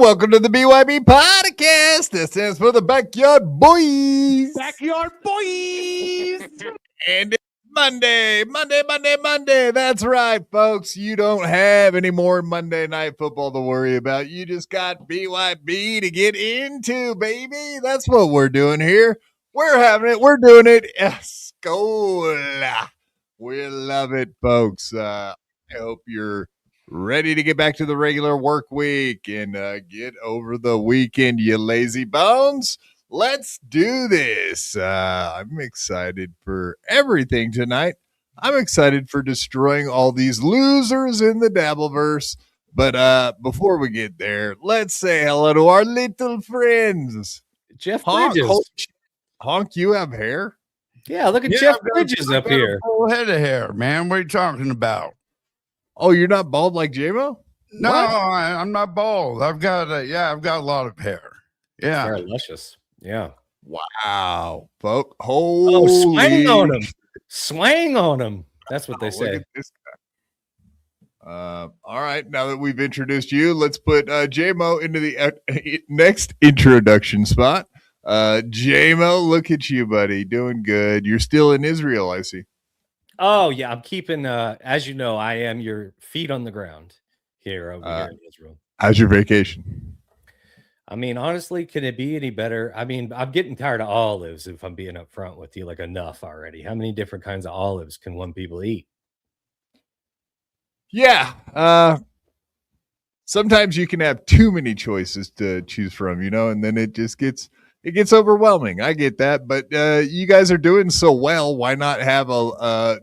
welcome to the BYB podcast. That stands for the Backyard Boys. Backyard Boys. And it's Monday. That's right, folks. You don't have any more Monday Night Football to worry about. You just got BYB to get into, baby. That's what we're doing here. We're having it. We're doing it. Escola. We love it, folks. I hope you're ready to get back to the regular work week and get over the weekend, you lazy bones. Let's do this. I'm excited for everything tonight. I'm excited for destroying all these losers in the Dabbleverse. But before we get there, let's say hello to our little friends. Jeff Bridges. Honk, you have hair? Yeah, look at Jeff Bridges up here. Full head of hair, man. What are you talking about? Oh, you're not bald like J-Mo? No, I'm not bald. I've got a lot of hair. Yeah. Very luscious. Yeah. Wow. Folks. Swang on him. Swang on him. That's what they say. Look at this guy. All right. Now that we've introduced you, let's put J-Mo into the next introduction spot. J-Mo, look at you, buddy. Doing good. You're still in Israel, I see. Oh, yeah. I'm keeping, as you know, I am your feet on the ground here over here in Israel. How's your vacation? I mean, honestly, can it be any better? I mean, I'm getting tired of olives, if I'm being upfront with you, like enough already. How many different kinds of olives can one people eat? Yeah. Sometimes you can have too many choices to choose from, and then it just gets overwhelming. I get that, but you guys are doing so well. Why not have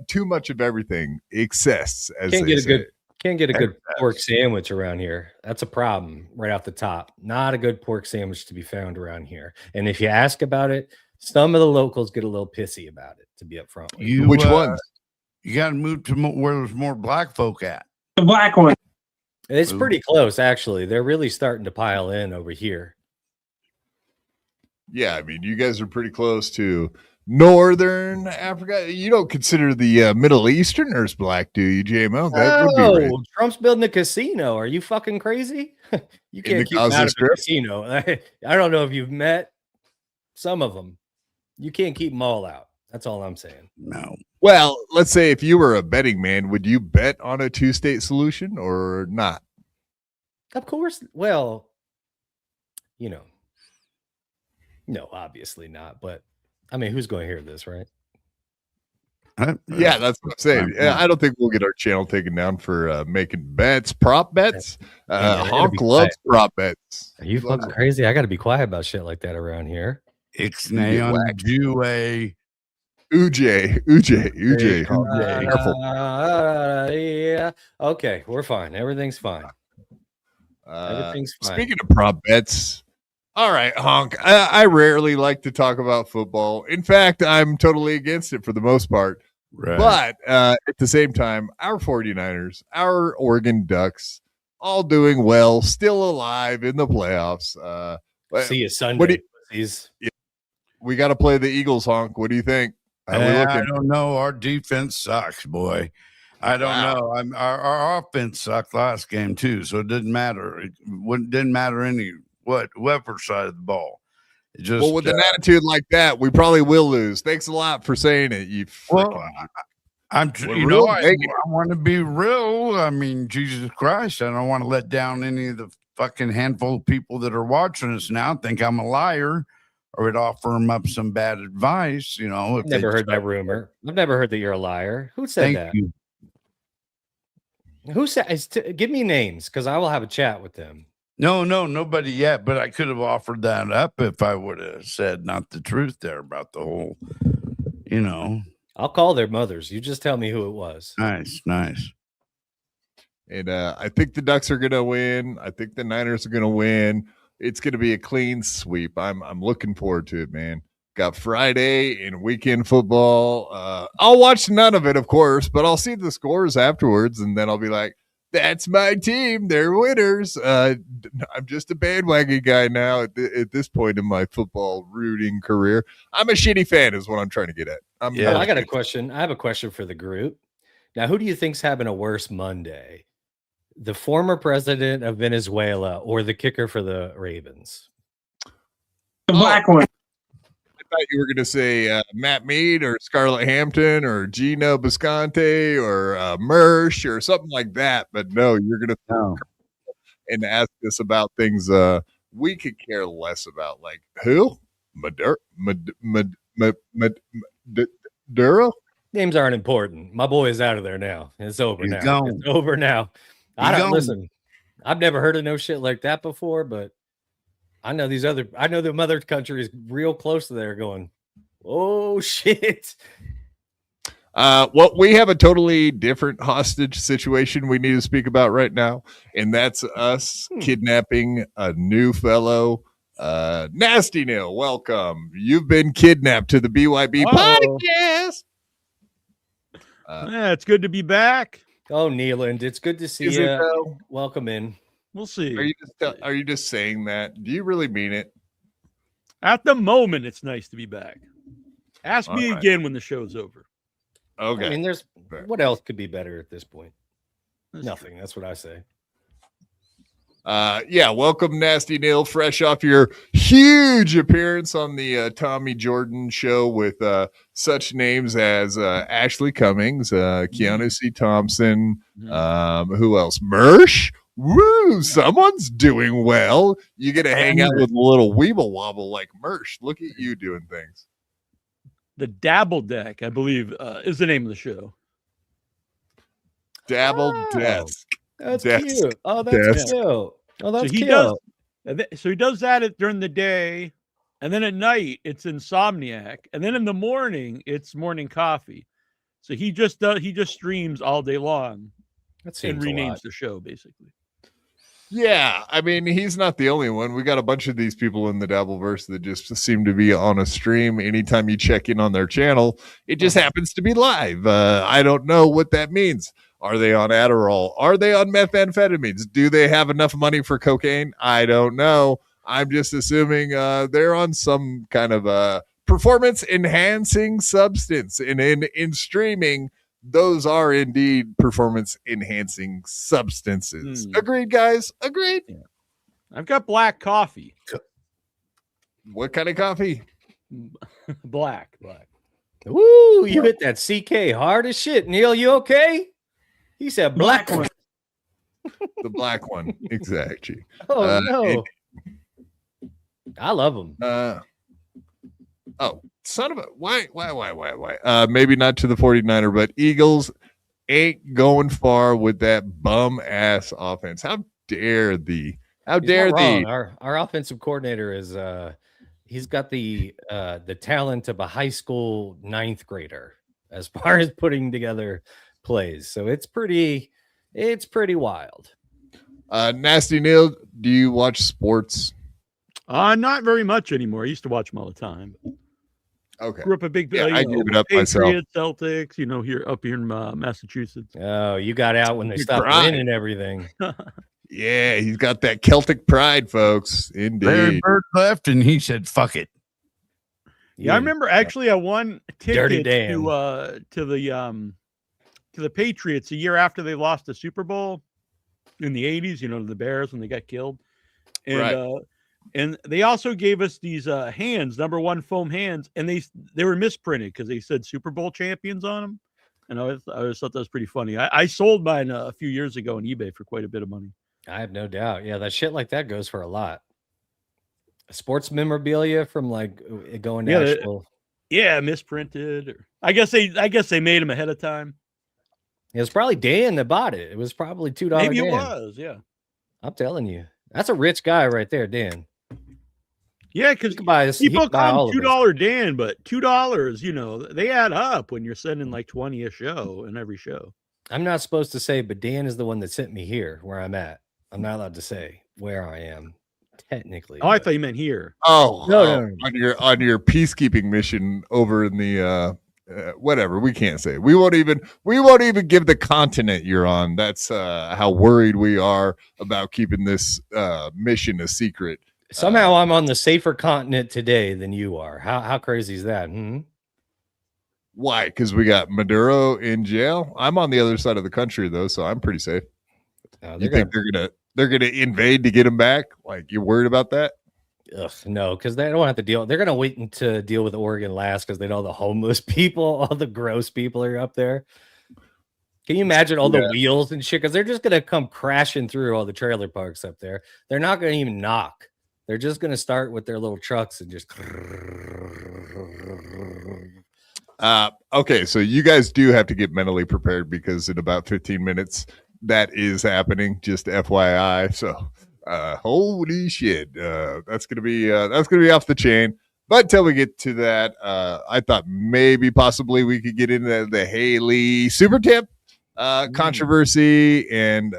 too much of everything? Excess, as Can't they get say. Can't get a good pork sandwich around here. That's a problem right off the top. Not a good pork sandwich to be found around here. And if you ask about it, some of the locals get a little pissy about it, to be upfront. Which ones? You got to move to where there's more black folk at. The black one. It's pretty close, actually. They're really starting to pile in over here. Yeah, I mean, you guys are pretty close to Northern Africa. You don't consider the Middle Easterners black, do you, JMO? That would be rich. Trump's building a casino. Are you fucking crazy? You can't keep them out of a casino. I don't know if you've met some of them. You can't keep them all out. That's all I'm saying. No. Well, let's say if you were a betting man, would you bet on a two-state solution or not? Of course. Well, no, obviously not. But I mean, who's going to hear this, right? Yeah, that's what I'm saying. I don't think we'll get our channel taken down for making bets, prop bets. Honk loves prop bets. Are you fucking crazy? I got to be quiet about shit like that around here. Ixnay on Uj. Careful. Yeah. Okay, we're fine. Everything's fine. Everything's fine. Speaking of prop bets. All right, Honk. I rarely like to talk about football. In fact, I'm totally against it for the most part. Right. But at the same time, our 49ers, our Oregon Ducks, all doing well, still alive in the playoffs. See you Sunday. We got to play the Eagles, Honk. What do you think? I don't know. Our defense sucks, boy. I don't know. Our offense sucked last game, too, so it didn't matter. It didn't matter whoever side of the ball. It just, with an attitude like that, we probably will lose. Thanks a lot for saying it. I want to be real. I mean, Jesus Christ, I don't want to let down any of the fucking handful of people that are watching us now, think I'm a liar, or would offer them up some bad advice. I've never heard that rumor. I've never heard that you're a liar. Who said that? You. Who said? Give me names, because I will have a chat with them. No, nobody yet, but I could have offered that up if I would have said not the truth there about the whole, I'll call their mothers. You just tell me who it was. Nice. And I think the Ducks are going to win. I think the Niners are going to win. It's going to be a clean sweep. I'm looking forward to it, man. Got Friday and weekend football. I'll watch none of it, of course, but I'll see the scores afterwards, and then I'll be like, that's my team. They're winners. I'm just a bandwagon guy now at this point in my football rooting career. I'm a shitty fan is what I'm trying to get at. I got a question. I have a question for the group. Now, who do you think's having a worse Monday? The former president of Venezuela or the kicker for the Ravens? The black one. I thought you were going to say Matt Mead or Scarlett Hampton or Gino Bisconte or Mersh or something like that. But no, you're going to and ask us about things we could care less about. Like who? Maduro? Names aren't important. My boy is out of there now. It's over He's now. gone. It's over now. Listen. I've never heard of no shit like that before, but I know the other countries real close to there going, oh shit. Well, we have a totally different hostage situation we need to speak about right now, and that's us kidnapping a new fellow. Nasty Neal, welcome. You've been kidnapped to the BYB podcast. Yeah, it's good to be back. Oh, Nealand, it's good to see you. Welcome in. We'll see. Are you just saying that? Do you really mean it? At the moment, it's nice to be back. Ask me right. again when the show's over. Okay. I mean, what else could be better at this point? Nothing. That's what I say. Yeah, welcome, Nasty Neal, fresh off your huge appearance on the Tommy Jordan show with such names as Ashley Cummings, Keanu C. Thompson, who else? Mersh. Woo! Someone's doing well. You get to hang out with a little weeble wobble like Mersh. Look at you doing things. The Dabble Deck, I believe, is the name of the show. Dabble Desk. That's cute. Oh, that's cute. Oh, that's cute. So he does that during the day, and then at night it's Insomniac, and then in the morning it's Morning Coffee. So he just streams all day long and renames the show basically. Yeah, I mean, he's not the only one. We got a bunch of these people in the Dabbleverse that just seem to be on a stream. Anytime you check in on their channel, it just happens to be live. I don't know what that means. Are they on Adderall? Are they on methamphetamines? Do they have enough money for cocaine? I don't know. I'm just assuming they're on some kind of performance-enhancing substance. And in streaming, those are indeed performance-enhancing substances. Agreed, guys? Agreed? Yeah. I've got black coffee. What kind of coffee? Black. Woo, you hit that CK hard as shit. Neal, you okay? He said black one. The black one. Exactly. Oh, no. I love them. Oh, son of a... Why? Maybe not to the 49er, but Eagles ain't going far with that bum-ass offense. How dare thee? How dare thee? Our offensive coordinator is... he's got the talent of a high school ninth grader as far as putting together plays. So it's pretty wild. Nasty Neal, do you watch sports? Not very much anymore. I used to watch them all the time. Okay. Grew up a big I gave it up myself. Celtics, here up here in Massachusetts. Oh, you got out when they stopped winning and everything. Yeah, he's got that Celtic pride, folks. Indeed. Larry Bird left, and he said, "Fuck it." Yeah, I remember actually I won tickets to the Patriots a year after they lost the Super Bowl in the 80s, the Bears when they got killed. And and they also gave us these hands, number 1 foam hands, and they were misprinted because they said Super Bowl champions on them. And I always thought that was pretty funny. I sold mine a few years ago on eBay for quite a bit of money. I have no doubt. Yeah, that shit like that goes for a lot. Sports memorabilia from like going to actual. Yeah, misprinted. I guess they made them ahead of time. It was probably Dan that bought it. It was probably $2. Maybe Dan. it was. Yeah, I'm telling you, that's a rich guy right there, Dan. Yeah, because people call him $2 Dan, but $2, they add up when you're sending like 20 a show in every show. I'm not supposed to say, but Dan is the one that sent me here where I'm at. I'm not allowed to say where I am, technically. Oh, I thought you meant here. Oh, no. On your peacekeeping mission over in the whatever, we can't say. We won't even give the continent you're on. That's how worried we are about keeping this mission a secret. Somehow I'm on the safer continent today than you are. How crazy is that? Mm-hmm. Why? Because we got Maduro in jail. I'm on the other side of the country though, so I'm pretty safe. You think they're gonna invade to get him back? Like, you're worried about that? Ugh, no, because they don't have to deal. They're gonna wait to deal with Oregon last because they know the homeless people, all the gross people are up there. Can you imagine all the wheels and shit? Because they're just gonna come crashing through all the trailer parks up there. They're not gonna even knock. They're just gonna start with their little trucks and just. Okay, so you guys do have to get mentally prepared because in about 15 minutes that is happening. Just FYI. So. Holy shit. That's gonna be off the chain. But until we get to that, I thought maybe possibly we could get into the Haley super tip controversy and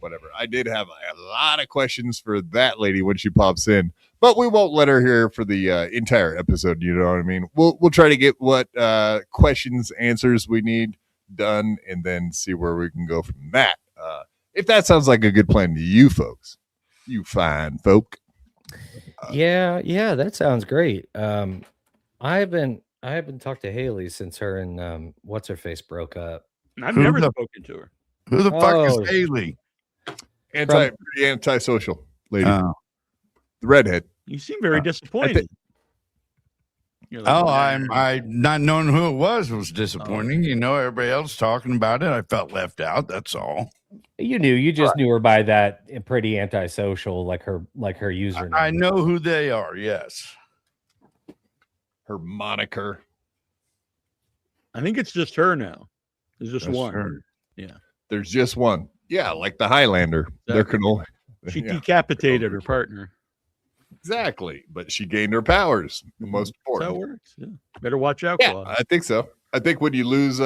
whatever. I did have a lot of questions for that lady when she pops in, but we won't let her here for the entire episode. You know what I mean? We'll try to get what questions, answers we need done, and then see where we can go from that. If that sounds like a good plan to you folks, you fine folk. Yeah, that sounds great. I haven't talked to Haley since her and what's her face broke up. I've never spoken to her. Who the fuck is Haley? Pretty antisocial lady. The redhead. You seem very disappointed. I not knowing who it was disappointing. You know, everybody else talking about it. I felt left out. That's all. You just knew her by that pretty antisocial, like her username. I know who they are. Yes, her moniker. I think it's just her now. There's just one. Her. Yeah, there's just one. Yeah, like the Highlander. Exactly. They're canola. She decapitated her partner. Exactly, but she gained her powers. The most important. That works. Yeah. Better watch out. Yeah, Claude. I think so. I think when you lose,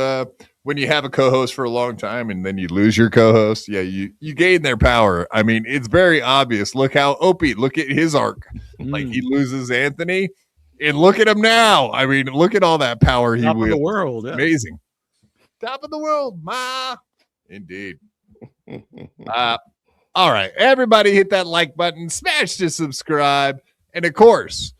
when you have a co-host for a long time and then you lose your co-host, yeah, you gain their power. I mean, it's very obvious. Look how Opie. Look at his arc. Like he loses Anthony, and look at him now. I mean, look at all that power he wields. Top of the world, yeah. Amazing. Top of the world, ma. Indeed. All right, everybody hit that like button, smash the subscribe, and of course,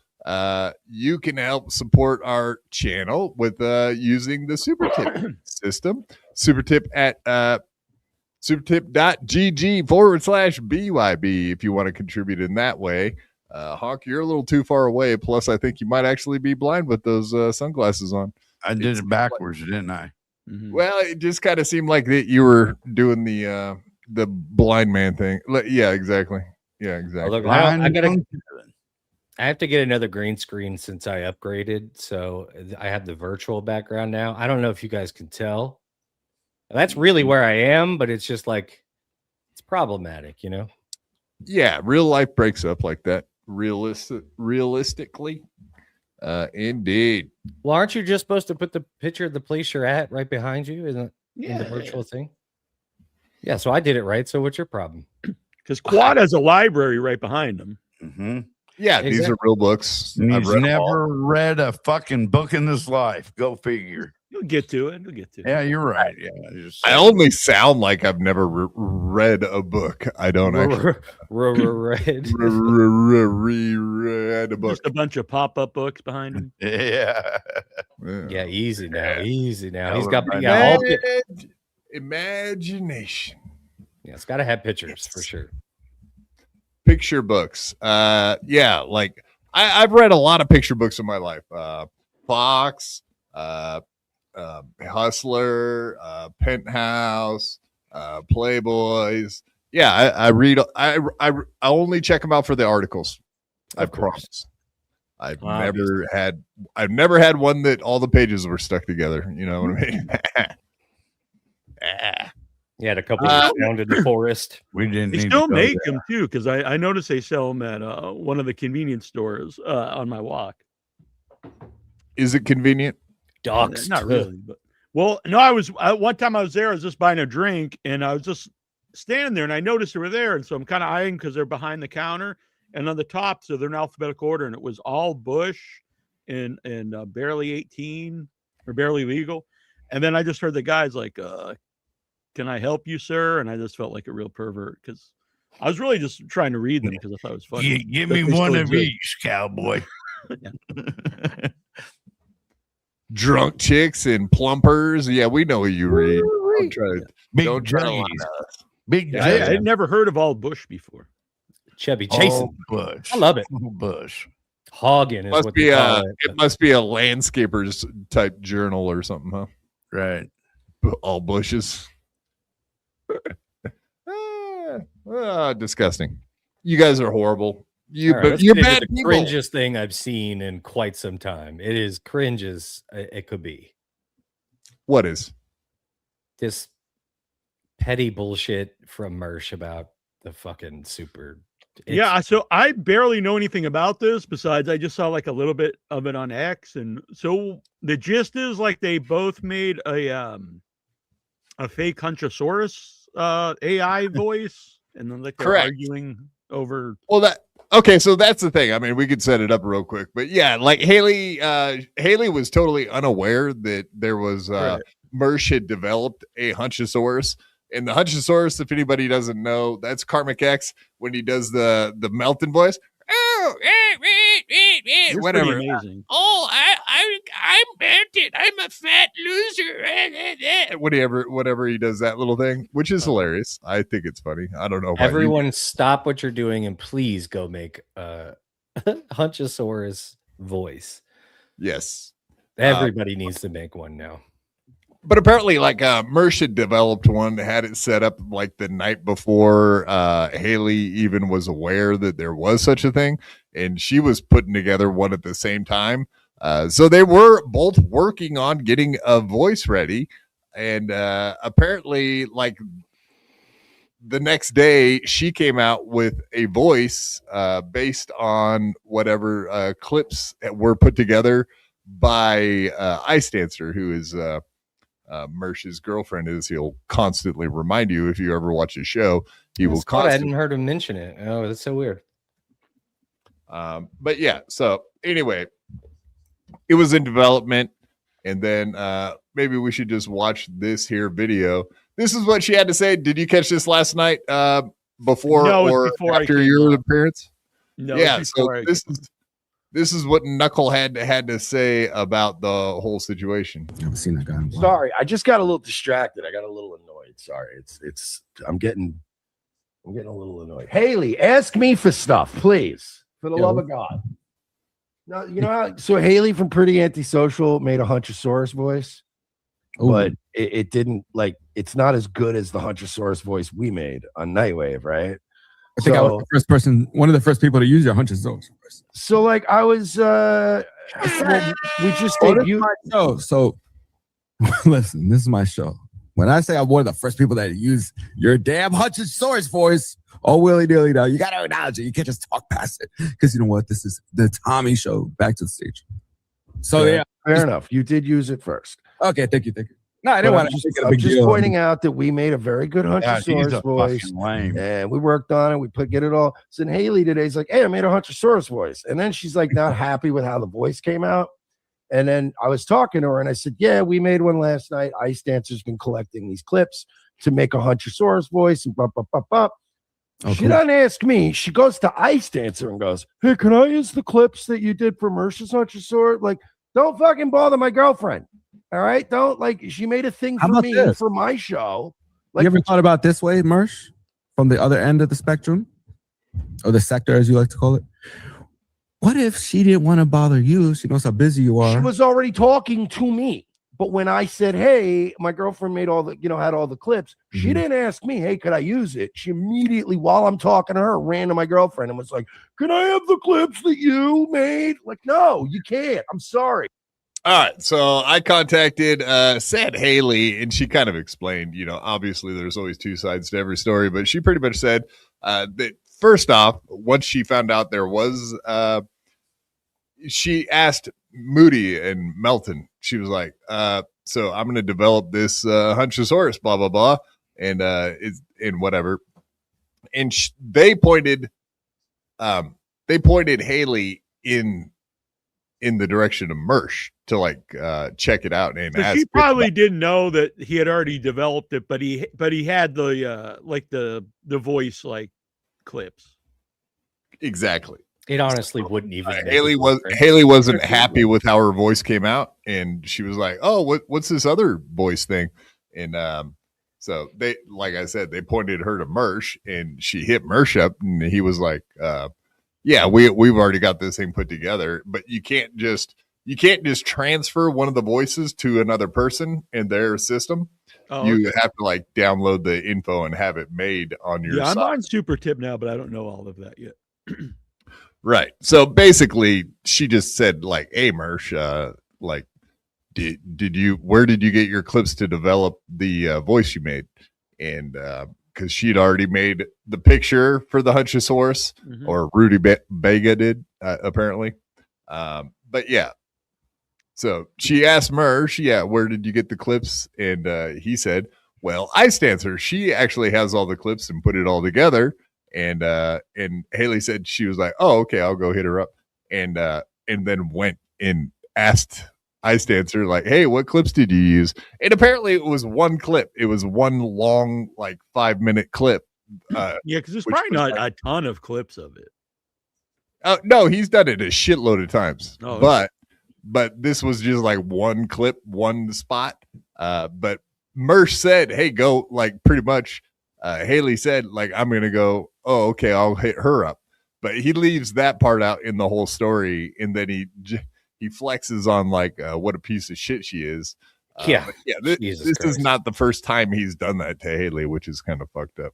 you can help support our channel with using the super tip system. Super tip at supertip.gg/BYB if you want to contribute in that way. Hawk, you're a little too far away. Plus, I think you might actually be blind with those sunglasses on. I did it backwards, didn't I? Mm-hmm. Well, it just kind of seemed like that you were doing the blind man thing. Yeah, exactly. Yeah, exactly. Look, I have to get another green screen since I upgraded, so I have the virtual background now. I don't know if you guys can tell. That's really where I am, but it's just like it's problematic, you know? Yeah, real life breaks up like that. Realistically. Indeed. Well, aren't you just supposed to put the picture of the place you're at right behind you in the virtual thing? Yeah, so I did it right. So what's your problem? Because Quad has a library right behind him. Mm-hmm. Yeah, exactly. These are real books. He's never read a fucking book in his life. Go figure. You'll get to it. Yeah, you're right. Yeah, I only sound like I've never read a book. I don't actually read a book. Just a bunch of pop-up books behind him. Yeah. Easy now. He's got imagination. Yeah, it's got to have pictures for sure. Picture books. Like I've read a lot of picture books in my life. Fox, Hustler, Penthouse, Playboys. Yeah, I read. I only check them out for the articles. I promise. I've never had one that all the pages were stuck together. You know what I mean? You had a couple found in the forest. We didn't. They still make them too, because I noticed they sell them at one of the convenience stores on my walk. Is it convenient? Dogs, not really. But well, no, one time I was there. I was just buying a drink, and I was just standing there, and I noticed they were there, and so I'm kind of eyeing because they're behind the counter, and on the top, so they're in alphabetical order, and it was all Bush and barely 18 or barely legal, and then I just heard the guys like. Can I help you, sir? And I just felt like a real pervert because I was really just trying to read them because I thought it was funny. Give me one of each, cowboy. Drunk chicks and plumpers. Yeah, we know what you read. Don't try to lie to us. Big Yeah, J. I had never heard of All Bush before. Chevy Jason. Bush. I love it. Bush. Hogging is Must what be they call it. it must be a landscapers type journal or something, huh? Right. All bushes. Disgusting. You guys are horrible. All right, You're let's get bad into the people. cringiest thing I've seen in quite some time. It is cringe as it could be. What is? This petty bullshit from Mersh about the fucking super. Yeah, so I barely know anything about this besides I just saw like a little bit of it on X, and so the gist is like they both made a fake Hunchosaurus AI voice, and then like they're Correct. arguing over. Well, okay, so that's the thing. I mean, we could set it up real quick, but yeah, like Haley was totally unaware that there was Right. Mersh had developed a Hunchosaurus. And the Hunchosaurus, if anybody doesn't know, that's KarmicX when he does the Melton voice. Oh, It's whatever. pretty amazing. Oh, I'm Melton. I'm a fat loser. Whatever he does that little thing, which is hilarious. I think it's funny. I don't know. About Everyone, stop what you're doing and please go make a Hunchosaurus voice. Yes. Everybody needs to make one now. But apparently, like Mersh had developed one, had it set up like the night before Haley even was aware that there was such a thing, and she was putting together one at the same time. So they were both working on getting a voice ready, and apparently, like the next day, she came out with a voice based on whatever clips that were put together by Ice Dancer, who is Mersh's girlfriend. Is he'll constantly remind you if you ever watch his show, he will I constantly. hadn't heard him mention it. Oh, that's so weird. But yeah, so anyway, it was in development, and then maybe we should just watch this here video. This is what she had to say. Did you catch this last night before No, or before I after came your on. appearance? No, Yeah, it's so before I- this is what Knucklehead had to say about the whole situation. I haven't seen that guy in a while. Sorry, I just got a little distracted. I got a little annoyed. Sorry, I'm getting a little annoyed. Haley, ask me for stuff, please, for the love of God. No, you know how? So Haley from Pretty Antisocial made a Hunchosaurus voice, Ooh. but it didn't like. It's not as good as the Hunchosaurus voice we made on Nightwave, right? I think I was the first person, one of the first people to use your Hunchosaurus. So like I was, well, we just debuted. show. So listen, this is my show. When I say I'm one of the first people that use your damn Hunchosaurus voice, oh willy nilly, now you got to acknowledge it. You can't just talk past it because you know what? This is the Tommy show. Back to the stage. So yeah, fair enough. You did use it first. Okay, thank you. No, I didn't want to make it a I'm big just deal. pointing out that we made a very good Yeah, he's Hunchosaurus a voice, fucking lame. and we worked on it. We get it all. So then Haley today's like, "Hey, I made a Hunchosaurus voice," and then she's like, not happy with how the voice came out. And then I was talking to her, and I said, "Yeah, we made one last night. Ice Dancer's been collecting these clips to make a Hunchosaurus voice." And blah, blah, blah, blah. Oh, She cool. doesn't ask me. She goes to Ice Dancer and goes, "Hey, can I use the clips that you did for Mersh's Hunchosaurus?" Like, don't fucking bother my girlfriend. All right, don't like. She made a thing How for about me this? for my show. Like, You ever thought about this way, Mersh, from the other end of the spectrum, or the sector, as you like to call it? What if she didn't want to bother you? She knows how busy you are. she was already talking to me, but when I said, "Hey, my girlfriend made all the, had all the clips," she Mhm. didn't ask me, "Hey, could I use it?" She immediately, while I'm talking to her, ran to my girlfriend and was like, "Can I have the clips that you made?" Like, no, you can't. I'm sorry. All right, so I contacted said Haley, and she kind of explained, obviously there's always two sides to every story, but she pretty much said that first off, once she found out there was, she asked Moody and Melton. She was like, "So I'm going to develop this Hunchosaurus, blah blah blah," and and whatever, and they pointed Haley in the direction of Mersh to check it out and So ask. she probably didn't know that he had already developed it, but he had the the voice clips. Exactly. It honestly wouldn't even. make Haley a difference. wasn't happy with how her voice came out, and she was like, "Oh, what's this other voice thing?" And So they, like I said, they pointed her to Mersh, and she hit Mersh up, and he was like, "Yeah, we've already got this thing put together, but you can't just transfer one of the voices to another person in their system. You have to like download the info and have it made on your I'm side. on Super Tip now, but I don't know all of that yet. Right. So basically, she just said like, "Hey, Mersh, like, where did you get your clips to develop the voice you made?" And because she'd already made the picture for the Hunchosaurus, or Rudy Bega did, apparently. But yeah. So she asked Mersh, where did you get the clips? And he said, well, Ice Dancer, she actually has all the clips and put it all together. And Haley said, she was like, oh, okay, I'll go hit her up. And then went and asked Ice Dancer, like, hey, what clips did you use? And apparently it was one clip. It was one long, like 5-minute clip. Because there's probably not a ton of clips of it. No, he's done it a shitload of times. Oh, but this was just like one clip, one spot. But Mersh said, hey, go, like, pretty much Haley said, like, I'm going to go, oh, okay, I'll hit her up. But he leaves that part out in the whole story. And then he flexes on, like, what a piece of shit she is. This is not the first time he's done that to Haley, which is kind of fucked up.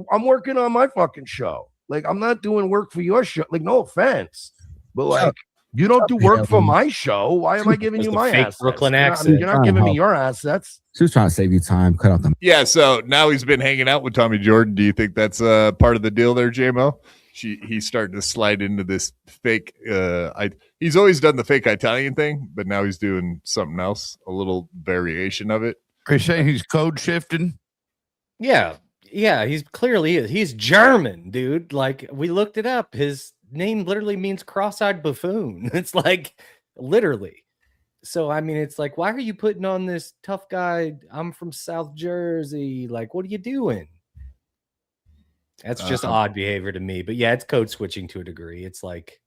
I'm working on my fucking show. Like, I'm not doing work for your show. Like, no offense, but like, you don't do work for my show. Why am I giving you my assets? Brooklyn accent. You're not giving me your assets. She was trying to save you time. Cut out the. Yeah. So now he's been hanging out with Tommy Jordan. Do you think that's part of the deal there, JMO? He's starting to slide into this fake. He's always done the fake Italian thing, but now he's doing something else, a little variation of it. Are you saying he's code shifting? Yeah. He's clearly he's German, dude. Like, we looked it up. His name literally means cross-eyed buffoon. It's like literally. So I mean, it's like, why are you putting on this tough guy? I'm from South Jersey. Like, what are you doing? That's just odd behavior to me. But yeah, it's code switching to a degree. It's like,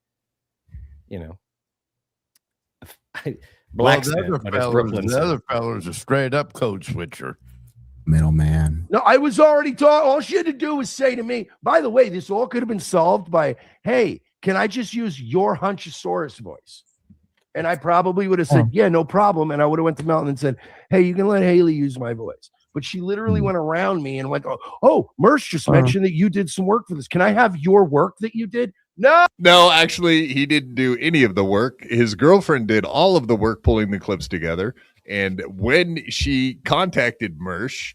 blacksmith, but it's Brooklyn. The other fella's a straight up code switcher. Middleman. No, I was already taught. All she had to do was say to me, by the way, this all could have been solved by, hey, can I just use your Hunchosaurus voice? And I probably would have said, yeah, no problem. And I would have went to Melton and said, hey, you can let Haley use my voice. But she literally went around me and went, oh, Mersh just mentioned that you did some work for this. Can I have your work that you did? No, actually, he didn't do any of the work. His girlfriend did all of the work pulling the clips together. And when she contacted Mersh,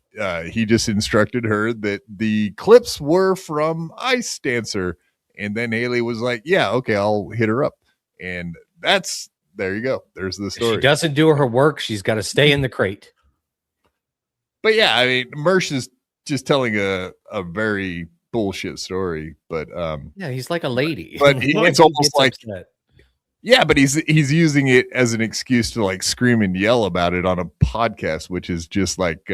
he just instructed her that the clips were from Ice Dancer. And then Haley was like, yeah, okay, I'll hit her up. And there you go. There's the story. If she doesn't do her work, she's got to stay in the crate. But yeah, I mean, Mersh is just telling a very bullshit story. But yeah, he's like a lady. But it's almost like upset. Yeah, but he's using it as an excuse to like scream and yell about it on a podcast, which is just like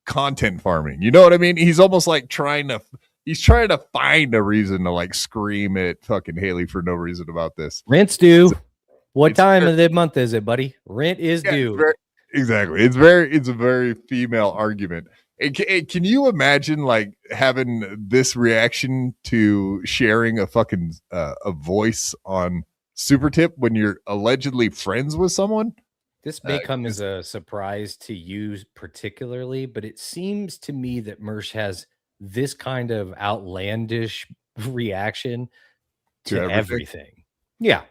content farming. You know what I mean? He's almost like trying to find a reason to like scream at fucking Haley for no reason about this. Rent's due. What time of the month is it, buddy? Rent is due. Exactly. It's a very female argument. And can you imagine like having this reaction to sharing a fucking a voice on Super Tip when you're allegedly friends with someone? This may come as a surprise to you particularly, but it seems to me that Mersh has this kind of outlandish reaction to everything. Yeah.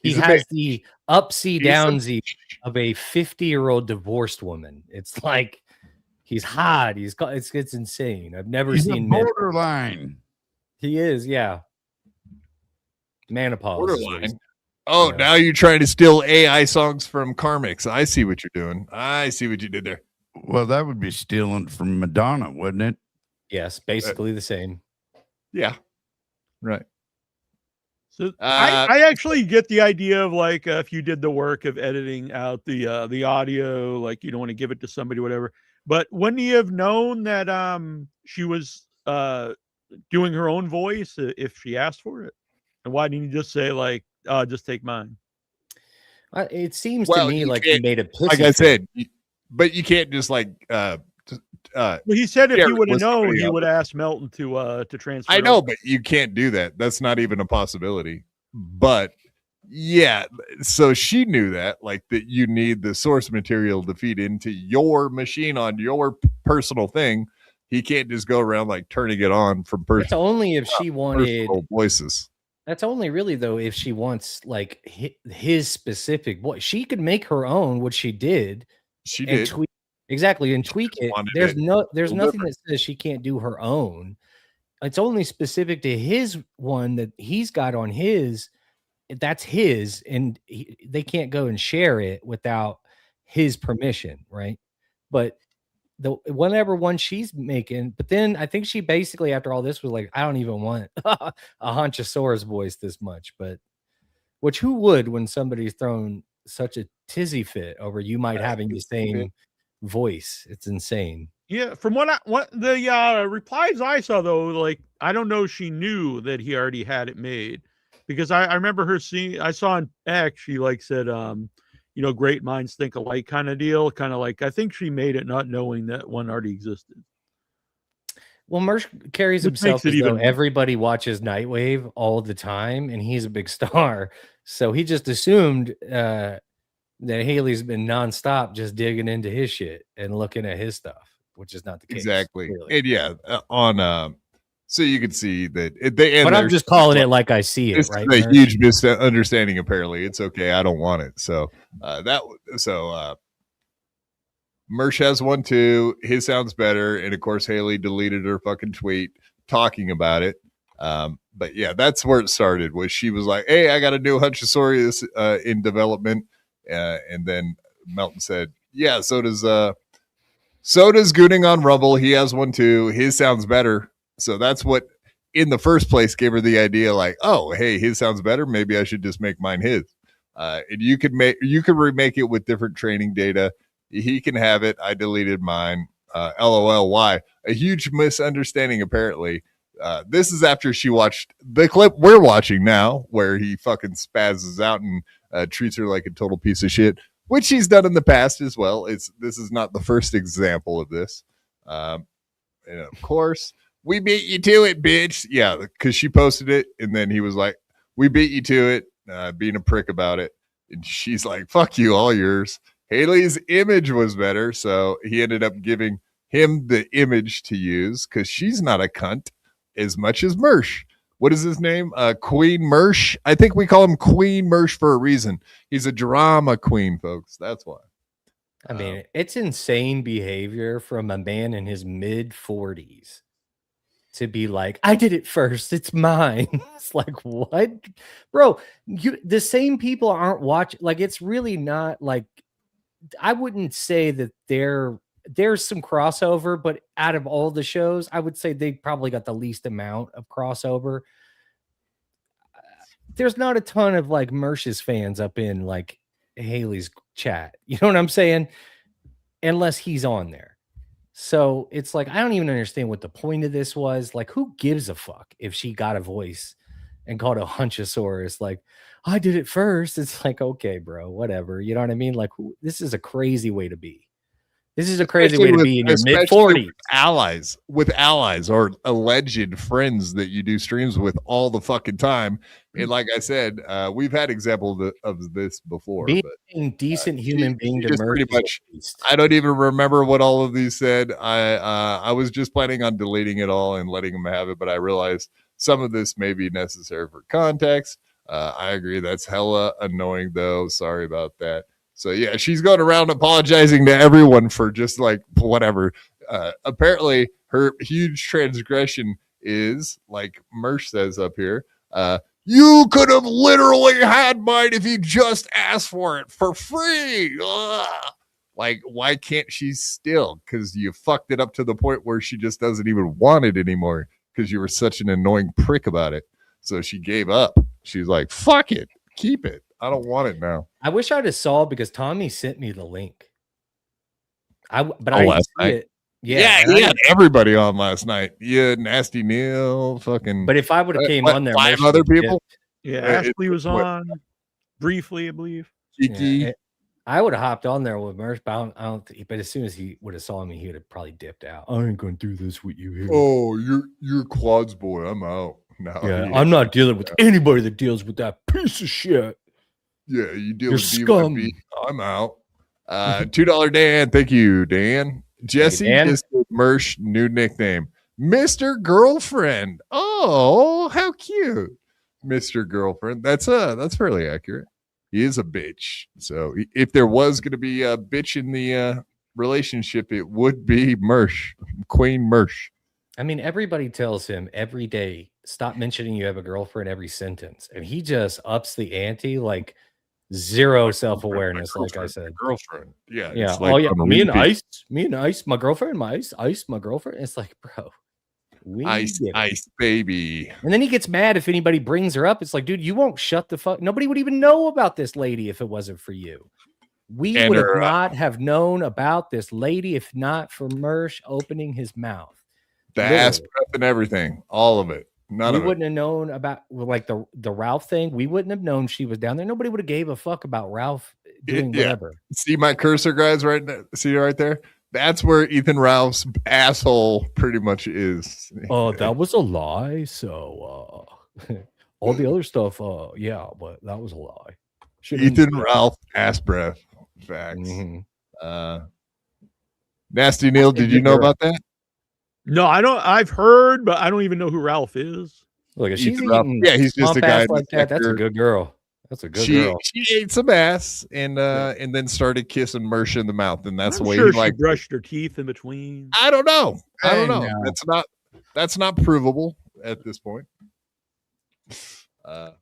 He has the upsy-downsy of a 50-year-old divorced woman. It's like he's hot. It's insane. I've never seen borderline. He is, yeah. Menopause. Borderline. Oh, now you're trying to steal AI songs from KarmicX. I see what you're doing. I see what you did there. Well, that would be stealing from Madonna, wouldn't it? Yes, basically the same. Yeah. Right. So I actually get the idea of like if you did the work of editing out the audio, like you don't want to give it to somebody, whatever. But wouldn't you have known that she was doing her own voice if she asked for it? And why didn't you just say like, just take mine? It seems to me like you made a pussy. Like I said, but you can't just like Well, he said if he Jared would have was known, somebody he else. would have asked Melton to transfer. I it know, over. but you can't do that. That's not even a possibility. But yeah, so she knew that, like that you need the source material to feed into your machine on your personal thing. He can't just go around like turning it on from That's only if she wanted. personal voices. That's only really though if she wants like his specific voice. She could make her own, what she did. She and did. tweak exactly and tweak it. wanted There's it nothing different. that says she can't do her own. It's only specific to his one that he's got on his. That's his, and they can't go and share it without his permission, right? But the whatever one she's making, but then I think she basically after all this was like, I don't even want a Hunchosaurus voice this much, but which who would when somebody's thrown such a tizzy fit over you might having the same voice? It's insane. Yeah, from what the replies I saw though, like I don't know if she knew that he already had it made, because I remember her seeing, I saw on X, she like said, great minds think alike kind of deal, kind of like I think she made it not knowing that one already existed. Well, Mersh carries Which himself makes as it though even- everybody watches Nightwave all the time, and he's a big star. So he just assumed that Haley's been nonstop just digging into his shit and looking at his stuff, which is not the case. Exactly. Clearly. And yeah, on so you can see that they. But I'm just calling it like I see it, It's right? a Mersh? huge misunderstanding. Apparently, it's okay. I don't want it. So Mersh has one too. His sounds better, and of course Haley deleted her fucking tweet talking about it. But yeah, that's where it started. Was she was like, "Hey, I got a new Hunchosaurus in development," and then Melton said, "Yeah, so does Gooning on Rumble. He has one too. His sounds better." So that's what, in the first place, gave her the idea. Like, oh, hey, his sounds better. Maybe I should just make mine his. And you could remake it with different training data. He can have it. I deleted mine. LOL. Why? A huge misunderstanding. Apparently, this is after she watched the clip we're watching now, where he fucking spazzes out and treats her like a total piece of shit, which he's done in the past as well. This is not the first example of this. And of course, we beat you to it, bitch. Yeah, because she posted it, and then he was like, "We beat you to it," being a prick about it. And she's like, "Fuck you, all yours." Haley's image was better, so he ended up giving him the image to use because she's not a cunt as much as Mersh. What is his name? Queen Mersh. I think we call him Queen Mersh for a reason. He's a drama queen, folks. That's why. I mean, it's insane behavior from a man in his mid-40s to be like, I did it first. It's mine. It's like, what? Bro, the same people aren't watching. Like, it's really not like, I wouldn't say that there's some crossover, but out of all the shows, I would say they probably got the least amount of crossover. There's not a ton of like Mersh's fans up in like Haley's chat. You know what I'm saying? Unless he's on there. So it's like, I don't even understand what the point of this was. Like, who gives a fuck if she got a voice and called a Hunchosaurus? Like, I did it first. It's like, okay, bro, whatever. You know what I mean? Like, this is a crazy way to be. This is a crazy way to be in your mid-40s. With allies or alleged friends that you do streams with all the fucking time. And like I said, we've had examples of this before. Being but, a decent human being to just Mersh pretty much. I don't even remember what all of these said. I was just planning on deleting it all and letting them have it, but I realized some of this may be necessary for context. I agree. That's hella annoying, though. Sorry about that. So yeah, she's going around apologizing to everyone for just like whatever. Apparently, her huge transgression is, like Mersh says up here, you could have literally had mine if you just asked for it for free. Ugh. Like, why can't she still? Because you fucked it up to the point where she just doesn't even want it anymore because you were such an annoying prick about it. So she gave up. She's like, fuck it. Keep it. I don't want it now. I wish I'd have saw because Tommy sent me the link. I didn't see it. Yeah, he had everybody on last night. Yeah, Nasty Neal, fucking. But if I would have came on there, 5 other people. Yeah, Ashley was on briefly, I believe. Kiki. I would have hopped on there with Mersh, but I don't think, but as soon as he would have saw me, he would have probably dipped out. I ain't going to do this with you here. Oh, you're quads boy. I'm out. No, yeah, I'm not dealing with anybody that deals with that piece of shit. Yeah, you deal You're with scum. BYB. I'm out. $2 Dan. Thank you, Dan. Jesse just Mersh new nickname, Mr. Girlfriend. Oh, how cute, Mr. Girlfriend. That's fairly accurate. He is a bitch. So if there was going to be a bitch in the relationship, it would be Mersh, Queen Mersh. I mean, everybody tells him every day, stop mentioning you have a girlfriend every sentence. And he just ups the ante like zero self-awareness, like I said. Girlfriend. Yeah. Yeah. Like oh, yeah. Me and Ice, my girlfriend, my Ice, my girlfriend. It's like, bro. Ice, baby. And then he gets mad if anybody brings her up. It's like, dude, you won't shut the fuck. Nobody would even know about this lady if it wasn't for you. We would have not have known about this lady if not for Mersh opening his mouth. The ass breath and everything, all of it. We wouldn't have known about like the Ralph thing. We wouldn't have known she was down there. Nobody would have gave a fuck about Ralph doing whatever. See my cursor, guys, right there? See right there? That's where Ethan Ralph's asshole pretty much is. Oh, that was a lie. So all the other stuff, yeah, but that was a lie. Ethan Ralph ass breath. Facts. Nasty Neal, did you know about that? No, I don't. I've heard, but I don't even know who Ralph is. Look, she's he's just a guy like that. That's a good girl. That's a good girl. She ate some ass and then started kissing Mersh in the mouth, and that's the way sure he like brushed her teeth in between. I don't know. That's not provable at this point. Oh,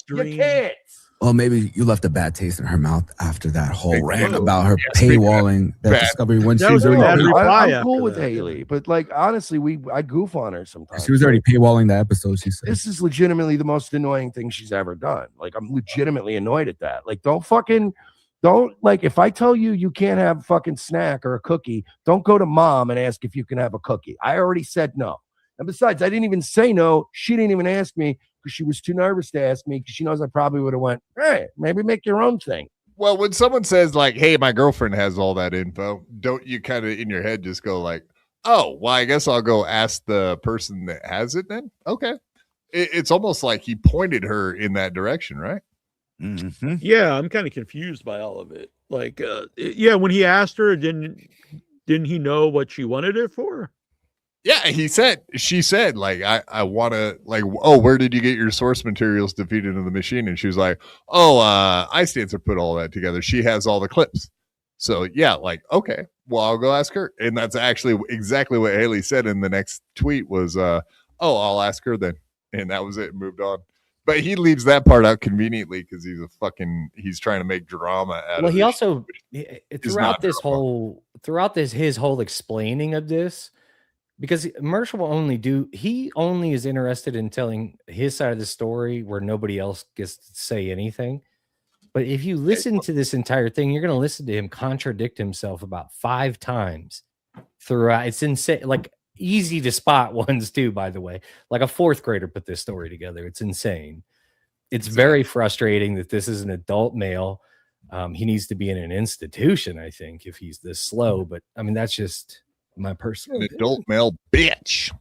you can't. Well, maybe you left a bad taste in her mouth after that whole rant about her paywalling that discovery when she was already. I'm cool with Haley, but like honestly, I goof on her sometimes. She was already paywalling the episode. She said this is legitimately the most annoying thing she's ever done. Like I'm legitimately annoyed at that. Like don't like if I tell you you can't have a fucking snack or a cookie, don't go to mom and ask if you can have a cookie. I already said no. And besides, I didn't even say no. She didn't even ask me because she was too nervous to ask me because she knows I probably would have went, hey, maybe make your own thing. Well, when someone says like, hey, my girlfriend has all that info, don't you kind of in your head just go like, oh, well, I guess I'll go ask the person that has it then? Okay. It's almost like he pointed her in that direction, right? Mm-hmm. Yeah, I'm kind of confused by all of it. Like, when he asked her, didn't he know what she wanted it for? Yeah, she said, like, I want to, like, oh, where did you get your source materials to feed into the machine? And she was like, oh, Ice Dancer put all that together. She has all the clips. So, yeah, like, okay, well, I'll go ask her. And that's actually exactly what Haley said in the next tweet was, oh, I'll ask her then. And that was it, moved on. But he leaves that part out conveniently because he's trying to make drama out of it. Well, he also, throughout his whole explaining of this, because Mersh will he only is interested in telling his side of the story where nobody else gets to say anything. But if you listen to this entire thing, you're going to listen to him contradict himself about 5 times throughout. It's insane. Like easy to spot ones too, by the way. Like a 4th grader put this story together. It's insane. It's very frustrating that this is an adult male. He needs to be in an institution, I think, if he's this slow. But I mean, that's just my personal adult male bitch.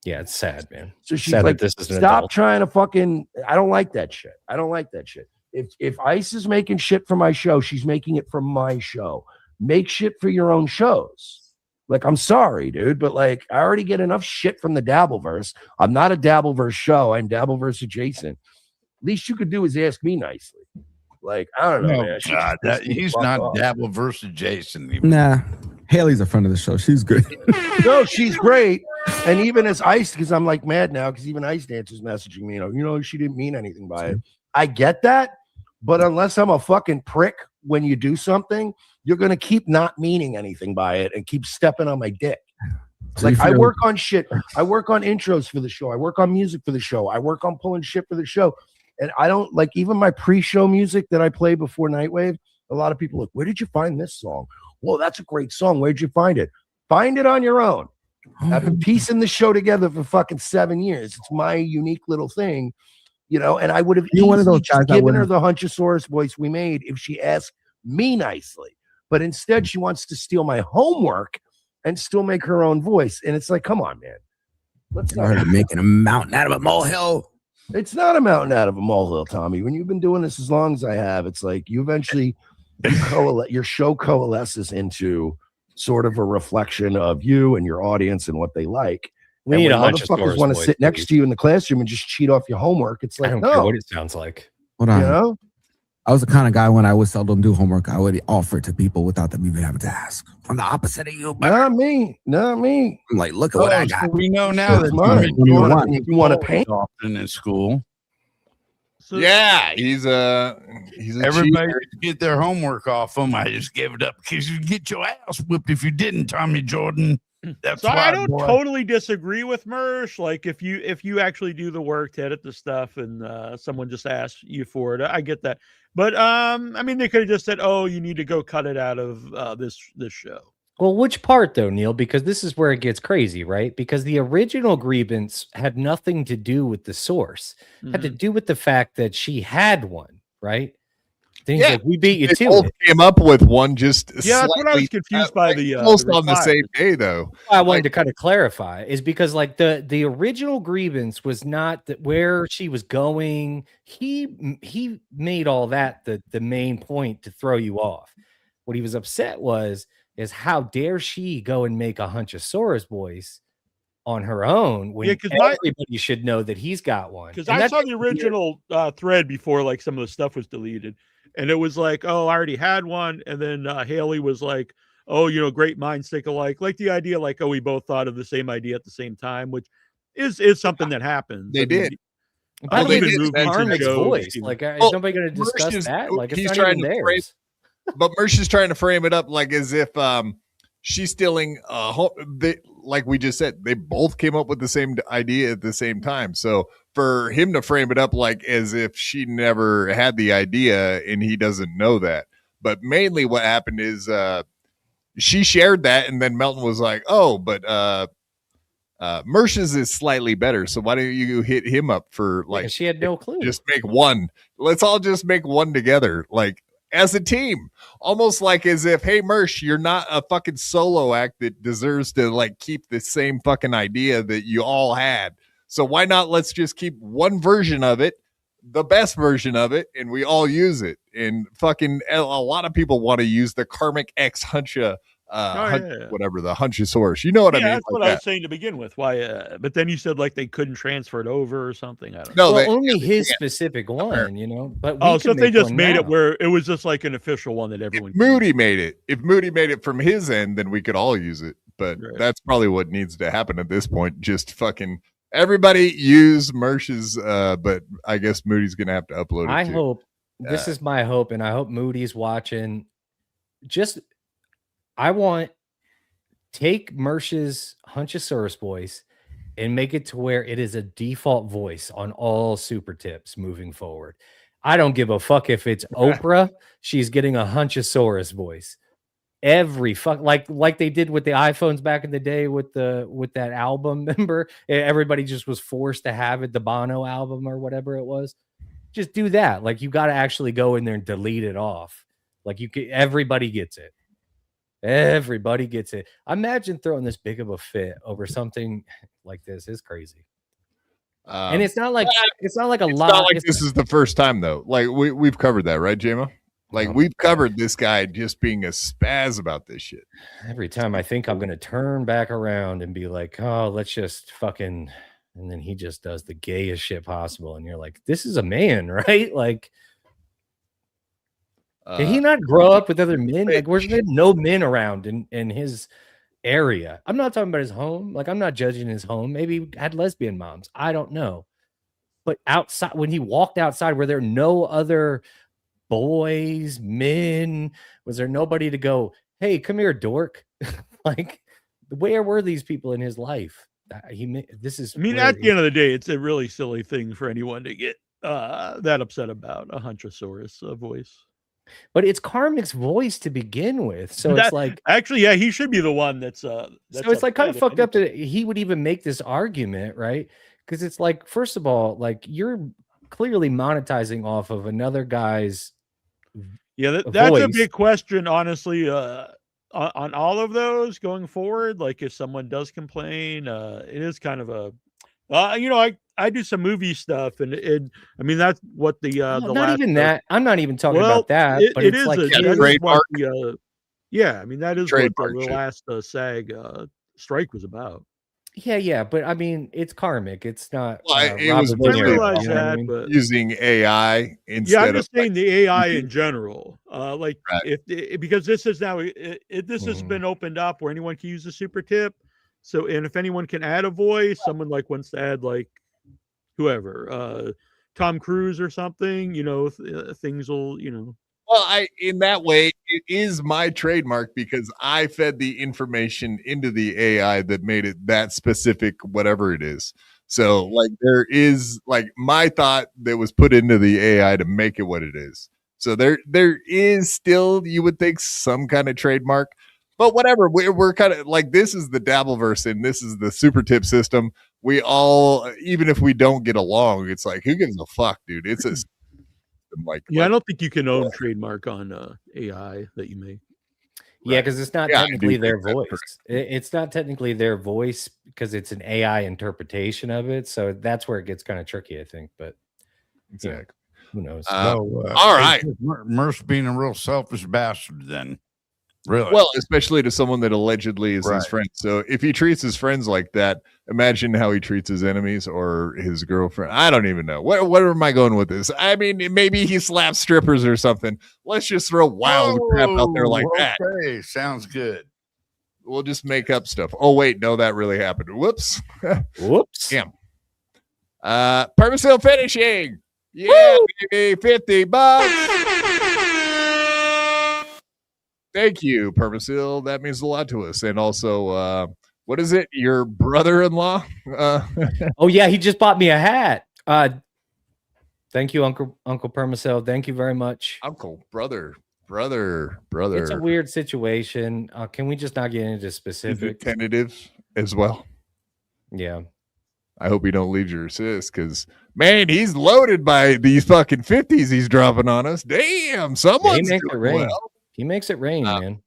Yeah, it's sad, man. So she's sad like, that this is stop trying to fucking. I don't like that shit. If Ice is making shit for my show, she's making it for my show. Make shit for your own shows. Like, I'm sorry, dude, but like, I already get enough shit from the Dabbleverse. I'm not a Dabbleverse show. I'm Dabbleverse adjacent. Least you could do is ask me nicely. Like, I don't know, man. God, he's not Dabbleverse adjacent. Even. Nah, Haley's a friend of the show. She's good. No, she's great. And even as Ice, because I'm like mad now, because even Ice Dancer's messaging me, she didn't mean anything by it. I get that, but unless I'm a fucking prick when you do something, you're going to keep not meaning anything by it and keep stepping on my dick. Like, I work on shit. I work on intros for the show. I work on music for the show. I work on pulling shit for the show. And I don't like even my pre-show music that I play before Nightwave. A lot of people look, where did you find this song? Well, that's a great song. Where'd you find it? Find it on your own. I've been piecing the show together for fucking 7 years. It's my unique little thing. you know, and I would have You're one of those easily guys that given her wouldn't- the Hunchosaurus voice we made if she asked me nicely. But instead, she wants to steal my homework and still make her own voice. And it's like, come on, man. Let's I heard making a mountain out of a molehill. It's not a mountain out of a molehill, Tommy. When you've been doing this as long as I have, it's like you eventually your show coalesces into sort of a reflection of you and your audience and what they like. We and need when a motherfuckers want to sit next to you in the classroom and just cheat off your homework. It's I like, don't care no, what it sounds like. Hold you on. know, I was the kind of guy when I would seldom do homework, I would offer it to people without them even having to ask. I'm the opposite of you, but not me. I'm like, look at what I So got. we know now that That's mine. you You want to paint? often in school. So, Yeah, he's a Everybody cheater. get their homework off them. I just gave it up because you get your ass whipped if you didn't, Tommy Jordan. That's So why I don't boy. totally disagree with Mersh. Like if you actually do the work to edit the stuff and someone just asks you for it, I get that. But I mean, they could have just said, "Oh, you need to go cut it out of this show." Well, which part though, Neil? Because this is where it gets crazy, right? Because the original grievance had nothing to do with the source; had to do with the fact that she had one, right? Then he's like, "We beat you They to both it." came up with one just Yeah, that's what I was slightly- confused by like, the almost the on the reply. same day though. I wanted to kind of clarify is because like the original grievance was not that where she was going. He made all that the main point to throw you off. What he was upset is how dare she go and make a Hunchosaurus voice on her own when Yeah, 'cause everybody should know that he's got one. Because And I that's saw the original thread before like some of the stuff was deleted, and it was like, "Oh, I already had one," and then Haley was like, "Oh, you know, great minds think alike." Like the idea, like, "Oh, we both thought of the same idea at the same time," which is something that happens. They I mean, did. By the Well, way, they this did is mention Karmic's shows, voice. you know. Like, is Well, nobody going to Mersh discuss is- that? Like, it's he's not trying even to frame- theirs. But Mersh is trying to frame it up like as if she's stealing like we just said, they both came up with the same idea at the same time. So for him to frame it up like as if she never had the idea and he doesn't know that. But mainly what happened is she shared that and then Melton was like, "Oh, but Mersh's is slightly better. So why don't you hit him up for like She had no clue. just make one. Let's all just make one together, like as a team, almost like as if, hey, Mersh, you're not a fucking solo act that deserves to like keep the same fucking idea that you all had. So why not? Let's just keep one version of it, the best version of it, and we all use it. And fucking a lot of people want to use the KarmicX Huncha. Whatever the Hunchosaurus, you know what I mean? That's Like what I that. was saying to begin with. Why? But then you said like they couldn't transfer it over or something. I don't No, know. well, they- only his can't. specific one, you know. But we Oh, so can if they make just one made it now. where it was just like an official one that everyone. If Moody made it, from his end, then we could all use it. But Right. that's probably what needs to happen at this point. Just fucking everybody use Mersh's, but I guess Moody's gonna have to upload it. I too. hope this is my hope, and I hope Moody's watching. I want take Mersh's Hunchosaurus voice and make it to where it is a default voice on all super tips moving forward. I don't give a fuck if it's Oprah. She's getting a Hunchosaurus voice. Every fuck like they did with the iPhones back in the day with that album. Remember, everybody just was forced to have it, the Bono album or whatever it was. Just do that. Like you got to actually go in there and delete it off. Like everybody gets it. Everybody gets it. Imagine throwing this big of a fit over something like this is crazy. And it's not like a It's lot. not like this is the first time though. Like we've covered that, right, JMO? Like we've covered this guy just being a spaz about this shit. Every time I think I'm going to turn back around and be like, oh, let's just fucking, and then he just does the gayest shit possible. And you're like, this is a man, right? Like, did he not grow up with other men? Like, where's there no men around in his area? I'm not talking about his home. Like, I'm not judging his home. Maybe he had lesbian moms. I don't know. But outside, when he walked outside, were there no other boys, men? Was there nobody to go, hey, come here, dork? Like, where were these people in his life? This is. I mean, at the end of the day, it's a really silly thing for anyone to get that upset about a Hunchosaurus voice. But it's Karmic's voice to begin with, so it's like actually, yeah, he should be the one that's. So it's like kind of fucked up that he would even make this argument, right? Because it's like, first of all, like you're clearly monetizing off of another guy's. Yeah, that's a voice. big question, honestly. On all of those going forward, like if someone does complain, it is kind of a, I do some movie stuff, and I mean that's what the not last even that. I'm not even talking about that. But it it's is like trademark. I mean that is Trademark what the shit. last SAG strike was about. Yeah, but I mean it's karmic. It's not. Well, it Robert was De mostly Niro, realize you know what I that, mean? but using AI instead yeah, I'm of just saying like, the AI in general. Like Right. because this is now this has Mhm. been opened up where anyone can use the super tip. So and if anyone can add a voice, someone like wants to add like whoever, Tom Cruise or something, things will, Well, in that way, it is my trademark because I fed the information into the AI that made it that specific, whatever it is. So, like, there is like my thought that was put into the AI to make it what it is. So there is still, you would think, some kind of trademark, but whatever. We're kind of like, this is the Dabbleverse and this is the super tip system. We all, even if we don't get along, it's like, who gives a fuck, dude? It's a like, I don't think you can own trademark on AI that you make. Yeah, because it's not Yeah, I technically do their think that's voice. correct. It's not technically their voice because it's an AI interpretation of it. So that's where it gets kind of tricky, I think. But exactly. who knows? All All right. Mersh being a real selfish bastard then. Really? Well, especially to someone that allegedly is his Right. friend. So if he treats his friends like that, imagine how he treats his enemies or his girlfriend. I don't even know. Where am I going with this? I mean, maybe he slaps strippers or something. Let's just throw wild crap out there like that. Okay, sounds good. We'll just make up stuff. Oh, wait, no, that really happened. Whoops. Whoops. Damn. Permasil finishing. Yeah, baby, $50. Thank you, Permasil. That means a lot to us. And also, what is it? Your brother-in-law? Oh yeah, he just bought me a hat. Thank you, Uncle Permacell. Thank you very much. Uncle, brother. It's a weird situation. Can we just not get into Is it specifics? tentative as well? Yeah. I hope you don't leave your sis because, man, he's loaded by these fucking 50s he's dropping on us. Damn, someone's He makes it doing rain. well. He makes it rain, man.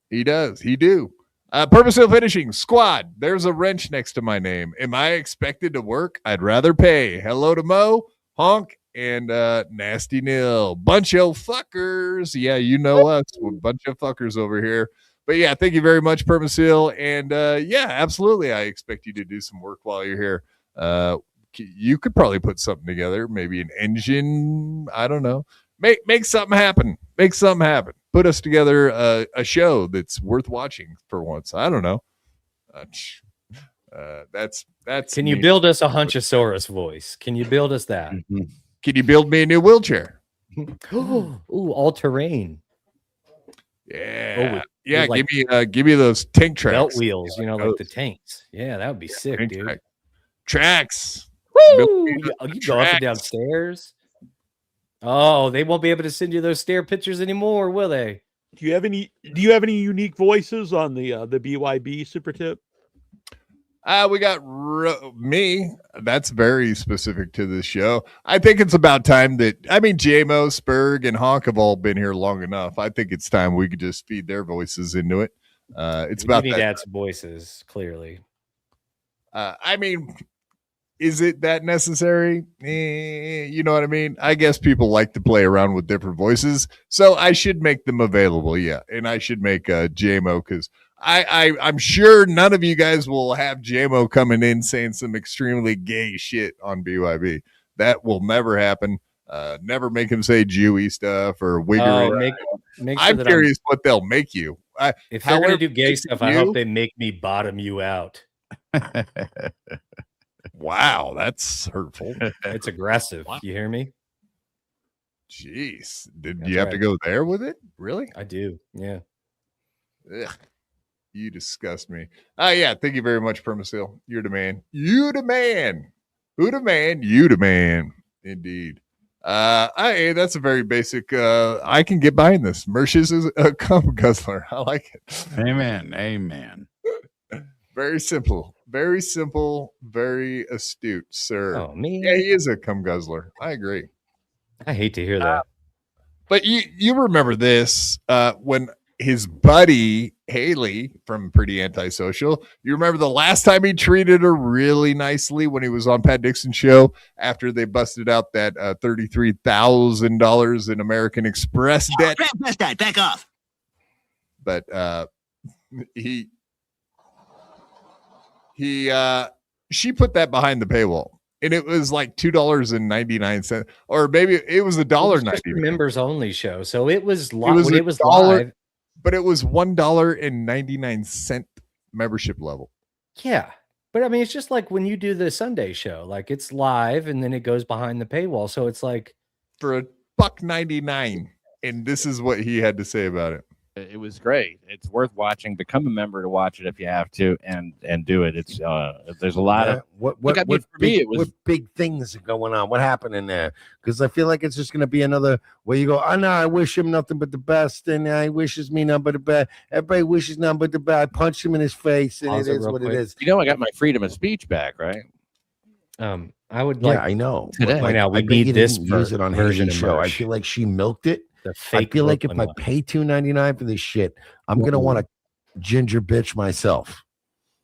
He does. He do. Purposeful finishing squad. There's a wrench next to my name. Am I expected to work? I'd rather pay. Hello to Mo, Honk, and Nasty Neal. Bunch of fuckers. Yeah, you know us. We're a bunch of fuckers over here. But yeah, thank you very much, Permasil. And yeah, absolutely. I expect you to do some work while you're here. You could probably put something together, maybe an engine. I don't know. Make something happen. Make something happen. Put us together a show that's worth watching for once. I don't know. That's. Can you build us a Hunchosaurus voice? Can you build us that? Can you build me a new wheelchair? Ooh, all terrain. Yeah, Oh, yeah. like Give me those tank tracks. Belt wheels, like the tanks. Yeah, that would be sick, Tank dude. Tracks. Woo! You go up and down stairs. Oh, they won't be able to send you those stair pictures anymore, will they? Do you have any unique voices on the BYB super tip? We got me. That's very specific to this show. I think it's about time that, JMO, Spurg, and Honk have all been here long enough. I think it's time we could just feed their voices into it. It's We about need that. to add some voices, clearly. Is it that necessary? You know what I mean? I guess people like to play around with different voices, so I should make them available. Yeah, and I should make JMO because I'm sure none of you guys will have JMO coming in saying some extremely gay shit on BYB. That will never happen. Never make him say Jewy stuff or wiggery. Make sure I'm that curious what they'll make you. if they're going to do gay however stuff, I hope they make me bottom you out. Wow, that's hurtful. It's aggressive. You hear me? Jeez, did That's you have to right. go there with it? Really? I do. Yeah. Ugh, you disgust me. Yeah, thank you very much, Permasil. You're the man. You the man. Who the man? You the man. Indeed. That's a very basic. I can get behind this. Mersh is a cum guzzler. I like it. Amen. Very simple. Very simple, very astute, sir. Oh, me? Yeah, he is a cum guzzler. I agree. I hate to hear that. But you remember this when his buddy Haley from Pretty Antisocial, you remember the last time he treated her really nicely when he was on Pat Dixon's show after they busted out that $33,000 in American Express debt. Back off. But she put that behind the paywall. And it was like $2.99, or maybe it was $1.99. Members only show, so it was live. It was live, but it was $1.99 membership level. Yeah, but I mean, it's just like when you do the Sunday show, like it's live and then it goes behind the paywall. So it's like for $1.99, and this is what he had to say about it. It was great. It's worth watching. Become a member to watch it if you have to, and do it. It's there's a lot of what big things are going on. What happened in there? Because I feel like it's just going to be another where you go, oh no, I wish him nothing but the best, and he wishes me nothing but the best. Everybody wishes nothing but the best. I punched him in his face, and it is what it is. You know, I got my freedom of speech back, right? I would like. Yeah, I know. Today, right now we need this use it on Haley's show. I feel like she milked it. I feel like if I pay $2.99 for this shit, I'm gonna want to ginger bitch myself.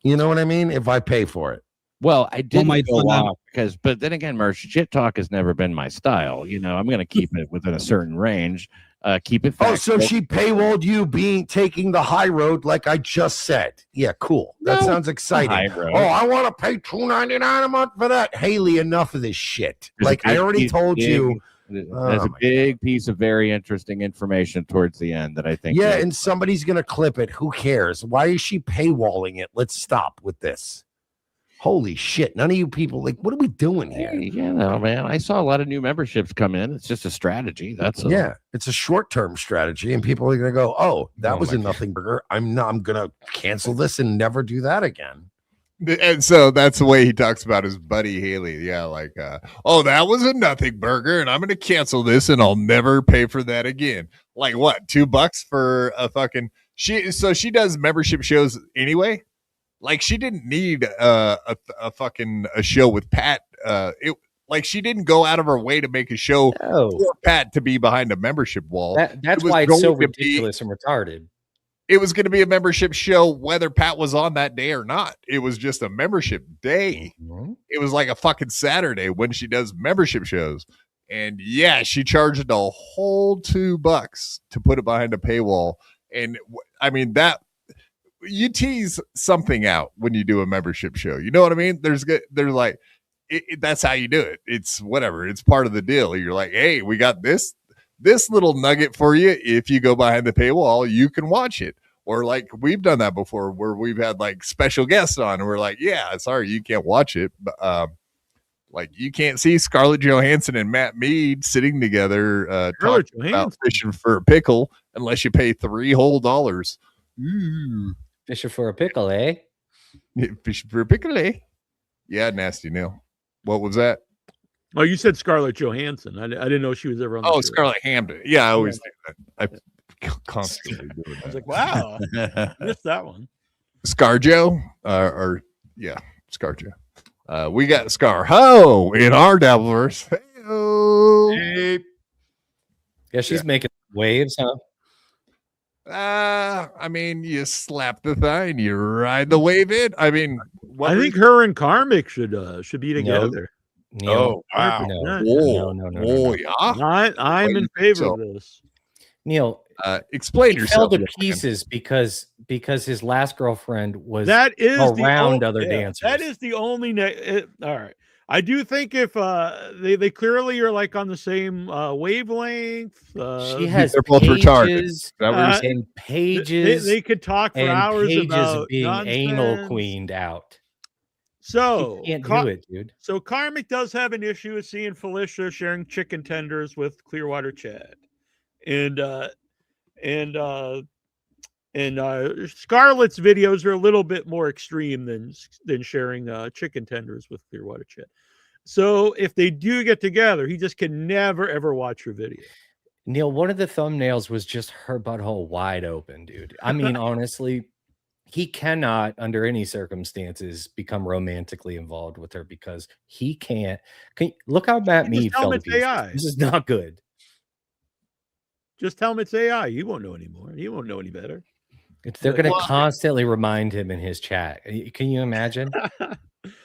You know what I mean? If I pay for it. Well, I did go off because, but then again, Mersh, shit talk has never been my style. You know, I'm gonna keep it within a certain range. Keep it. Oh, so she paywalled you taking the high road, like I just said. Yeah, cool. That sounds exciting. Oh, I want to pay $2.99 a month for that. Haley, enough of this shit. Like I already told you. There's a big piece of very interesting information towards the end that I think. Yeah, and somebody's gonna clip it. Who cares? Why is she paywalling it? Let's stop with this. Holy shit! None of you people, like, what are we doing here? Hey, you know, man, I saw a lot of new memberships come in. It's just a strategy. Yeah, it's a short-term strategy, and people are gonna go, "Oh, that was a nothing burger. I'm gonna cancel this and never do that again." And so that's the way he talks about his buddy Haley. Yeah, like, oh, that was a nothing burger, and I'm going to cancel this, and I'll never pay for that again. Like what? $2 for a fucking So she does membership shows anyway. Like she didn't need a show with Pat. Like she didn't go out of her way to make a show for Pat to be behind a membership wall. That's why it's so ridiculous and retarded. It was going to be a membership show whether Pat was on that day or not. It was just a membership day. Mm-hmm. It was like a fucking Saturday when she does membership shows. And yeah, she charged a whole $2 to put it behind a paywall. And I mean, that you tease something out when you do a membership show. You know what I mean? There's like, that's how you do it. It's whatever. It's part of the deal. You're like, hey, we got this little nugget for you. If you go behind the paywall, you can watch it. Or like we've done that before where we've had like special guests on and we're like, yeah, sorry, you can't watch it. But like you can't see Scarlett Johansson and Matt Mead sitting together talking about fishing for a pickle unless you pay $3 whole. Ooh. Fishing for a pickle, eh? Fishing for a pickle, eh? Yeah, nasty Neal. What was that? Oh, you said Scarlett Johansson. I didn't know she was ever on the show. Scarlett Hampton. Yeah, I always do that. I constantly do that. I was like, wow, missed that one. ScarJo, ScarJo. We got Scar-Ho in our Dabbleverse. Hey. Yeah, she's making waves, huh? I mean, you slap the thigh and you ride the wave in. I mean, I think her and Karmic should be together. Neal. Oh wow! No. Yeah. I'm in favor of this. Neal, explain yourself. Fell to pieces because his last girlfriend was around other dancers. That is the only. All right, I do think if they clearly are like on the same wavelength. She has they're both retarded. And pages. They could talk for hours about being nonsense. Anal queened out. So you can't do it, dude. So Karmic does have an issue with seeing Felicia sharing chicken tenders with Clearwater Chad, and Scarlett's videos are a little bit more extreme than sharing chicken tenders with Clearwater Chad. So if they do get together, he just can never ever watch her video. Neal, one of the thumbnails was just her butthole wide open, dude. I mean, honestly, he cannot, under any circumstances, become romantically involved with her because he can't. Look how Matt Mead tell him fell to it's pieces. AI. This is not good. Just tell him it's AI. He won't know anymore. He won't know any better. They're going to constantly remind him in his chat. Can you imagine?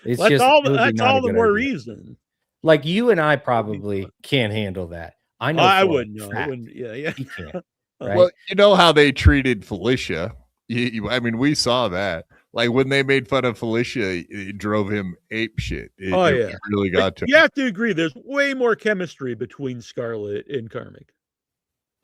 It's that's just all. it would be That's not a all the good more idea. reason. Like you and I probably can't handle that. I know. I for a wouldn't know. I fact wouldn't. Yeah. He can't. Right? Well, you know how they treated Felicia. I mean, we saw that. Like when they made fun of Felicia, it drove him ape shit. It really got to him. You have to agree. There's way more chemistry between Scarlett and Karmic.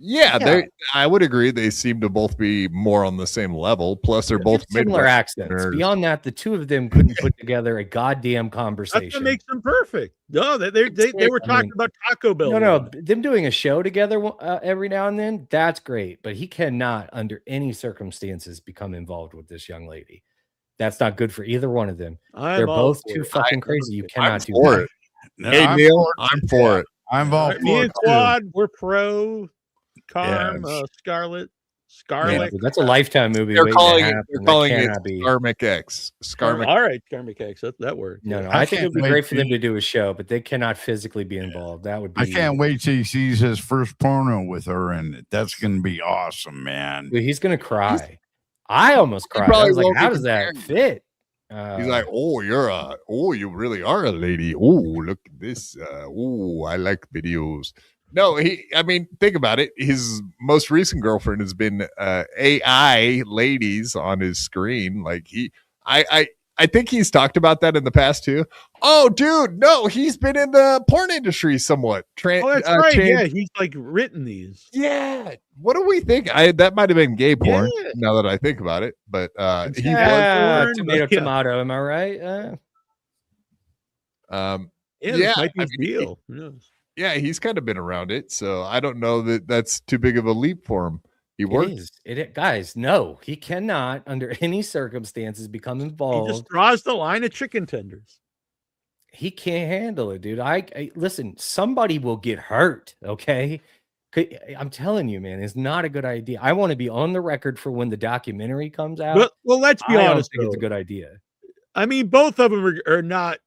Yeah, I would agree. They seem to both be more on the same level. Plus, they're both similar accents. Beyond that, the two of them couldn't put together a goddamn conversation. That's what makes them perfect. No, they were talking about Taco Bell. No, them doing a show together every now and then, that's great. But he cannot, under any circumstances, become involved with this young lady. That's not good for either one of them. They're both too fucking crazy. You cannot do that. Hey, Neal, I'm for it. I'm all for it. Me and Quad, we're pro. Scarlett. Yeah, that's a Lifetime movie. They're calling it ScarmicX. All right, ScarmicX. That works. No. I think it would be great for them to do a show, but they cannot physically be involved. That would be. I can't wait till he sees his first porno with her in it. That's going to be awesome, man. Dude, he's going to cry. I almost cried. I was like, how does that fit? He's like, you really are a lady. Oh, look at this. I like videos. No, think about it. His most recent girlfriend has been AI ladies on his screen. Like I think he's talked about that in the past too. Oh, dude, no, he's been in the porn industry somewhat. That's right. Yeah, he's like written these. Yeah. What do we think? That might have been gay porn. Yeah. Now that I think about it, but he was tomato. Am I right? This might be deal. Yeah, he's kind of been around it, so I don't know that that's too big of a leap for him. He works. Guys, no, he cannot, under any circumstances, become involved. He just draws the line of chicken tenders. He can't handle it, dude. I listen. Somebody will get hurt. Okay, I'm telling you, man, it's not a good idea. I want to be on the record for when the documentary comes out. Well, let's be honest. I think it's a good idea. I mean, both of them are not.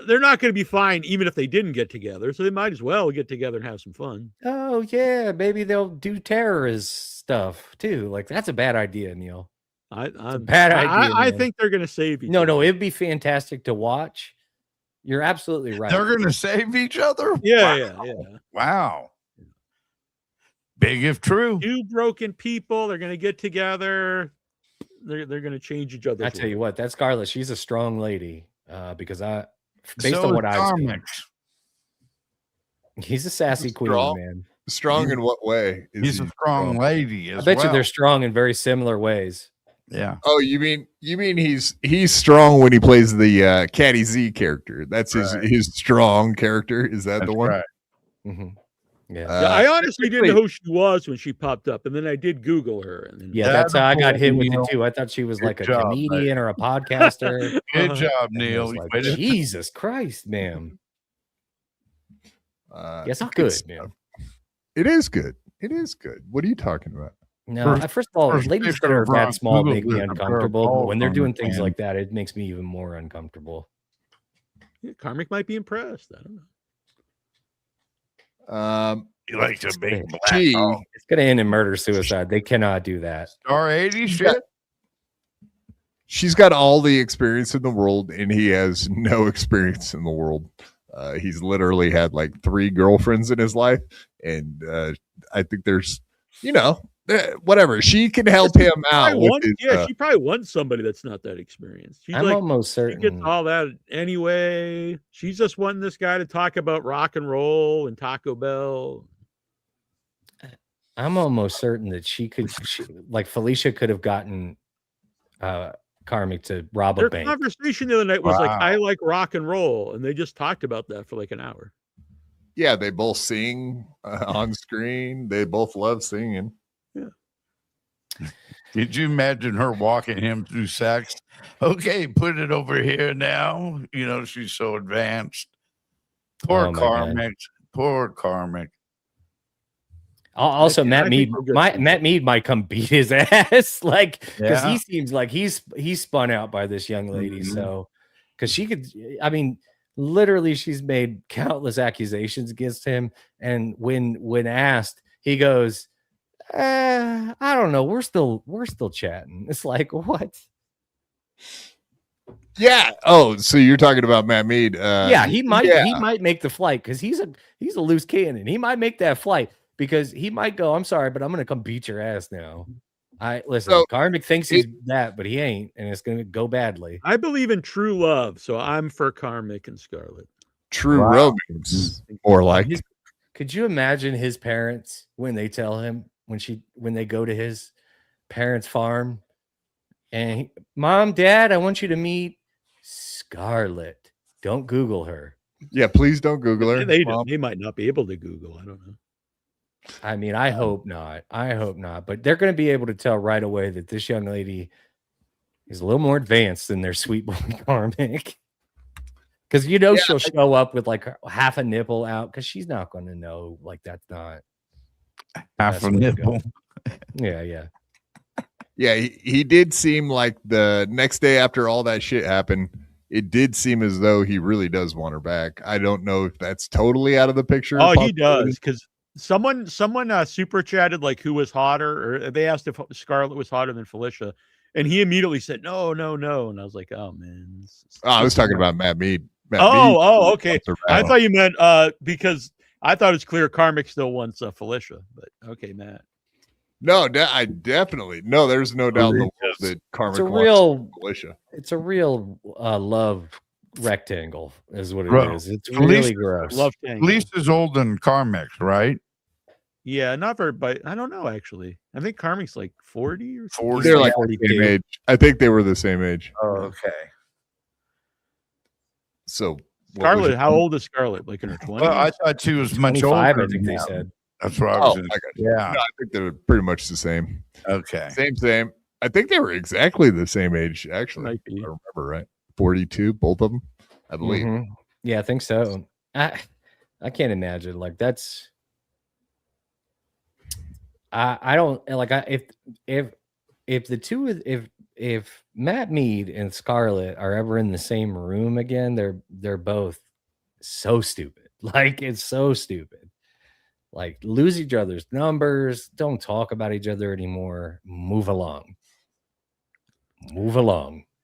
They're not going to be fine even if they didn't get together, so they might as well get together and have some fun. Oh yeah, maybe they'll do terrorist stuff too. Like that's a bad idea, Neal. Bad idea. I think they're going to save each other. No, it'd be fantastic to watch. You're absolutely right. They're going to save each other. Yeah. Wow. Big if true. Two broken people. They're going to get together. They're going to change each other. I tell you what, that Scarlett, she's a strong lady. Because based on what I've seen, he's a sassy queen, man. Strong in what way? He's a strong lady. I bet you they're strong in very similar ways. Yeah. Oh, you mean he's strong when he plays the Caddy Z character? That's his strong character. Is that the one? Right. Mm-hmm. Yeah. I honestly didn't know who she was when she popped up, and then I did Google her. And then that's how I got hit with it too. I thought she was like a comedian or a podcaster. Good job, Neal. Like, Jesus Christ, ma'am. It's not good, man. It is good. It is good. What are you talking about? No, first of all, ladies that are that small make me uncomfortable. When they're doing things like that, it makes me even more uncomfortable. Yeah, Karmic might be impressed. I don't know. You like to big black. It's gonna end in murder suicide. They cannot do that. Star 80 shit. She's got all the experience in the world, and he has no experience in the world. He's literally had like 3 girlfriends in his life, and I think there's, whatever. She can help him out. She probably wants somebody that's not that experienced. I'm almost certain. She gets all that anyway. She's just wanting this guy to talk about rock and roll and Taco Bell. I'm almost certain that like Felicia could have gotten Karmic to rob a bank. Their conversation the other night was like, I like rock and roll. And they just talked about that for like an hour. Yeah, they both sing on screen. They both love singing. Yeah. Did you imagine her walking him through sex? Okay, put it over here now. She's so advanced. Poor Karmic. Poor Karmic. Also, Matt I Mead, think we're good. Matt Mead might come beat his ass, like because Yeah. he seems like he's spun out by this young lady. So, because she could, I mean, literally, she's made countless accusations against him, and when asked, he goes, "I don't know. We're still chatting." It's like what? Yeah. Oh, so you're talking about Matt Mead? Yeah, he might make the flight because he's a loose cannon. He might make that flight because he might go, "I'm sorry, but I'm gonna come beat your ass now." Listen, So, Karmic thinks he's that, but he ain't, and it's gonna go badly. I believe in true love, so I'm for Karmic and Scarlett. True romance, or like. Could you imagine his parents when they tell him when they go to his parents' farm and Mom, Dad, I want you to meet Scarlett. Don't Google her. Yeah, please don't Google her. They might not be able to Google. I don't know. I mean, I hope not. But they're going to be able to tell right away that this young lady is a little more advanced than their sweet boy Karmic. Because she'll show up with like half a nipple out because she's not going to know. Like that's not half a nipple. Yeah. Yeah, he did seem like the next day after all that shit happened, it did seem as though he really does want her back. I don't know if that's totally out of the picture. Oh, he does, because someone super chatted like who was hotter, or they asked if Scarlett was hotter than Felicia, and he immediately said no, and I was like, oh man. I was talking about Matt Mead. Okay. I thought you meant because I thought it's clear Karmic still wants Felicia, but okay, Matt. No, I definitely no. There's no doubt in the world that Karmic wants Felicia. It's a real love rectangle, is what it is. It's really gross. Love Lisa's older than Karmic, right? Yeah, not very, but I don't know actually. I think Karmic's like 40 or 40. They're like the same age. I think they were the same age. Oh, okay. So Scarlett, how old is Scarlett? Like in her 20s? Well, I thought she was much older. I think they said. That's what I was. Yeah, no, I think they're pretty much the same. Okay, same. I think they were exactly the same age. Actually, if I remember right. 42, both of them, I believe. Mm-hmm. Yeah, I think so. I can't imagine like that's. I don't like if the two if Matt Mead and Scarlett are ever in the same room again, they're both so stupid. Like it's so stupid. Like lose each other's numbers, don't talk about each other anymore. Move along.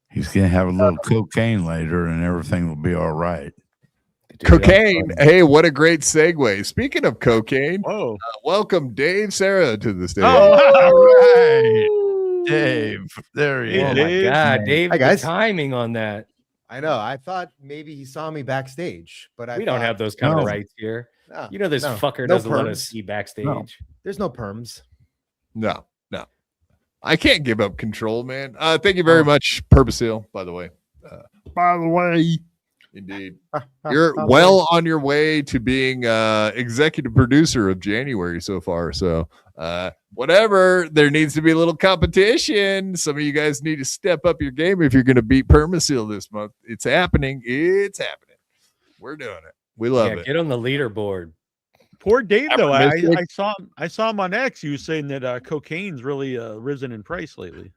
He's gonna have a little cocaine later, and everything will be all right. Cocaine. Hey, what a great segue. Speaking of cocaine, welcome Dave Sarra to the stage. Oh, all right. Dave, there he is. Oh my God, Dave! Hi, guys. The timing on that. I know. I thought maybe he saw me backstage, but we don't have those kind of rights here. No, you know, this fucker no doesn't let perms. us see backstage. No. There's no perms. No. I can't give up control, man. Thank you very much, Purposeal, by the way. Indeed. You're well on your way to being executive producer of January so far. So whatever, there needs to be a little competition. Some of you guys need to step up your game if you're going to beat Permaseal this month. It's happening. We're doing it. We love it. Get on the leaderboard. Poor Dave, though. I saw him on X. He was saying that cocaine's really risen in price lately.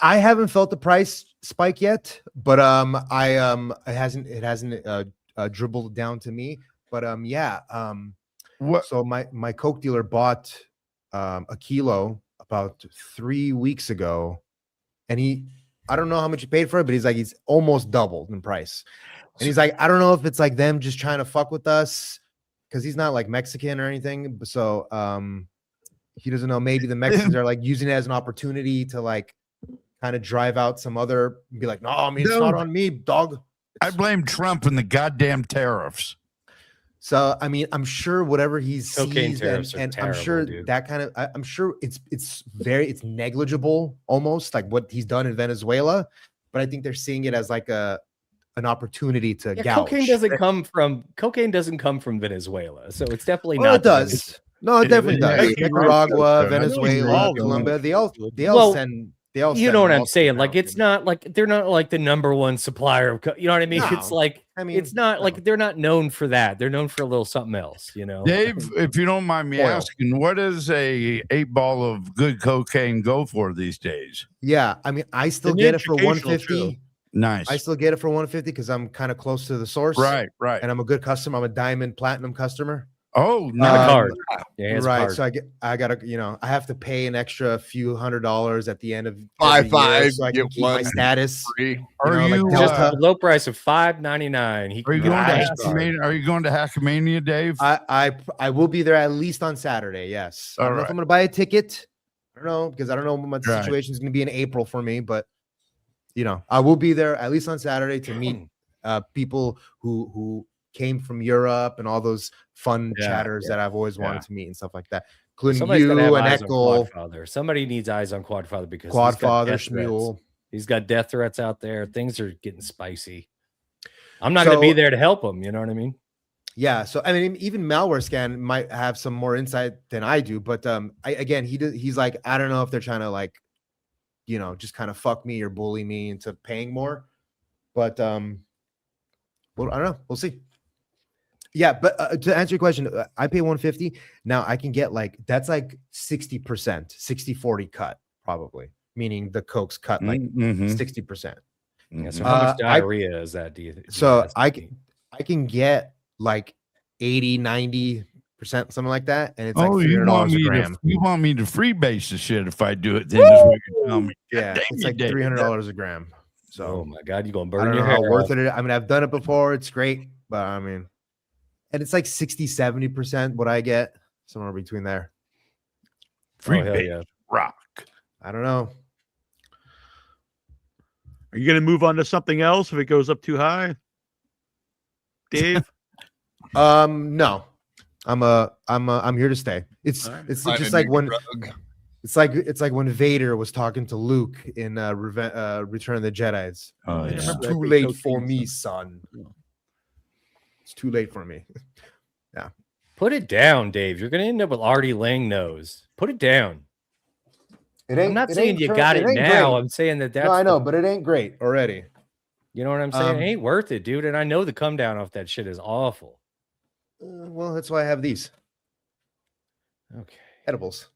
I haven't felt the price spike yet, but it hasn't dribbled down to me. But what? So my coke dealer bought a kilo about 3 weeks ago, and I don't know how much he paid for it, but he's almost doubled in price. And he's like, I don't know if it's like them just trying to fuck with us because he's not like Mexican or anything. So he doesn't know. Maybe the Mexicans are like using it as an opportunity to like kind of drive out some other, be like, no, I mean, it's not on me, dog. I blame Trump and the goddamn tariffs. So I mean, I'm sure whatever he's cocaine seized tariffs and terrible, I'm sure dude. that kind of I'm sure it's negligible almost like what he's done in Venezuela, but I think they're seeing it as like an opportunity to gouge. Cocaine doesn't come from Venezuela, so it's definitely well, not. it does. No, it definitely does. Nicaragua, Venezuela, all Colombia, they all Well, send They all you send know what I'm multiple saying? Like, pounds, it's not like they're not like the number one supplier of, you know what I mean? It's No, like, I mean, it's not no. like they're not known for that. They're known for a little something else, you know? Dave, if you don't mind me Oil. asking, what does a 8-ball of good cocaine go for these days? Yeah, I mean, I still An get it for educational 150. Nice. I still get it for 150 because I'm kind of close to the source. Right. And I'm a good customer. I'm a diamond platinum customer. Oh, A nice. card. Yeah, it's a Right. card. So I gotta, I have to pay an extra few $100s at the end of Buy every year 5, so I get can keep my 1 status. free. Are like you Just Delta. a low price of $5.99. He Are you can going to get a card. Hackmania? Are you going to Hackmania, Dave? I will be there at least on Saturday. Yes. I don't know if I'm gonna buy a ticket. I don't know because I don't know what my situation is gonna be in April for me, but I will be there at least on Saturday to meet people who came from Europe and all those fun chatters that I've always wanted to meet and stuff like that, including Somebody's gonna have you and eyes on Echo. Quadfather. Somebody needs eyes on Quadfather because Quadfather, he's got death Shmuel. threats. He's got death threats out there. Things are getting spicy. I'm not going to be there to help him. You know what I mean? Yeah. So I mean, even Malware Scan might have some more insight than I do, but he's like, I don't know if they're trying to like, just kind of fuck me or bully me into paying more, but well, I don't know. We'll see. Yeah, but to answer your question, I pay 150. Now I can get that's like 60%, 60-40 cut probably, meaning the Coke's cut like 60%. Yeah, so how much diarrhea is that? Do you So I can get like 80-90%, something like that, and it's like $300 a gram. You want me to freebase the shit if I do it? Then is what you're telling me. Yeah, it's like $300 a gram. So oh my god, you're gonna I burn don't your know hair how worth off. it is. I mean, I've done it before. It's great, but I mean, and it's like 60-70% what I get, somewhere between there. Freebase rock. I don't know. Are you going to move on to something else if it goes up too high, Dave? No, I'm here to stay. It's just like when it's like when Vader was talking to Luke in Return of the Jedi's. Oh, It's yeah. too late for me, son. It's too late for me. Yeah. Put it down, Dave. You're gonna end up with Artie Lang nose. Put it down. I'm not saying you got it now. Great. I'm saying that's No, I know, but it ain't great already. You know what I'm saying? It ain't worth it, dude. And I know the come down off that shit is awful. Well, that's why I have these. Okay. Edibles.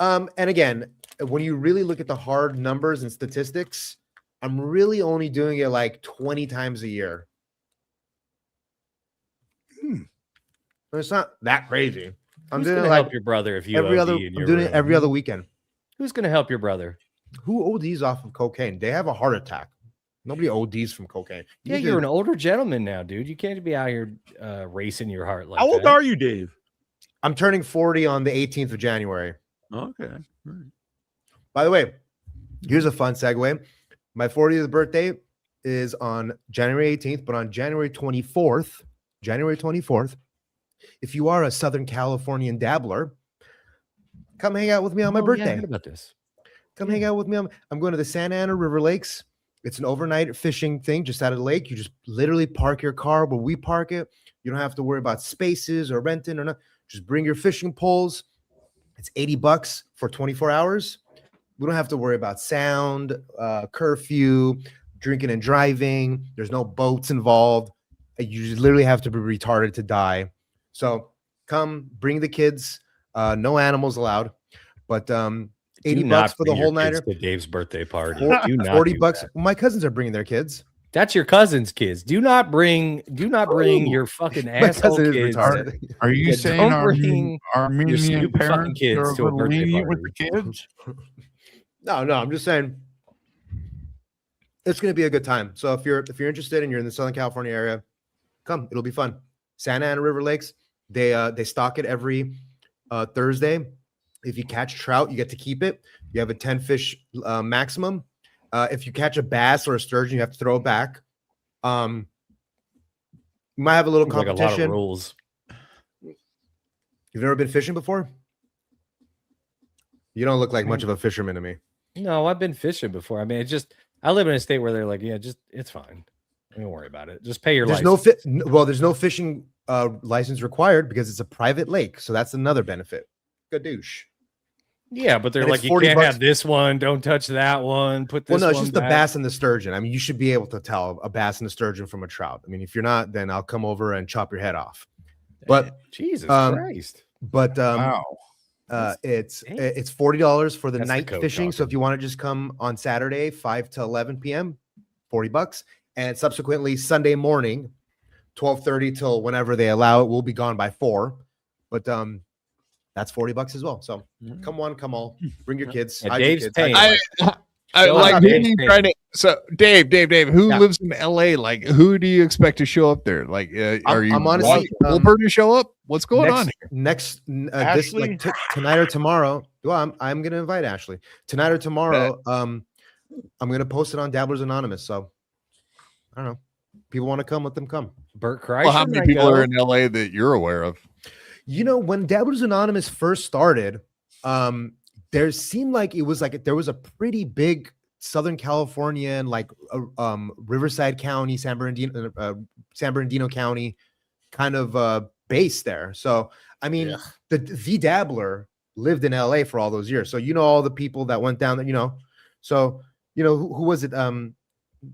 And again, when you really look at the hard numbers and statistics, I'm really only doing it like 20 times a year. It's not that crazy. I'm Who's doing gonna it like help your brother if you every OD other. in I'm your doing it room? every other weekend. Who's gonna help your brother? Who ODs off of cocaine? They have a heart attack. Nobody ODs from cocaine. Yeah, you're an older gentleman now, dude. You can't be out here racing your heart like How old that. are you, Dave? I'm turning 40 on the 18th of January. Okay. All right. By the way, here's a fun segue. My 40th birthday is on January 18th, but on January 24th, if you are a Southern Californian dabbler, come hang out with me on my birthday. Yeah, I heard about this. Come hang out with me. I'm going to the Santa Ana River Lakes. It's an overnight fishing thing just out of the lake. You just literally park your car where we park it. You don't have to worry about spaces or renting or not. Just bring your fishing poles. It's $80 for 24 hours. We don't have to worry about sound, curfew, drinking and driving. There's no boats involved. You just literally have to be retarded to die. So come, bring the kids. No animals allowed. But $80 for the whole nighter. To Dave's birthday party. $40. My cousins are bringing their kids. That's your cousin's kids. Do not bring your fucking asshole cousin is kids. retarded. Are you Yeah, saying don't bring Armenian stupid fucking parents kids are to a birthday lenient with party? the kids? No, I'm just saying it's going to be a good time. So if you're interested and you're in the Southern California area, come. It'll be fun. Santa Ana River Lakes. They stock it every Thursday. If you catch trout, you get to keep it. You have a 10 fish maximum. If you catch a bass or a sturgeon, you have to throw it back. You might have a little Like competition. a lot of rules. You've never been fishing before? You don't look like much of a fisherman to me. No, I've been fishing before. I mean, I live in a state where they're like, yeah, it's fine. Don't worry about it. Just pay your license. There's no fishing license required because it's a private lake. So that's another benefit. Good douche. Yeah, but they're And like, it's you can't $40. have this one. Don't touch that one. Put this Well, no, it's one just the back. bass and the sturgeon. I mean, you should be able to tell a bass and a sturgeon from a trout. I mean, if you're not, then I'll come over and chop your head off. But Jesus Christ. But Wow. it's $40 for the That's the night code fishing. So talking. if you want to just come on Saturday, 5 to 11 p.m., $40, and subsequently Sunday morning, 12:30 till whenever they allow it, we'll be gone by 4. But that's $40 as well. So come one, come all. Bring your kids. Yeah, hide your Dave's kids, paying. hide your wife. I Show like up, who Dave's do you paying. try to so Dave, who Yeah. lives in LA? Like, who do you expect to show up there? Like, are you I'm honestly, wanting Wilbur to show up? What's going on here? Next, this Ashley? like tonight or tomorrow. Well, I'm gonna invite Ashley tonight or tomorrow. I'm gonna post it on Dabblers Anonymous. So I don't know. People want to come, let them come. Bert Kreischer. Well, how many might people go. are in LA that you're aware of? You know, when Dabblers Anonymous first started, there seemed like it was like there was a pretty big Southern California and like Riverside County, San Bernardino County kind of base there. So I mean, the Dabbler lived in LA for all those years. So you know all the people that went down there, you know. So you know who was it?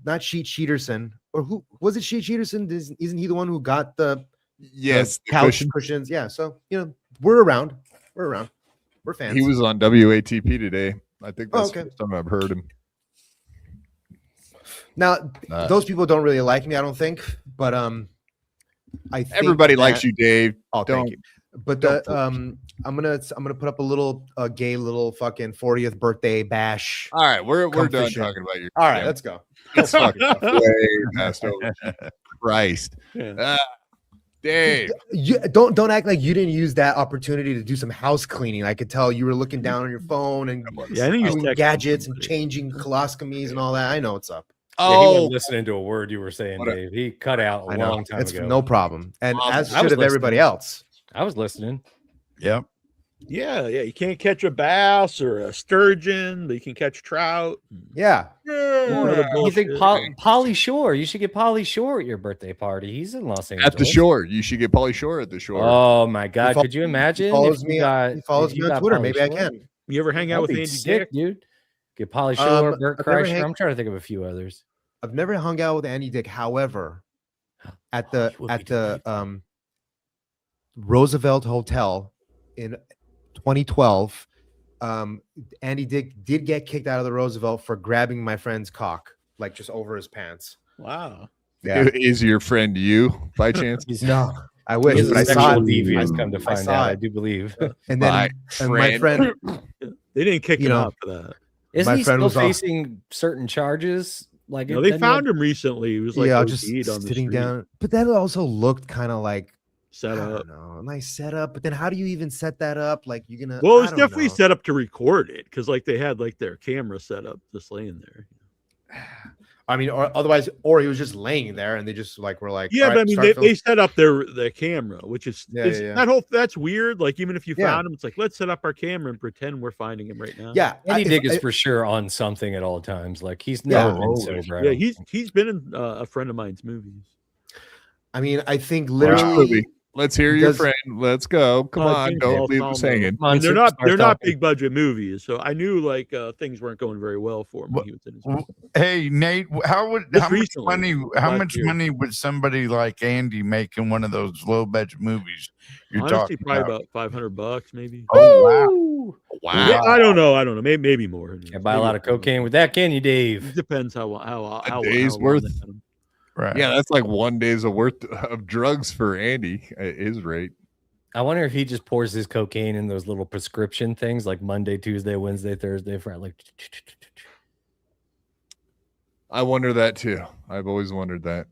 Not Sheet Sheeterson, or who was it? Sheet Sheeterson? Isn't he the one who got the Yes, the couch cushion. cushions? Yeah. So you know we're around. We're fans. He was on WATP today. I think that's okay. the first time I've heard him. Now those people don't really like me, I don't think, but I think Everybody likes you, Dave. Oh, Don't- thank you. But I'm gonna put up a little gay little fucking 40th birthday bash. All right, we're Come done fishing. talking about you. All right, let's go. It's fucking way past over. Christ, Dave. You don't act like you didn't use that opportunity to do some house cleaning. I could tell you were looking down on your phone and Yeah, I think he's doing texting gadgets and somebody. changing colostomies and all that. I know what's up. Yeah, he Oh, wasn't listening to a word you were saying, What a- Dave. He cut out a I know long time it's ago. no problem, and as I was should have everybody listening. else. I was listening. Yep. Yeah. You can't catch a bass or a sturgeon, but you can catch trout. Yeah, You think Pauly Shore? You should get Pauly Shore at your birthday party. He's in Los Angeles. at the shore. You should get Pauly Shore at the shore. Oh my God! fol- Could you imagine? follows if me. you got, He follows if you me on got Twitter. Pauly Maybe I Shore? can. You ever hang out That'd with be Andy sick, Dick? dude. Get Pauly Shore, Bert I've never Kreischer. hang- I'm trying to think of a few others. I've never hung out with Andy Dick. However, at the you would be doing Roosevelt Hotel in 2012, Andy Dick did get kicked out of the Roosevelt for grabbing my friend's cock, like just over his pants. Wow. Yeah. Is your friend you by chance? No, I wish, He's but a I saw sexual it. deviant. Come to I find saw out, I it. do believe. And then My and my friend, They didn't kick You him know, out for that. Isn't my he friend still was off. facing certain charges? Like No, they doesn't he found have- him recently. He was like yeah, OD'd just on the sitting street, down. But that also looked kind of like set I up. don't know, nice setup. But then how do you even set that up? Like you're gonna. Well, it I was don't definitely know. set up to record it because like they had like their camera set up just laying there. I mean, or otherwise, or he was just laying there, and they just like were like, Yeah, "All but I right, mean start they set up their camera, which is Yeah, it's- yeah, yeah. that whole that's weird. Like even if you Yeah. found him, it's like let's set up our camera and pretend we're finding him right now. Yeah, Andy if- Dick is I- for sure on something at all times. Like he's Yeah. never been sober. I yeah. don't He's been in a friend of mine's movies. I mean, I think Which literally. movie? Let's hear your Does- friend. Let's go. Come on, James don't leave Balsamo. us hanging. Come on, And they're superstar not talking. big budget movies, so I knew like things weren't going very well for him when he was in his movie. Hey Nate, how Just recently, how last much year. money would somebody like Andy make in one of those low budget movies you're Honestly, talking probably about? about $500 maybe. Oh wow! Wow. Yeah, I don't know. Maybe more. Can't buy a lot of cocaine with that, can you, Dave? It depends how day's long worth. they had 'em. Right. Yeah, that's like 1 day's worth of drugs for Andy at his rate. I wonder if he just pours his cocaine in those little prescription things like Monday, Tuesday, Wednesday, Thursday, Friday. Like, I wonder that too. I've always wondered that.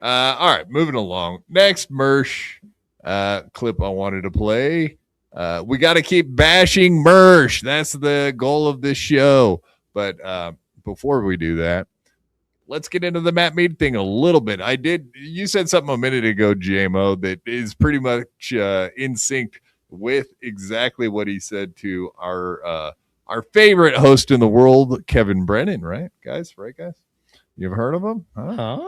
All right, moving along. Next Mersh clip I wanted to play. We got to keep bashing Mersh. That's the goal of this show. But before we do that, let's get into the Matt Mead thing a little bit. You said something a minute ago, JMO, that is pretty much in sync with exactly what he said to our favorite host in the world, Kevin Brennan, right, guys? Right, guys? You've heard of him? huh?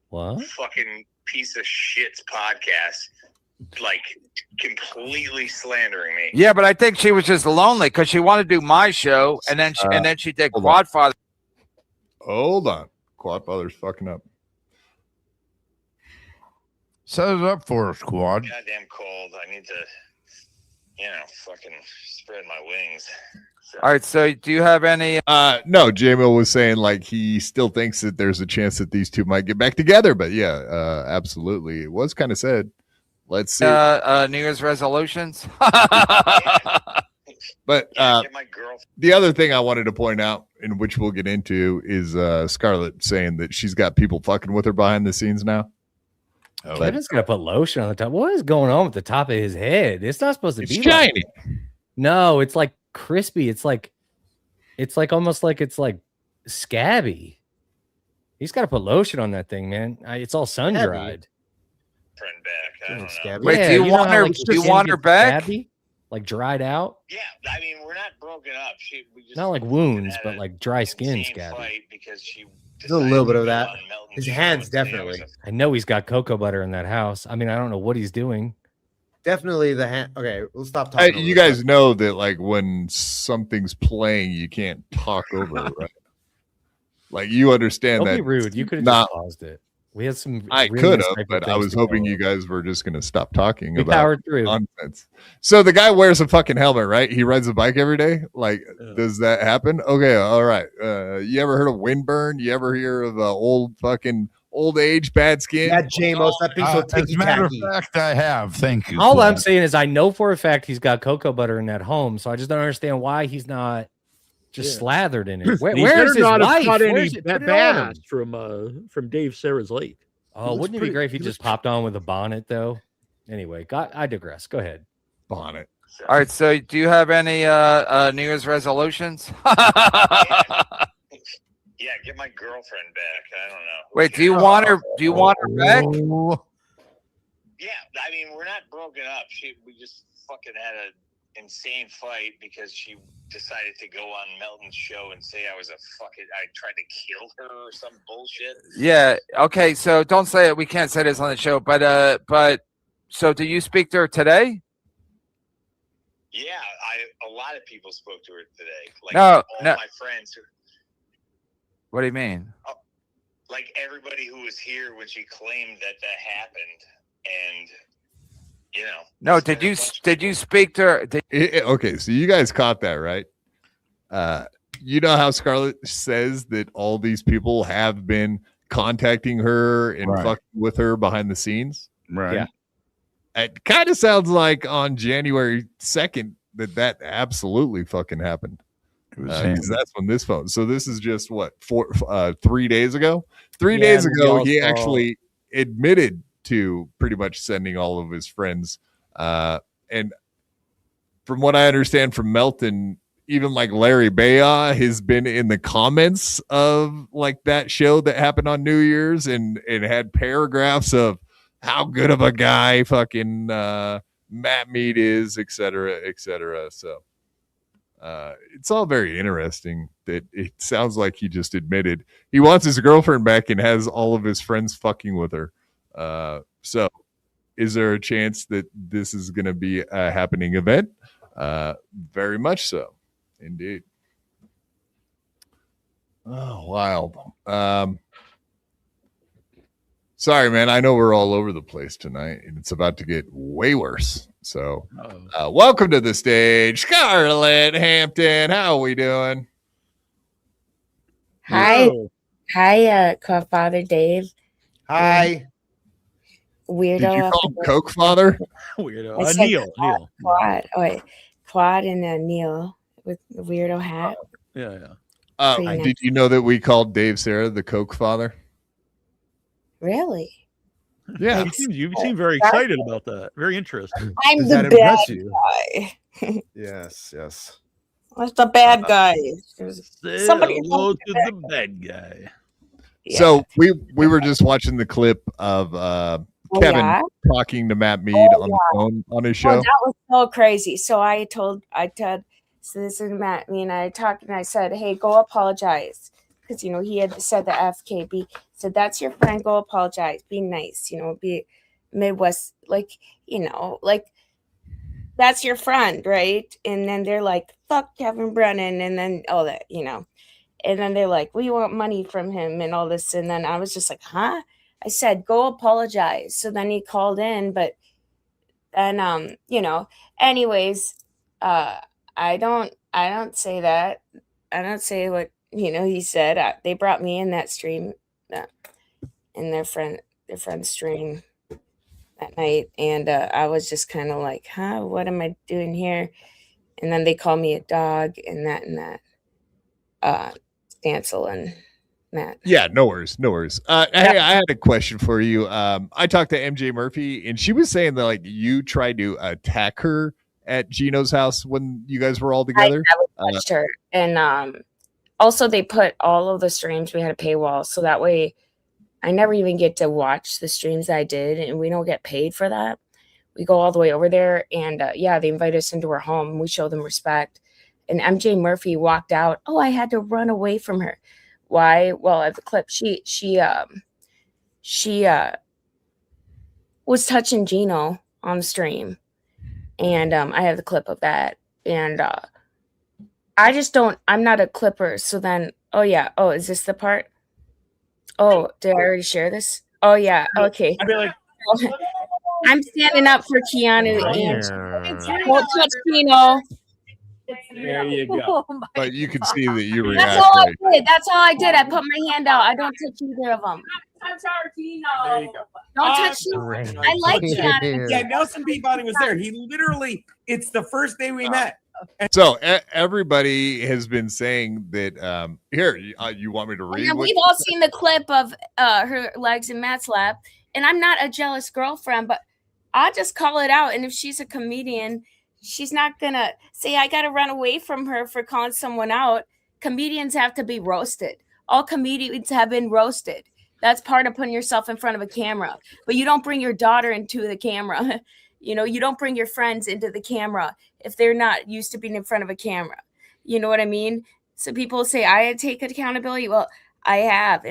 What? Fucking piece of shit's podcast. like completely slandering me. Yeah, but I think she was just lonely because she wanted to do my show, and then she did Quadfather. Hold on, Quadfather's fucking up. Set it up for us, Quad. Goddamn cold. I need to, fucking spread my wings. So. All right. So, do you have any? No, J-Mo was saying like he still thinks that there's a chance that these two might get back together, but yeah, absolutely. It was kind of said. Let's see. New Year's resolutions. But the other thing I wanted to point out, in which we'll get into, is Scarlett saying that she's got people fucking with her behind the scenes now. Kevin's gonna put lotion on the top. What is going on with the top of his head? It's not supposed to be shiny. No, it's like crispy. It's like almost like it's like scabby. He's got to put lotion on that thing, man. It's all sun dried. Friend back. I don't know. Wait, do you want her? Do you want her back? Scabby? Like dried out? Yeah, I mean we're not broken up. We just not like wounds, but like dry skin scabby. Because she There's a little bit of that. His hands, definitely. I know he's got cocoa butter in that house. I mean, I don't know what he's doing. Definitely the hand. Okay, we'll stop talking. You guys know that like when something's playing, you can't talk over it, right? Like you understand Don't that. be rude. You could have not just paused it. We had some. I really could have, insightful but I things was to hoping go you over. guys were just going to stop talking We about powered through. nonsense. So the guy wears a fucking helmet, right? He rides a bike every day. Like, does that happen? Okay, all right. You ever heard of windburn? You ever hear of old age, bad skin? Yeah, J-Mo, stop being so As a ticky matter of tacky. fact, I have. Thank you. All for I'm that. saying is I know for a fact he's got cocoa butter in that home, so I just don't understand why he's not just slathered in it. Where, He where's his better not have wife? caught any Where's it? Put it on him. bass from Dave Sarah's lake. Oh, wouldn't it be great if he just popped on with a bonnet, though? Anyway, I digress. Go ahead. Bonnet. All right. So, do you have any New Year's resolutions? Yeah, get my girlfriend back. I don't know. Wait, do you want her? Do you want her back? Yeah, I mean we're not broken up. We just fucking had an insane fight because she decided to go on Melton's show and say I tried to kill her or some bullshit. Yeah. Okay. So don't say it. We can't say this on the show. But so do you speak to her today? Yeah, a lot of people spoke to her today. Like No. my friends. What do you mean? Like everybody who was here when she claimed that happened, and No. Did you speak to her? Okay, so you guys caught that, right? You know how Scarlett says that all these people have been contacting her and fucking with her behind the scenes? Right. Yeah. It kind of sounds like on January 2nd that absolutely fucking happened. Because that's when this phone. So this is just what 3 days ago. 3 days ago, he actually admitted to pretty much sending all of his friends. And from what I understand from Melton, even like Larry Baya has been in the comments of like that show that happened on New Year's, and it had paragraphs of how good of a guy fucking Matt Mead is, et cetera, et cetera. So it's all very interesting that it sounds like he just admitted he wants his girlfriend back and has all of his friends fucking with her. So is there a chance that this is going to be a happening event? Very much so. Indeed. Oh, wild. Sorry, man. I know we're all over the place tonight, and it's about to get way worse. So, welcome to the stage, Scarlett Hampton. How are we doing? Hi. Hi, Father Dave. Hi. Weirdo. Did you call him Coke Father? Weirdo. I said Neal. Quad. Oh, wait. Quad and Neal with the weirdo hat. Yeah. Pretty nice. Did you know that we called Dave Sarra the Coke Father? Really? Yeah. You seem very excited about that. Very interesting. I'm Does the that impress bad you? guy. Yes. What's the bad guy? Somebody Hello to the bad guy. So we were just watching the clip of Kevin talking to Matt Mead on the phone on his show. Oh, that was so crazy. So I told, so this is Matt, me and I talked, and I said, hey, go apologize. Because, he had said the FKB. So that's your friend, go apologize. Be nice, Midwest, like, you know, like that's your friend, right? And then they're like, fuck Kevin Brennan, and then all that, you know. And then they're like, we want money from him and all this. And then I was just like, huh? I said, go apologize. So then he called in, but then you know, anyways, I don't say that. I don't say what, you know, he said. They brought me in that stream, in their friend's stream that night, and I was just kind of like, huh, what am I doing here? And then they call me a dog and that. Stancil and Matt. Yeah, no worries. Hey, I had a question for you. I talked to MJ Murphy, and she was saying that like you tried to attack her at Gino's house when you guys were all together. I touched her, and also they put all of the streams, we had a paywall, so that way I never even get to watch the streams that I did, and we don't get paid for that. We go all the way over there, and yeah, they invite us into her home. We show them respect. And MJ Murphy walked out. Oh, I had to run away from her. Why? Well, at the clip, she was touching Gino on the stream, and I have the clip of that. And I just don't. I'm not a clipper. So then, oh yeah. Oh, is this the part? Oh, did I already share this? Oh yeah. Okay. I'd be like, I'm standing up for Keanu and don't touch Gino. there you go. But you can see that you That's react. all Right. I did. That's all I did. I put my hand out. I don't touch either of them. There you go. Don't touch you. I like Keanu. Yeah, Nelson Peabody was there. He literally, it's the first day we met. So everybody has been saying that. Here, you want me to read? And we've all seen the clip of her legs in Matt's lap, and I'm not a jealous girlfriend, but I'll just call it out. And if she's a comedian, she's not gonna say I gotta run away from her for calling someone out. Comedians have to be roasted. All comedians have been roasted. That's part of putting yourself in front of a camera. But you don't bring your daughter into the camera. You know, you don't bring your friends into the camera if they're not used to being in front of a camera. You know what I mean? So people say I take accountability. Well, I have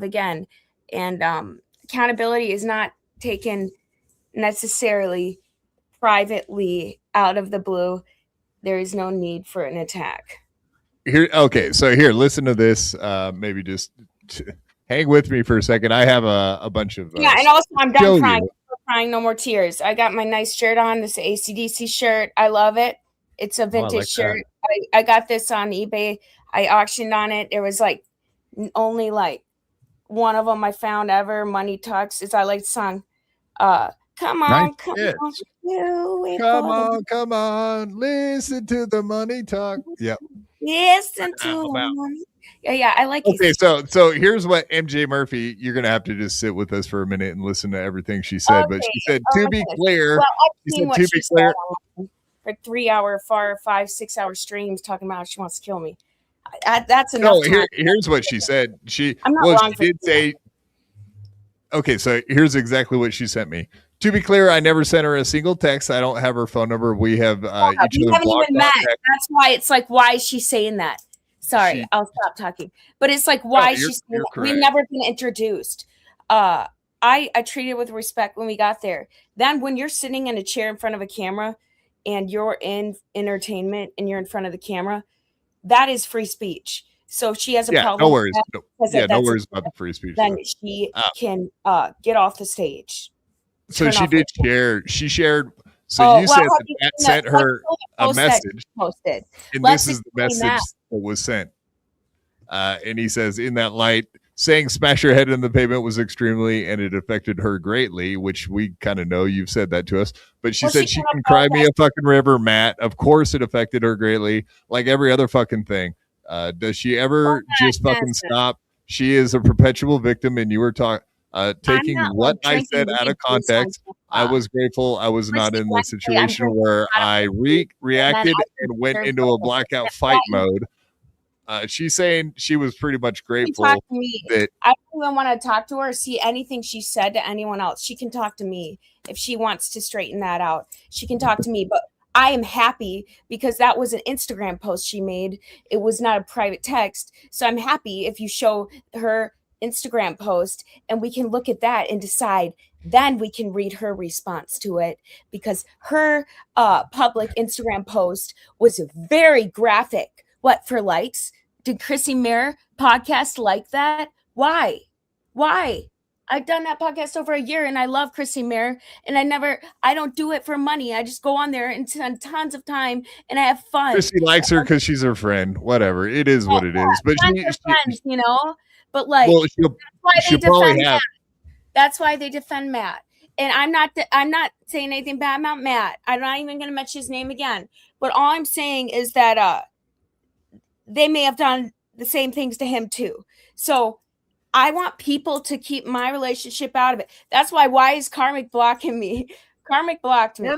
again. And accountability is not taken necessarily privately out of the blue. There is no need for an attack. Here, okay. So here, listen to this. Maybe just hang with me for a second. I have a bunch of yeah, and also I'm done crying. Crying, no more tears. I got my nice shirt on. This AC/DC shirt. I love it. It's a vintage shirt. I got this on eBay. I auctioned on it. There was like only like one of them I found ever. Money Talks. I like the song. Come on, come on, listen to the money talk. Yep. Listen to the money. Yeah, I like it. Okay, so here's what MJ Murphy, you're gonna have to just sit with us for a minute and listen to everything she said. But she said, to be clear, for 3 hour, 5, 6 hour streams talking about how she wants to kill me. That's enough. No, here's what she said. She did say. Okay, so here's exactly what she sent me. To be clear, I never sent her a single text. I don't have her phone number. We have each other blocked. That's why it's like, why is she saying that? Sorry, I'll stop talking. But it's like, why is she saying that? We've never been introduced. I treated with respect when we got there. Then when you're sitting in a chair in front of a camera and you're in entertainment and you're in front of the camera, that is free speech. So if she has a problem. No worries. No worries about the free speech. Then she can get off the stage. So she did share. She shared. So you said that Matt sent her a message. Posted. And this is the message that was sent. And he says, in that light, saying smash her head in the pavement was extremely, and it affected her greatly, which we kind of know. You've said that to us. But she said she can cry me a fucking river, Matt. Of course it affected her greatly, like every other fucking thing. Does she ever just fucking stop? She is a perpetual victim, and you were taking what I said out of context. I was grateful I was not in the situation where I reacted and went into a blackout fight mode. She's saying she was pretty much grateful that I don't even want to talk to her or see anything she said to anyone else. She can talk to me if she wants to straighten that out. She can talk to me, but I am happy because that was an Instagram post she made. It was not a private text. So I'm happy if you show her Instagram post, and we can look at that and decide. Then we can read her response to it, because her public Instagram post was very graphic. What, for likes? Did Chrissy Mayer podcast like that? Why? I've done that podcast over a year, and I love Chrissy Mayer, and I don't do it for money. I just go on there and spend tons of time, and I have fun. Chrissy likes her because she's her friend. Whatever. It is what it is. But friends, you know? But like, well, that's why they defend Matt. That's why they defend Matt. And I'm not saying anything bad about Matt. I'm not even going to mention his name again. But all I'm saying is that they may have done the same things to him too. So I want people to keep my relationship out of it. That's why is Karmic blocking me? Karmic blocked me.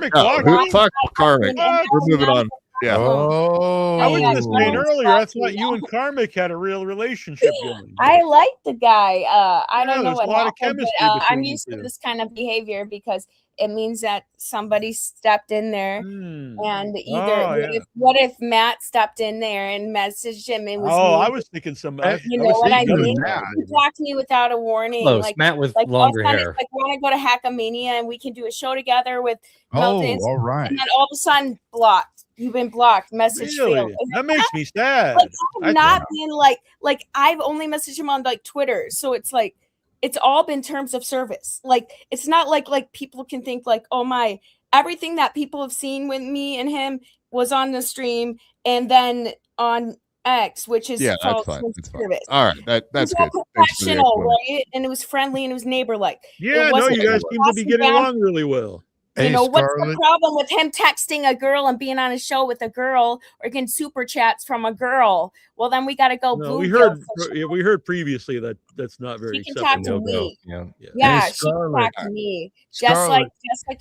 Fuck Karmic. We're moving on. Yeah. I was just saying earlier, I thought you and Karmic had a real relationship going. I like the guy. I don't know there's what a lot of happened, chemistry but I'm between you used to two. this kind of behavior because it means that somebody stepped in there, and either what if Matt stepped in there and messaged him? It was me. I was thinking You know what I mean? He blocked me without a warning. Close. Like Matt with like longer all of a sudden hair. it's like, want to go to Hackamania and we can do a show together with Oh, Melton. all right. And then all of a sudden, blocked. You've been blocked. Message failed. Really? That makes me sad. Like, I'm not being like I've only messaged him on like Twitter, so it's like it's all been terms of service. Like it's not like people can think like, oh my, everything that people have seen with me and him was on the stream and then on X, which is called terms of service. All right, that's good. Professional, right? And it was friendly and it was neighbor-like. Yeah, no, you guys seem to be getting along really well. You know, what's the problem with him texting a girl and being on a show with a girl or getting super chats from a girl? Well, then we got to go. No, blue we heard previously that that's not very She can talk to acceptable. me. Yeah. She can talk to me. Just like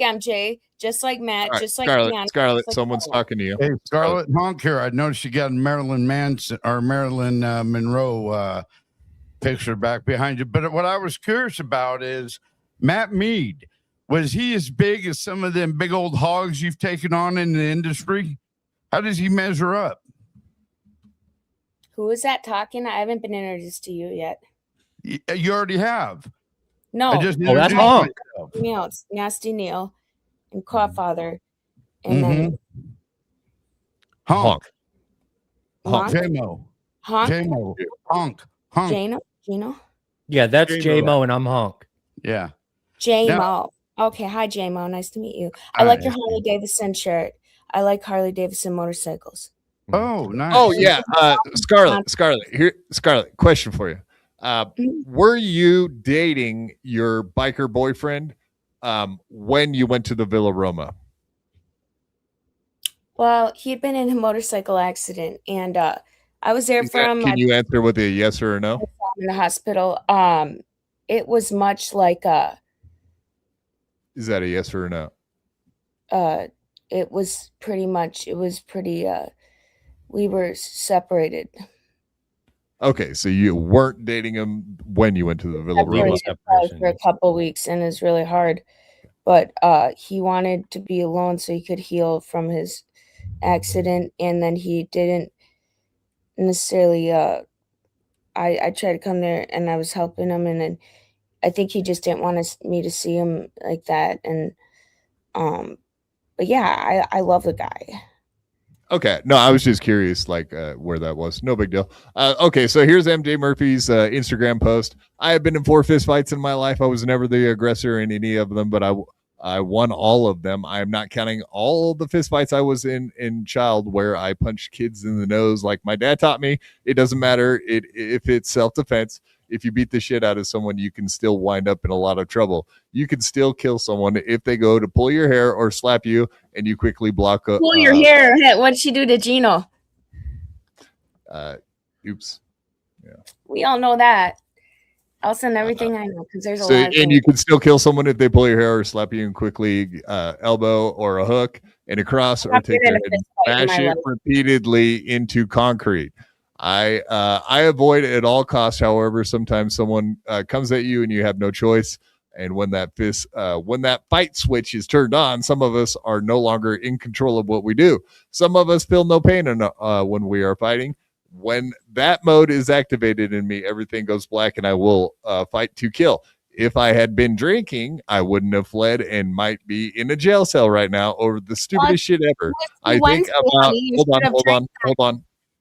MJ, just like Matt, just like Neal, Scarlett, just like someone's talking to you. Hey, Scarlett Honk here. I noticed you got Marilyn Manson or Marilyn Monroe picture back behind you. But what I was curious about is Matt Mead. Was he as big as some of them big old hogs you've taken on in the industry? How does he measure up? Who is that talking? I haven't been introduced to you yet. You already have. No. I just that's introduced Honk. myself. Neal, it's Nasty Neal and Quadfather. And then Honk. Honk. J-Mo. Honk. J-Mo. Honk. Honk. Gino. Yeah, that's J-Mo. J-Mo and I'm Honk. Yeah. J-Mo. Okay, hi J-Mo. Nice to meet you. I like your Harley Davidson shirt. I like Harley Davidson motorcycles. Oh, nice. Oh yeah, Scarlett. Here, Scarlett. Question for you: were you dating your biker boyfriend when you went to the Villa Roma? Well, he had been in a motorcycle accident, and I was there for him. Can you answer with a yes or a no? In the hospital. It was much like Is that a yes or a no? it was pretty we were separated. Okay, so you weren't dating him when you went to the Villa Roma. For a couple weeks, and it was really hard. But he wanted to be alone so he could heal from his accident, and then he didn't necessarily. I tried to come there, and I was helping him, and then I think he just didn't want me to see him like that. And but yeah, I love the guy. Okay, no, I was just curious, like where that was. No big deal. Okay, so here's MJ Murphy's Instagram post. I have been in 4 fist fights in my life. I was never the aggressor in any of them, but I won all of them. I am not counting all the fist fights I was in child where I punched kids in the nose, like my dad taught me. It doesn't matter if it's self-defense. If you beat the shit out of someone, you can still wind up in a lot of trouble. You can still kill someone if they go to pull your hair or slap you, and you quickly block. Pull your hair. What did she do to Gino? Oops. Yeah. We all know that. I'll send everything I know because there's a lot. Of and you can still kill someone if they pull your hair or slap you and quickly elbow or a hook and a cross or take it and bash it repeatedly into concrete. I avoid at all costs. However, sometimes someone comes at you and you have no choice. And when that fight switch is turned on, some of us are no longer in control of what we do. Some of us feel no pain when we are fighting. When that mode is activated in me, everything goes black and I will fight to kill. If I had been drinking, I wouldn't have fled and might be in a jail cell right now over the stupidest shit ever. I think about,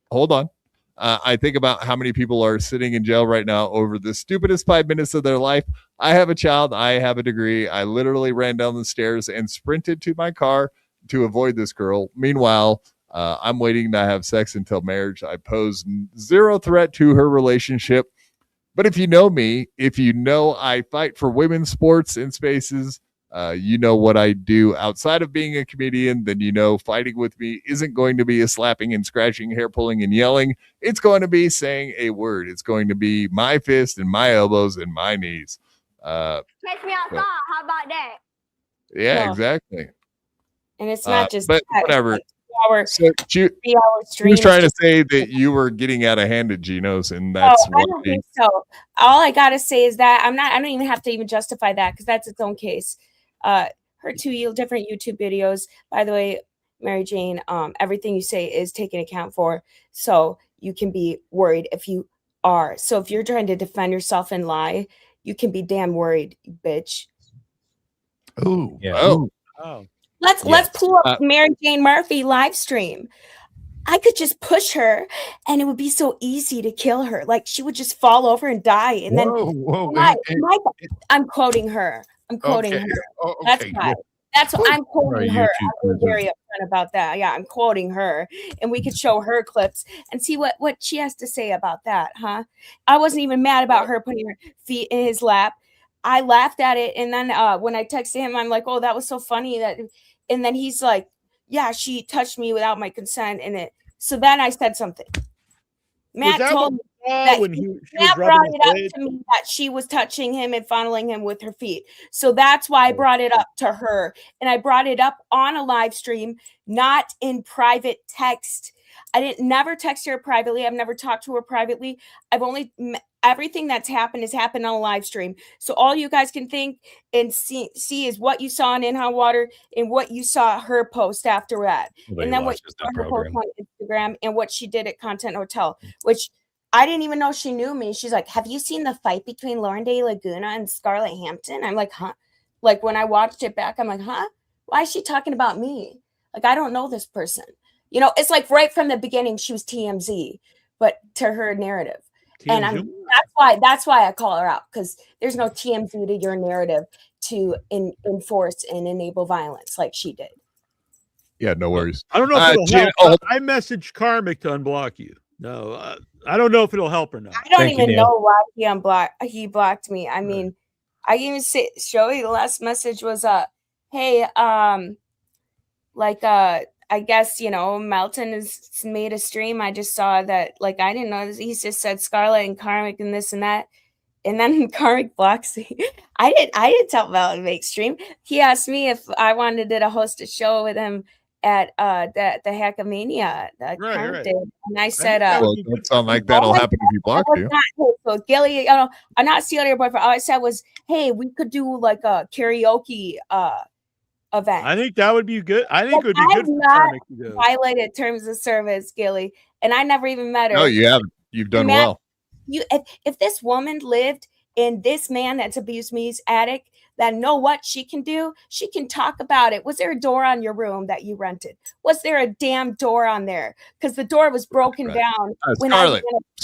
hold on. I think about how many people are sitting in jail right now over the stupidest 5 minutes of their life. I have a child. I have a degree. I literally ran down the stairs and sprinted to my car to avoid this girl. Meanwhile, I'm waiting to have sex until marriage. I pose zero threat to her relationship. But if you know me, if you know I fight for women's sports in spaces, you know what I do outside of being a comedian, then you know fighting with me isn't going to be a slapping and scratching, hair pulling and yelling. It's going to be saying a word. It's going to be my fist and my elbows and my knees. Catch me outside. How about that? Yeah, No. exactly. And it's not just but that, whatever. Like 2 hour, So she 3 hour stream. was trying to say that you were getting out of hand at Geno's, and that's I don't think so. All I gotta say is that I don't even have to even justify that because that's its own case. Her 2 different YouTube videos. By the way, Mary Jane, everything you say is taken account for. So you can be worried if you are. So if you're trying to defend yourself and lie, you can be damn worried, bitch. Oh, yeah. Oh. Let's pull up Mary Jane Murphy live stream. I could just push her and it would be so easy to kill her. Like she would just fall over and die. And I'm quoting her. I'm quoting her. That's why. That's what I'm quoting her. I'm very upfront about that. Yeah, I'm quoting her. And we could show her clips and see what she has to say about that, huh? I wasn't even mad about her putting her feet in his lap. I laughed at it. And then when I texted him, I'm like, oh, that was so funny. And then he's like, yeah, she touched me without my consent. So then I said something. Matt told me that Matt brought it up to me that she was touching him and fondling him with her feet. So that's why I brought it up to her. And I brought it up on a live stream, not in private text. I never text her privately. I've never talked to her privately. Everything that's happened has happened on a live stream. So all you guys can think and see is what you saw on In Hot Water and what you saw her post after that. And then what you saw her post on Instagram and what she did at Content Hotel, which I didn't even know she knew me. She's like, have you seen the fight between Lauren De Laguna and Scarlett Hampton? I'm like, huh? Like when I watched it back, I'm like, huh? Why is she talking about me? Like, I don't know this person. You know, it's like right from the beginning, she was TMZ, but to her narrative. TMZ? And that's why I call her out, because there's no TMZ to your narrative to enforce and enable violence like she did. Yeah, no worries. I don't know if it'll help. I messaged Karmic to unblock you. No, I don't know if it'll help or not. I don't even know why he blocked me. I mean, I even show you the last message was hey, I guess, you know, Melton has made a stream. I just saw that, like, I didn't know this. He just said Scarlett and Karmic and this and that. And then Karmic blocks me. I didn't tell Melton to make stream. He asked me if I wanted to host a show with him at the Hackamania that Karmic did. And I said, well, it doesn't sound like that'll happen if you block you. So Gilly, you know, I'm not stealing your boyfriend. All I said was, hey, we could do like a karaoke event. I think that would be good. I think it would be good for Karmic to do. Violated terms of service, Gilly, and I never even met her. No, you haven't. You've done well. If this woman lived in this man that's abused me's attic, then know what she can do? She can talk about it. Was there a door on your room that you rented? Was there a damn door on there? Because the door was broken down when Scarlett.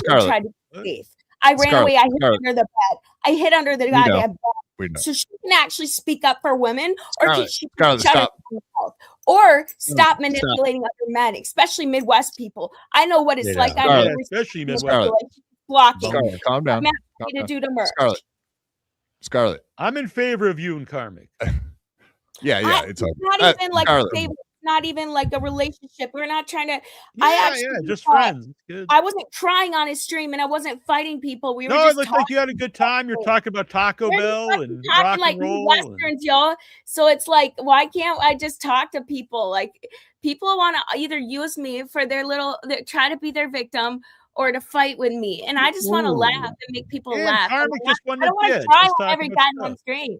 I tried to be safe. I ran away. I hid under the bed. I hid under the goddamn bed. So she can actually speak up for women, or she can shut her mouth, or stop manipulating other men, especially Midwest people. I know what it's like. I know especially Midwest. Blocking. Scarlett, calm down. To do to Mersh. Scarlett. I'm in favor of you and Karmic. It's not even like not even like a relationship. We're not trying to. Just friends. Good. I wasn't crying on his stream, and I wasn't fighting people. We were it just looked like you had a good time. You're talking about Taco Bell and rock like and roll. Westerns, y'all. So it's like, why can't I just talk to people? Like, people want to either use me for try to be their victim, or to fight with me, and I just want to laugh and make people laugh. Karmic just I don't want to cry on every time on stream.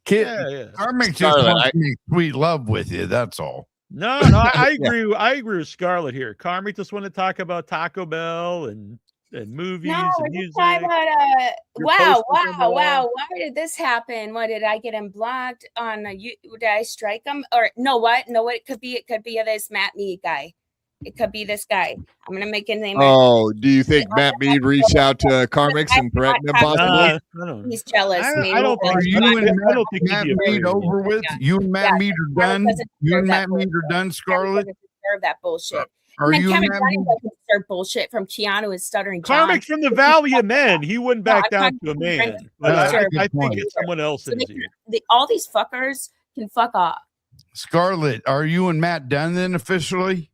Karmic just wants to make sweet love with you. That's all. No, I agree. I agree with Scarlett here. Karmik just want to talk about Taco Bell and movies No, and we're music. just talking about Your wow, posters on the wow. wall. Why did this happen? What did I get him blocked on? Did I strike him? Or no? What? No, what? It could be this Matt Mead guy. It could be this guy. I'm gonna make his name. Oh, do you think Matt Mead reached out to KarmicX and threatened him possibly? He's jealous. I don't think. Are you and I don't think Matt he'd be Mead afraid. over with? You and Matt Mead are done. You and Matt Mead are done, Scarlett. Deserve that bullshit. Are And you Kevin and Matt Brennan Mead? doesn't deserve bullshit from Keanu and stuttering John. Karmic's from the Valley of Men. He wouldn't back I'm down talking to a about Brendan. man. But I think point. it's someone else So in they his ear. all these fuckers can fuck off. Scarlett, are you and Matt done then officially?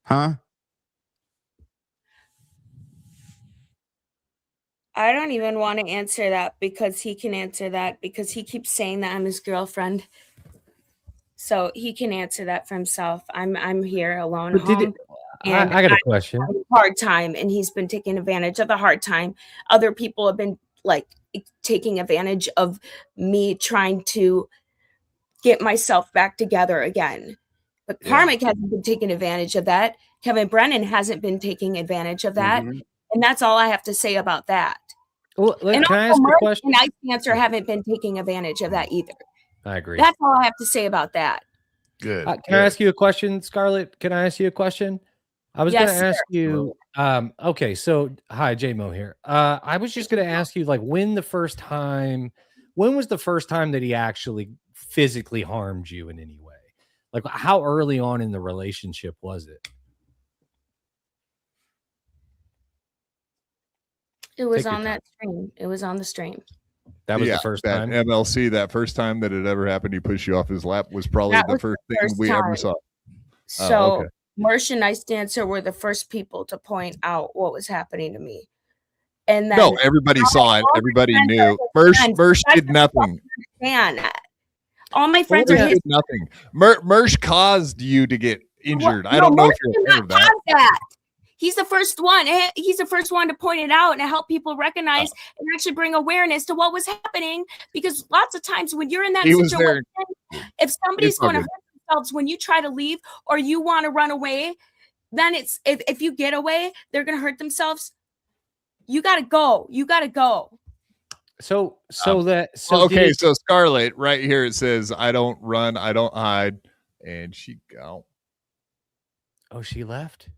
Huh? I don't even want to answer that because he can answer that because he keeps saying that I'm his girlfriend. So he can answer that for himself. I'm here alone But did home. it- I got a question. Having a hard time, and he's been taking advantage of the hard time. Other people have been like taking advantage of me trying to get myself back together again. But Karmic hasn't been taking advantage of that. Kevin Brennan hasn't been taking advantage of that. Mhm. And that's all I have to say about that. Well, And can I also ask a Mersh question? and Ice Dancer haven't been taking advantage of that either. I agree. That's all I have to say about that. Good. Can I ask you a question, Scarlett? Can I ask you a question? I was Yes, going to ask sir. you. Okay, so hi, J-Mo here. I was just going to ask you, like, when was the first time that he actually physically harmed you in any way? Like, how early on in the relationship was it? It was Take your on that stream. It was on the stream. That was the first that time. MLC, that first time that it ever happened, he pushed you off his lap was probably That the was first the thing first we ever time. saw. So okay. Mersh and Ice Dancer were the first people to point out what was happening to me. And then No, everybody saw it. Everybody knew. Mersh did nothing. All my friends are Mersh his. did nothing. Mersh caused you to get injured. I don't know if you're aware of that. that. He's the first one. He's the first one to point it out and to help people recognize and actually bring awareness to what was happening. Because lots of times when you're in that He was situation, if somebody's It's all going to good. hurt themselves when you try to leave or you want to run away, then it's if you get away, they're going to hurt themselves. You got to go. You got to go. So okay, so Scarlett, right here it says, "I don't run, I don't hide," and she go. Oh, she left.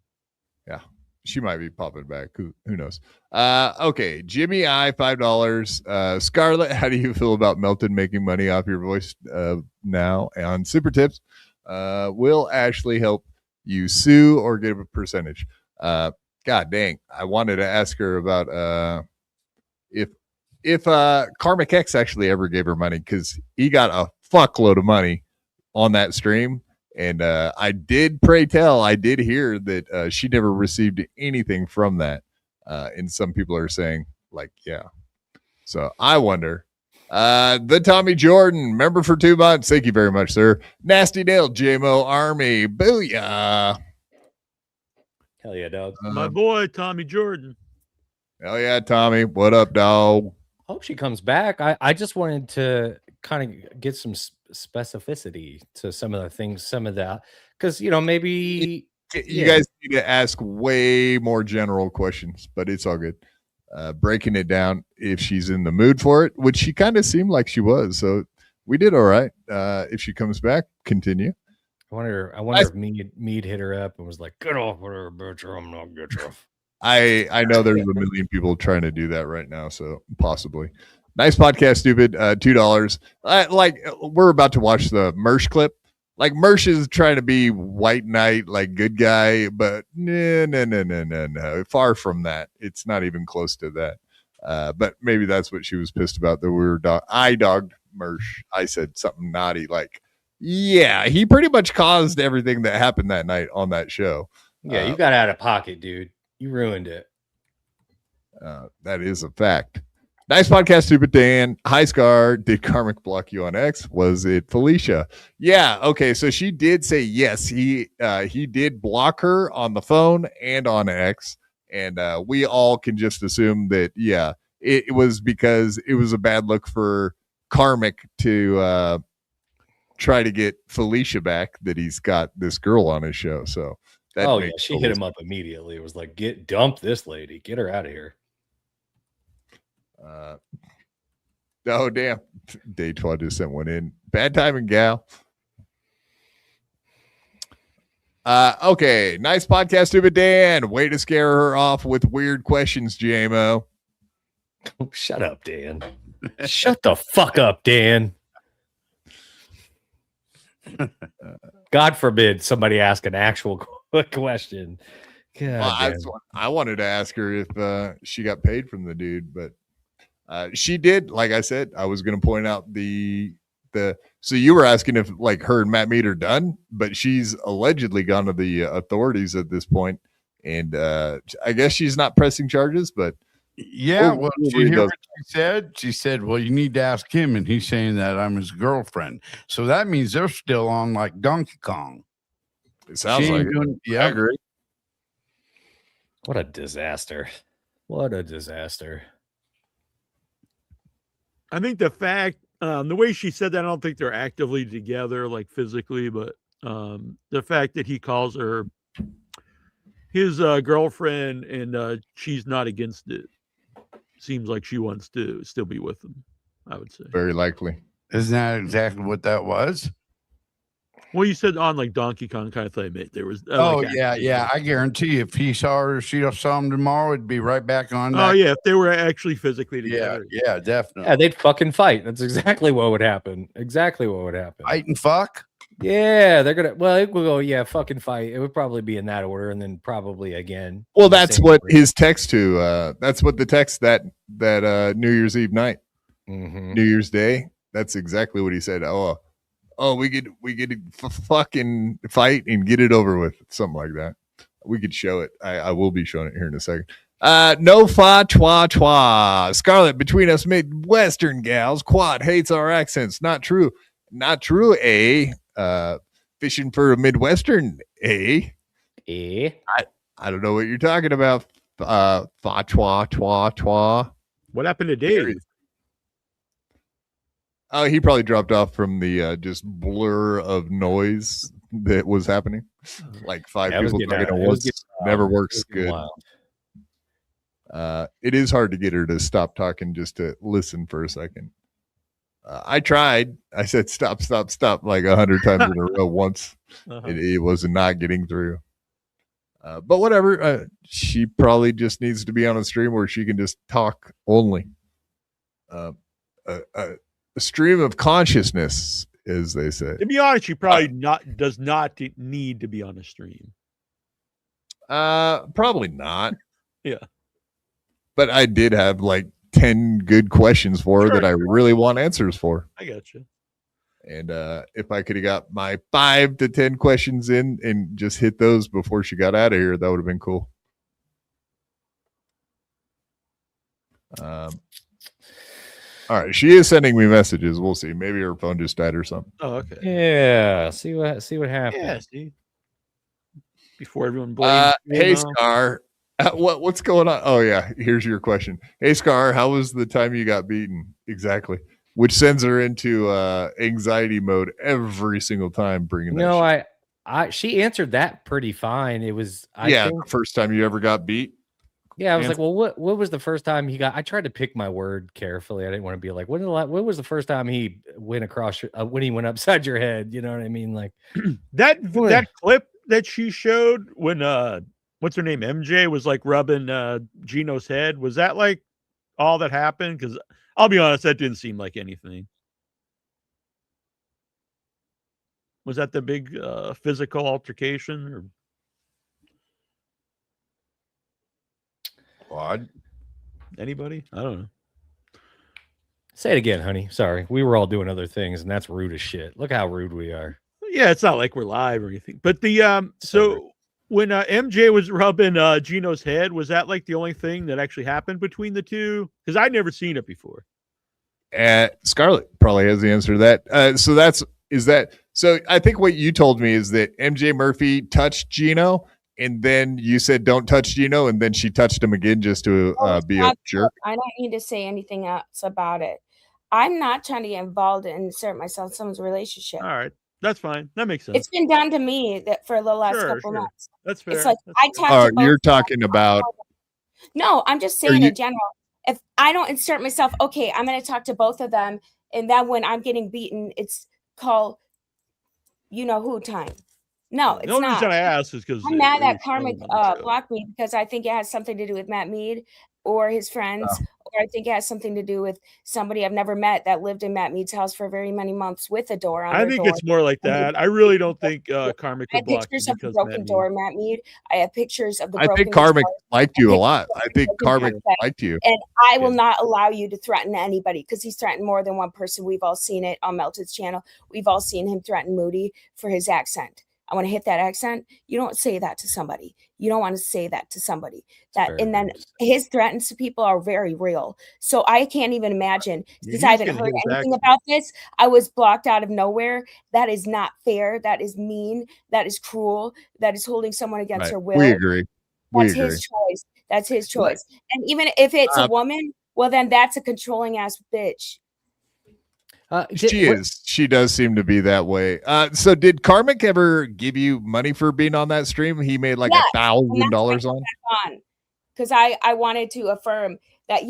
Yeah, she might be popping back. Who knows? Okay, Jimmy I $5. Scarlett, how do you feel about Melton making money off your voice now on Super Tips? Will Ashley help you sue or get a percentage? God dang, I wanted to ask her about if KarmicX actually ever gave her money, because he got a fuckload of money on that stream. And I did hear that she never received anything from that. And some people are saying, like, yeah. So I wonder. The Tommy Jordan, member for 2 months. Thank you very much, sir. Nasty Nail, JMO Army. Booyah. Hell yeah, dog. My boy, Tommy Jordan. Hell yeah, Tommy. What up, dog? Hope she comes back. I just wanted to kind of get some specificity to some of the things, some of that, because maybe you guys need to ask way more general questions, but it's all good. Breaking it down if she's in the mood for it, which she kind of seemed like she was. So we did all right. If she comes back, continue. I wonder if Mead hit her up and was like, "Get off with her, bitch, or I'm not get you." I know there's a million people trying to do that right now, so possibly. Nice podcast, stupid. $2. Like we're about to watch the Mersh clip. Like Mersh is trying to be white knight, like good guy, but no. Far from that. It's not even close to that. But maybe that's what she was pissed about, that we were I dogged Mersh. I said something naughty, like, yeah, he pretty much caused everything that happened that night on that show. Yeah, you got out of pocket, dude. You ruined it. That is a fact. Nice podcast, stupid Dan. Hi, Scar. Did Karmic block you on X? Was it Felicia? Yeah. Okay. So she did say yes. He did block her on the phone and on X, and we all can just assume that it was because it was a bad look for Karmic to try to get Felicia back that he's got this girl on his show. So that she hit him up immediately. It was like, dump this lady, get her out of here. Oh damn, Daytwa just sent one in. Bad timing, gal. Okay, nice podcast, Stupid Dan. Way to scare her off with weird questions, JMO. Oh, shut up, Dan. Shut the fuck up, Dan. God forbid somebody ask an actual question. I wanted to ask her if she got paid from the dude, but she did. Like I said, I was going to point out so you were asking if like her and Matt Mead are done, but she's allegedly gone to the authorities at this point, and I guess she's not pressing charges, but yeah. Well, did you hear what she said? She said, "Well, you need to ask him," and he's saying that I'm his girlfriend. So that means they're still on like Donkey Kong. It sounds like it. Yeah, I agree. What a disaster! What a disaster! I think the fact, the way she said that, I don't think they're actively together, like physically, but the fact that he calls her his girlfriend and she's not against it, seems like she wants to still be with him, I would say. Very likely. Isn't that exactly what that was? Well, you said on like Donkey Kong kind of thing. There was. Yeah. I guarantee if he saw her, she saw him tomorrow, it'd be right back on. Oh yeah, if they were actually physically together. Yeah, definitely. Yeah, they'd fucking fight. That's exactly what would happen. Fight and fuck. Yeah, they're gonna. Well, it will go. Yeah, fucking fight. It would probably be in that order, and then probably again. Well, that's what his text to. That's what the text that New Year's Eve night, New Year's Day. That's exactly what he said. Oh, we could fucking fight and get it over with, something like that. We could show it. I will be showing it here in a second. No fa twa twa. Scarlett, between us midwestern gals, Quad hates our accents. Not true. Not true. Fishing for a midwestern. I don't know what you're talking about. Fa twa twa twa. What happened to Dave? Oh, he probably dropped off from the just blur of noise that was happening. Like five people talking at once never works good. It is hard to get her to stop talking just to listen for a second. I tried. I said stop like 100 times in a row once. It was not getting through. But whatever. She probably just needs to be on a stream where she can just talk only. A stream of consciousness, as they say. To be honest, she probably does not need to be on a stream. Probably not. Yeah. But I did have like 10 good questions for her that I really want answers for. I got you. And if I could have got my 5 to 10 questions in and just hit those before she got out of here, that would have been cool. All right, she is sending me messages. We'll see. Maybe her phone just died or something. Oh, okay. Yeah. See what happens. Yeah. See. Before everyone blames. Hey, Scar. What's going on? Oh yeah. Here's your question. Hey, Scar. How was the time you got beaten? Exactly. Which sends her into anxiety mode every single time. Bringing that. She answered that pretty fine. It was. The first time you ever got beat. Yeah, I was like, well, what was the first time he got? I tried to pick my word carefully. I didn't want to be like, when was the first time he went across when he went upside your head? You know what I mean? Like that clip that she showed when what's her name, MJ was like rubbing Gino's head. Was that like all that happened? Because I'll be honest, that didn't seem like anything. Was that the big physical altercation or? Odd. Anybody? I don't know. Say it again, honey. Sorry. We were all doing other things, and that's rude as shit. Look how rude we are. Yeah, it's not like we're live or anything. But the so when MJ was rubbing Gino's head, was that like the only thing that actually happened between the two? Because I'd never seen it before. Scarlett probably has the answer to that. So I think what you told me is that MJ Murphy touched Gino. And then you said, don't touch Gino. And then she touched him again just to be a jerk. I don't need to say anything else about it. I'm not trying to get involved and insert myself in someone's relationship. All right, that's fine. That makes sense. It's been done to me that for the last Sure, couple sure. months. That's fair. It's like That's I fair. talk to both. You're talking about. No, I'm just saying in general. If I don't insert myself, okay, I'm going to talk to both of them, and then when I'm getting beaten, it's called, you know who time. No, it's The only not. reason I asked is because I'm mad that Karmic blocked me because I think it has something to do with Matt Mead or his friends, or I think it has something to do with somebody I've never met that lived in Matt Mead's house for very many months with a door on I their think door. it's more like that. I really don't think Karmic I would have block you pictures of the because broken Matt door, Matt Mead. I have pictures of the I broken think Karmic door. liked you a lot. I think Karmic liked you. And I will not allow you to threaten anybody because he's threatened more than one person. We've all seen it on Melton's channel. We've all seen him threaten Moody for his accent. I want to hit that accent. You don't say that to somebody. You don't want to say that to somebody. And then his threats to people are very real. So I can't even imagine, since I haven't heard anything about this, I was blocked out of nowhere. That is not fair. That is mean. That is cruel. That is holding someone against her will. We agree. That's his choice. That's his choice. And even if it's a woman, well, then that's a controlling ass bitch. She does seem to be that way. So did Karmic ever give you money for being on that stream? He made like $1,000 on. Because I wanted to affirm that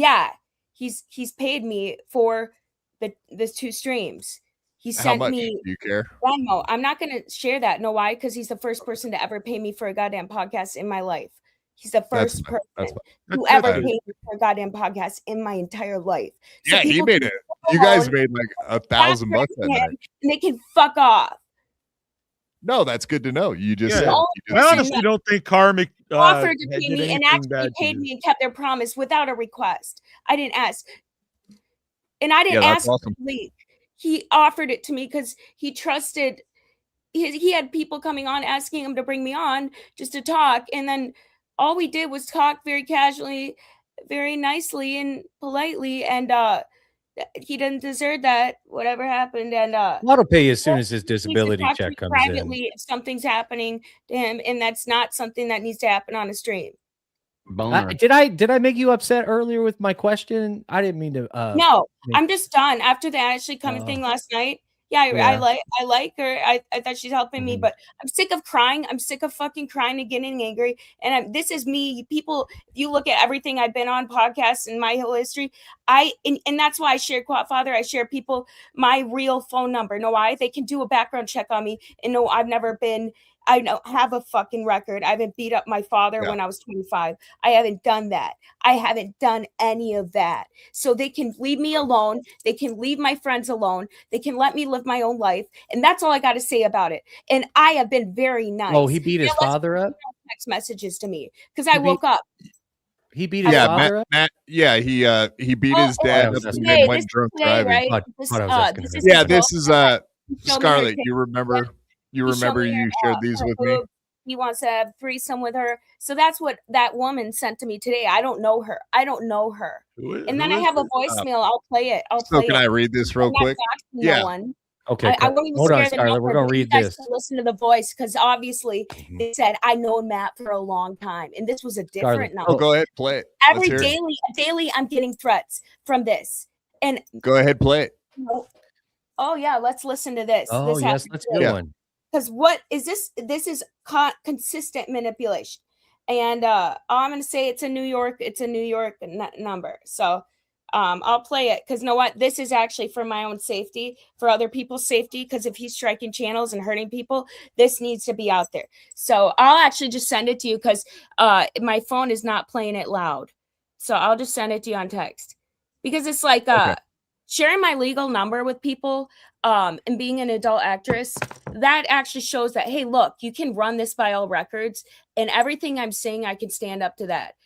he's paid me for the 2 streams. He sent me. Do you care? Venmo. I'm not gonna share that. Know why? Because he's the first person to ever pay me for a goddamn podcast in my life. He's the first person who ever paid me for a goddamn podcast in my entire life. So he made it. You guys made like $1,000 that night. And they can fuck off. No, that's good to know. You just. I honestly don't think Karmic offered to pay me and actually paid me and kept their promise without a request. I didn't ask, and I didn't ask him to leave. He offered it to me because he trusted. He had people coming on asking him to bring me on just to talk, and then all we did was talk very casually, very nicely and politely, and he didn't deserve that, whatever happened. And I'll pay you as soon as his disability check comes privately in. if something's happening to him, and that's not something that needs to happen on a stream. Did I make you upset earlier with my question? I didn't mean to. No, I'm just done after the Ashley coming thing last night. I like her. I thought she's helping me, but I'm sick of crying. I'm sick of fucking crying and getting angry. And this is me. People, if you look at everything I've been on podcasts and my whole history, and that's why I share Quatfather. I share people my real phone number. Know why? They can do a background check on me and know I've never been. I don't have a fucking record. I haven't beat up my father when I was 25. I haven't done that. I haven't done any of that. So they can leave me alone. They can leave my friends alone. They can let me live my own life. And that's all I got to say about it. And I have been very nice. Oh, he beat his father up? Text messages to me because I woke up. He beat his father up? Matt, he beat his dad up and went drunk driving. Right? This is Scarlett. You remember? You shared these with me. He wants to have threesome with her. So that's what that woman sent to me today. I don't know her. And then I have a voicemail. I'll play it. Can I read this real quick? No one. Okay. I won't even Hold on, scare the Scarlett. number, We're going to read this. Listen to the voice because obviously it said, I know Matt for a long time. And this was a different number. Oh, go ahead. Play it. Every daily, I'm getting threats from this. And go ahead. Play it. Oh, yeah. Let's listen to this. Oh, yes. Let's do one. Because what is this? This is consistent manipulation, and I'm going to say it's a New York number. So I'll play it because you know what? This is actually for my own safety, for other people's safety. Because if he's striking channels and hurting people, this needs to be out there. So I'll actually just send it to you because my phone is not playing it loud. So I'll just send it to you on text because it's like sharing my legal number with people. And being an adult actress, that actually shows that, hey, look, you can run this by all records and everything I'm saying, I can stand up to that.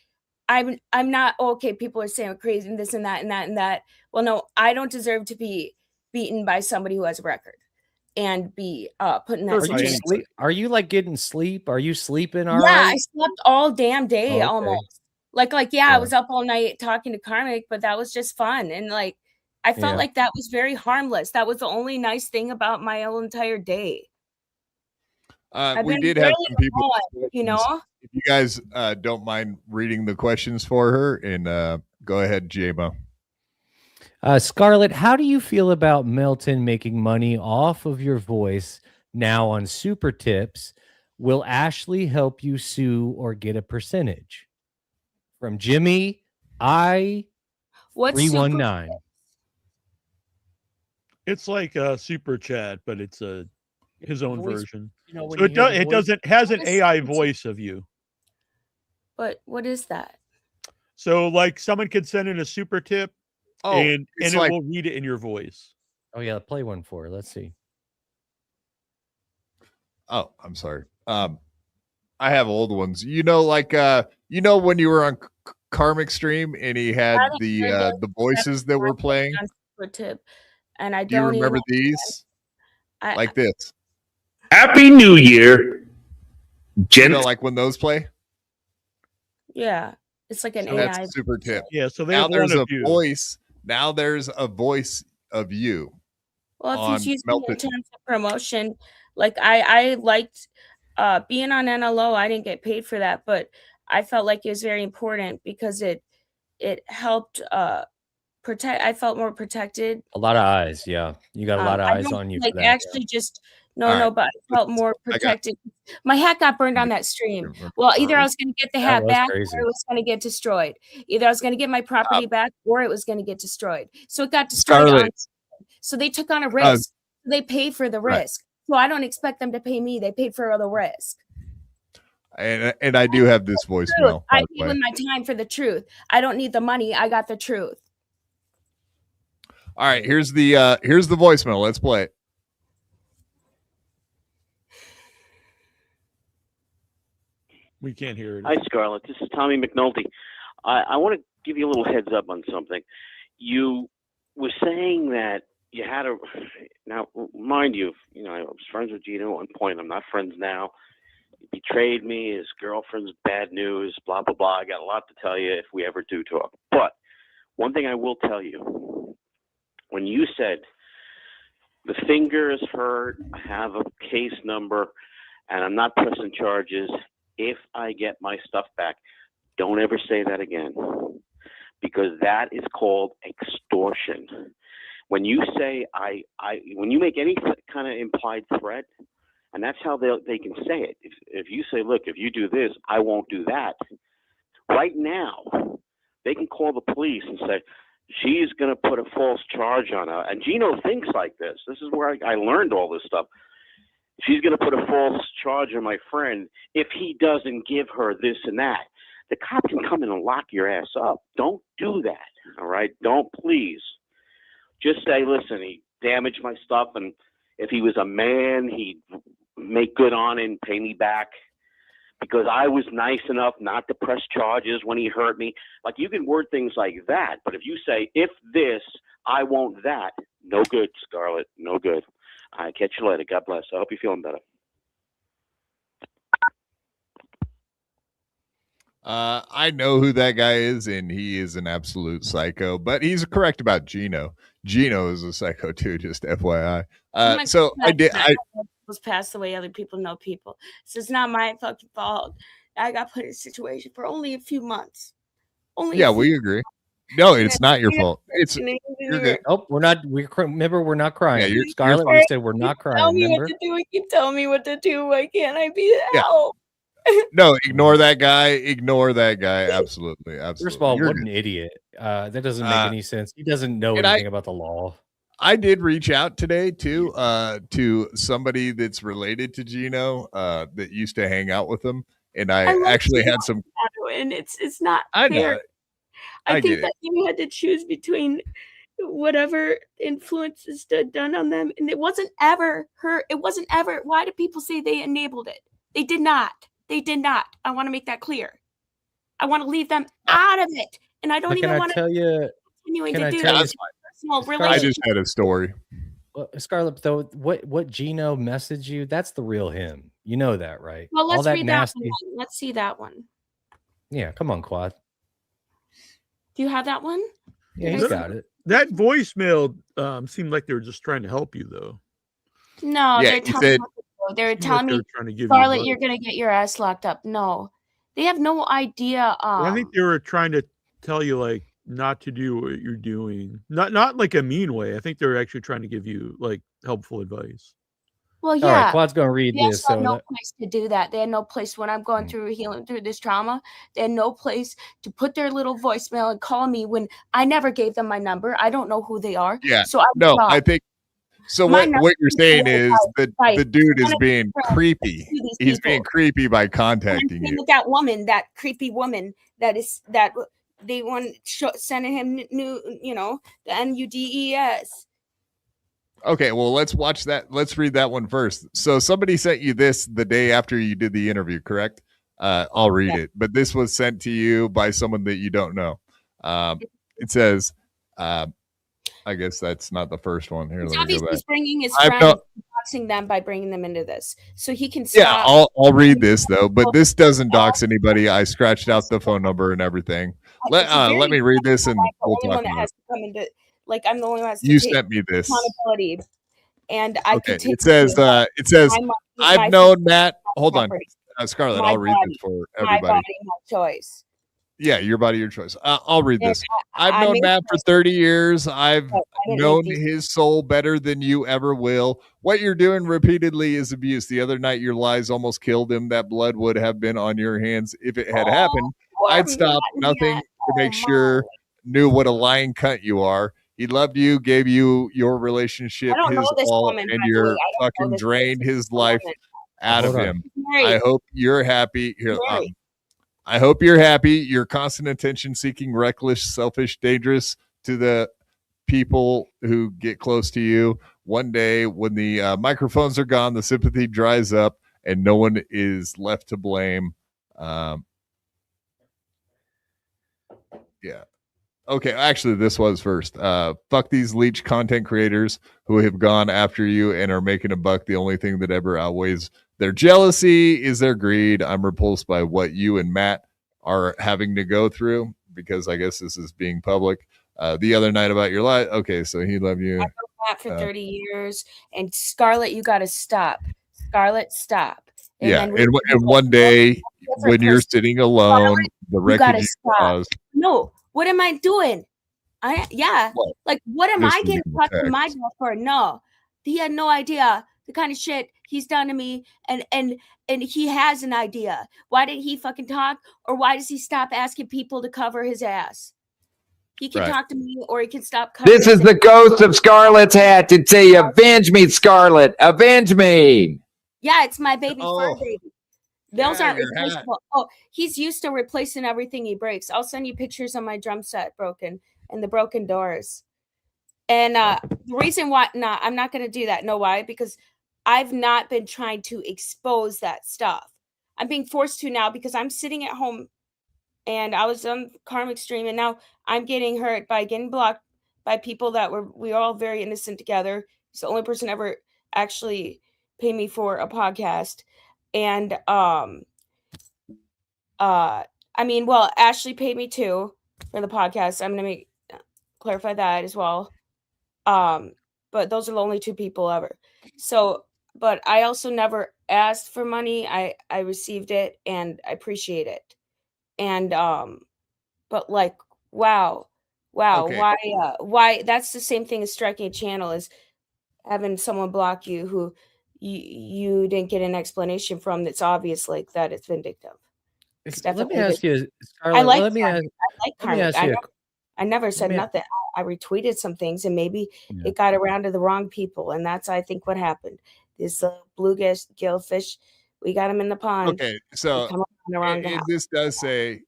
I'm not, okay, people are saying I'm crazy and this and that and that and that. Well, no, I don't deserve to be beaten by somebody who has a record and be put in that. Are you like getting sleep? Are you sleeping all right? right? I slept all damn day almost. I was up all night talking to Karmic, but that was just fun. And like, I felt like that was very harmless. That was the only nice thing about my whole entire day. We did have some people, if you guys don't mind reading the questions for her, and go ahead, J-Mo. Scarlett, how do you feel about Melton making money off of your voice now on super tips? Will Ashley help you sue or get a percentage? From Jimmy What's 319. It's like a super chat, but it's his own voice, version. you know, when so you hear the it voice- doesn't has an What is AI super voice of you. But what is that? So like someone could send in a super tip, and it's it like- will read it in your voice. Oh yeah, play one for her. Let's see. Oh, I'm sorry. I have old ones. You know, like when you were on Karmic stream and he had I didn't hear the voices that were playing. on super tip, and I Do you don't remember even these? I, Like this. Happy New Year, You know, like when those play. yeah, it's like an So AI. that's a super tip. Yeah, so they Now have there's one a of you. voice. Now there's a voice of you. Well, if on he's using Melton. it in terms of promotion, like I liked being on NLO. I didn't get paid for that, but I felt like it was very important because it helped protect. I felt more protected. A lot of eyes. Yeah, you got a lot of I eyes don't on you like for that. actually just no, All no, right. but I felt more I got- protected. My hat got burned on that stream. Well, either I was going to get the That hat was back crazy. or it was going to get destroyed. Either I was going to get my property back or it was going to get destroyed. So it got destroyed. Scarlett. So they took on a risk. They paid for the right. risk. So I don't expect them to pay me. They paid for the risk. And I do have this voicemail. I by the paid way. with my time for the truth. I don't need the money. I got the truth. All right, here's the voicemail. Let's play it. We can't hear it. Hi, Scarlett. This is Tommy McNulty. I want to give you a little heads up on something. You were saying that you had a now, mind you, I was friends with Gino at one point. I'm not friends now. He betrayed me. His girlfriend's bad news. Blah blah blah. I got a lot to tell you if we ever do talk. But one thing I will tell you: when you said the finger is hurt, I have a case number, and I'm not pressing charges. If I get my stuff back, don't ever say that again, because that is called extortion. When you say when you make any kind of implied threat, and that's how they can say it. If you say, look, if you do this, I won't do that. Right now, they can call the police and say, she's going to put a false charge on her. And Gino thinks like this. This is where I learned all this stuff. She's going to put a false charge on my friend if he doesn't give her this and that. The cop can come in and lock your ass up. Don't do that, all right? Don't, please. Just say, listen, he damaged my stuff, and if he was a man, he'd make good on it and pay me back because I was nice enough not to press charges when he hurt me. Like, you can word things like that, but if you say, if this, I won't that, no good, Scarlett, no good. All right, catch you later. God bless. I hope you're feeling better. I know who that guy is, and he is an absolute psycho. But he's correct about Gino. Gino is a psycho too. Just FYI. So I did. Was passed away. Other people know people. So it's not my fucking fault. I got put in a situation for only a few months. Yeah, we agree. No, it's not your fault. It's you're good. Oh, we're not. Remember, we're not crying. Yeah, you're Scarlett, fine. we said we're not Tell crying. me Remember? what to do. Keep telling me what to do. Why can't I be help? No, ignore that guy. Ignore that guy. Absolutely. Absolutely. First of all, You're what good. an idiot. That doesn't make any sense. He doesn't know and anything about the law. I did reach out today to somebody that's related to Gino that used to hang out with him, and I love actually Gino had some. and it's not I know fair. it. I I think get that you had to choose between whatever influences done on them, and it wasn't ever her. It wasn't ever. Why do people say they enabled it? They did not. They did not. I want to make that clear. I want to leave them out of it, and I don't But even can I want tell you? continuing Can to I do tell that. you? It's a personal I relationship. just had a story. Well, Scarlett, though, what Gino messaged you, that's the real him. You know that, right? Well, All let's that read nasty. that one. Let's see that one. Yeah, come on, Quad. Do you have that one? Yeah, Did he's I got see- it. That voicemail seemed like they were just trying to help you, though. No, Yeah, they're he telling said- me what to do. They're Seemed like telling they me, were trying to give you Scarlett, advice. you're gonna get your ass locked up. No, they have no idea. Well, I think they were trying to tell you, like, not to do what you're doing. Not like a mean way. I think they're actually trying to give you like helpful advice. Well, All right, yeah. Quad's gonna read They this. also had So no place to do that. They had no place when I'm going through healing through this trauma. They had no place to put their little voicemail and call me when I never gave them my number. I don't know who they are. Yeah. So I think so. What you're saying is that the dude is being creepy. He's being creepy by contacting you. With that woman, that creepy woman that they want sending him new, the NUDES. Okay, well, let's watch that. Let's read that one first. So somebody sent you this the day after you did the interview, correct? I'll read it. But this was sent to you by someone that you don't know. It says, I guess that's not the first one. Here, He's let me go obviously back. bringing his friends, doxing them by bringing them into this, so he can stop. Yeah, I'll read this though, but this doesn't dox anybody. I scratched out the phone number and everything. Let me read this and we'll talk about it. To come into, like, I'm the only one that has to You take sent me this. accountability. And I Okay, continue it says to- I've known Matt. Hold on, Scarlett. I'll read this for everybody. My body, my choice. Yeah, your body, your choice. I'll read this. I've known Matt for 30 years. I've known his soul better than you ever will. What you're doing repeatedly is abuse. The other night, your lies almost killed him. That blood would have been on your hands if it had happened. I'd stop nothing to make sure knew what a lying cunt you are. He loved you, gave you your relationship his all, and you're fucking drained his life out of him. I hope you're happy. Here, I hope you're happy. Your constant attention seeking, reckless, selfish, dangerous to the people who get close to you. One day when the microphones are gone, the sympathy dries up and no one is left to blame. Yeah. Okay, actually, this was first. Fuck these leech content creators who have gone after you and are making a buck. The only thing that ever outweighs their jealousy is their greed. I'm repulsed by what you and Matt are having to go through because I guess this is being public. The other night about your life. Okay, so he loved you. I know Matt for 30 years. And Scarlett, you got to stop. Scarlett, stop. And and one day when you're sitting alone, the wreckage cause. No. What am I doing? Like, what am I getting talked to my girl for? No, he had no idea the kind of shit he's done to me, and he has an idea. Why did he fucking talk, or why does he stop asking people to cover his ass? He can talk to me, or he can stop covering. This is the ghost of Scarlett's hat to say, "Avenge me, Scarlett! Avenge me!" Yeah, it's my baby fur baby. Those aren't replaceable. Oh, he's used to replacing everything he breaks. I'll send you pictures of my drum set broken and the broken doors. And the reason why, I'm not going to do that. Know why? Because I've not been trying to expose that stuff. I'm being forced to now because I'm sitting at home and I was on KarmicX stream and now I'm getting hurt by getting blocked by people that we were all very innocent together. He's the only person ever actually paid me for a podcast. And Ashley paid me too for the podcast. I'm gonna clarify that as well. But those are the only two people ever. So, but I also never asked for money. I received it and I appreciate it. And but like, wow, okay. Why that's the same thing as striking a channel, is having someone block you who you didn't get an explanation from. That's obvious, like that it's vindictive. It's let me ask you, Scarlett, I like Karmic. I never said nothing. I retweeted some things and maybe it got around to the wrong people, and that's, I think, what happened. This bluegill fish, we got him in the pond. Okay, so this does say,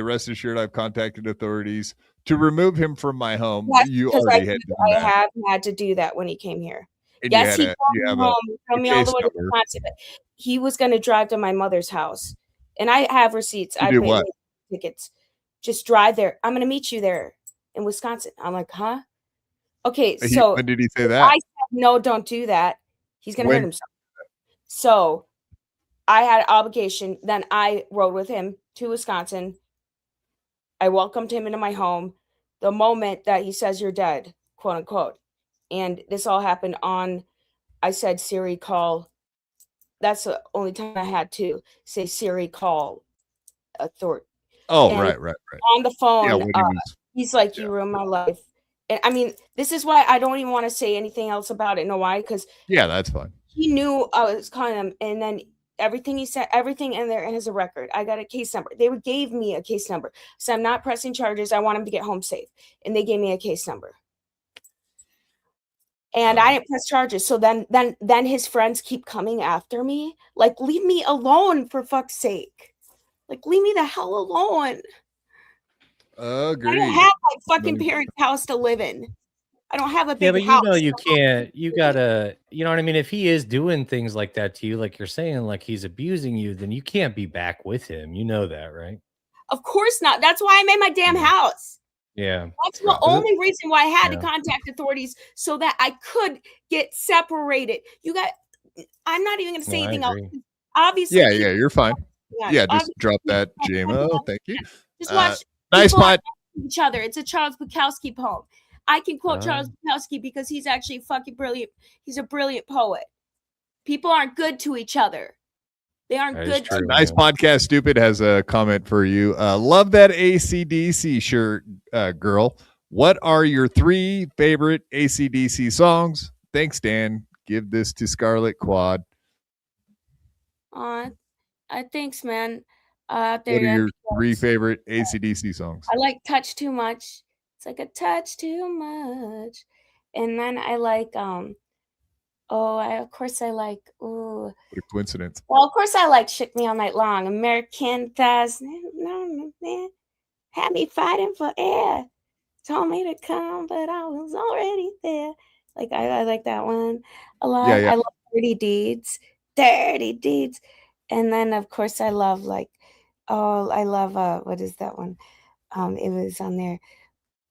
rest assured, I've contacted authorities to remove him from my home. Yes, you already had done that. I have had to do that when he came here. And yes, he drove me all the way to Wisconsin, but he was going to drive to my mother's house, and I have receipts. I paid tickets. Just drive there. I'm going to meet you there in Wisconsin. I'm like, huh? Okay, so when did he say that? I said, no, don't do that. He's going to hurt himself. So I had an obligation. Then I rode with him to Wisconsin. I welcomed him into my home the moment that he says you're dead, quote unquote. And this all happened on, I said, Siri, call. That's the only time I had to say, Siri, call authority. Oh, and right. On the phone, He's like, you ruined my life. And I mean, this is why I don't even want to say anything else about it. Know why? Because yeah, that's fine. he knew I was calling him, and then everything he said, everything in there has a record. I got a case number. They gave me a case number. So I'm not pressing charges. I want him to get home safe. And they gave me a case number. And I didn't press charges. So then his friends keep coming after me. Like, leave me alone, for fuck's sake. Like, leave me the hell alone. Agreed. I don't have my fucking parents' house to live in. I don't have a big but house. you know you can't. You gotta. You know what I mean? If he is doing things like that to you, like you're saying, like he's abusing you, then you can't be back with him. You know that, right? Of course not. That's why I'm in my damn house. Yeah. That's the only reason why I had to contact authorities, so that I could get separated. I'm not even going to say anything else. Obviously. Yeah, you're fine. Yeah, just drop that, JMO. Thank you. Just watch. Nice pot. Each other. It's a Charles Bukowski poem. I can quote Charles Bukowski because he's actually fucking brilliant. He's a brilliant poet. People aren't good to each other. They aren't good to Nice podcast. Stupid has a comment for you. Love that AC/DC shirt, girl. What are your 3 favorite AC/DC songs? Thanks, Dan. Give this to Scarlett Quad. Thanks, man. What are your 3 favorite AC/DC songs? I like Touch Too Much. It's like a touch too much. And then I like of course I like What a coincidence. Well, of course I like Shook Me All Night Long. American Thighs had me fighting for air. Told me to come, but I was already there. Like I like that one a lot. Yeah. I love Dirty Deeds. And then of course I love what is that one? It was on there.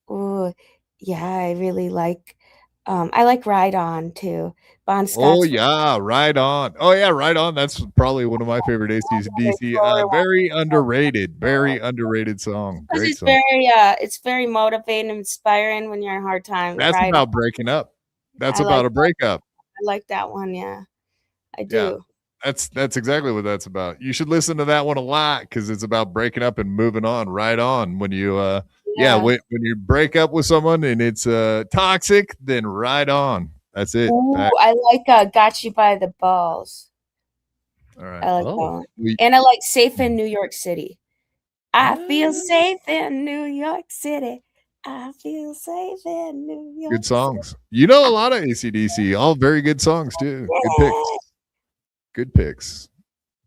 Oh, yeah, I really like I like Ride On too. Bon Scott's. Oh yeah, Ride On. Oh yeah, Ride On. That's probably one of my favorite AC/DC. Very underrated song. Great song. It's very motivating and inspiring when you're in hard times. That's about breaking up. That's about a breakup. I like that one, yeah. I do. Yeah, that's exactly what that's about. You should listen to that one a lot because it's about breaking up and moving on. Ride On. When you when you break up with someone and it's toxic, then ride on. That's it. Ooh, I like Got You by the Balls. All right. I like that one. And I like Safe in New York City. I feel safe in New York City. I feel safe in New York. Good songs. You know a lot of AC/DC. All very good songs too. Good picks.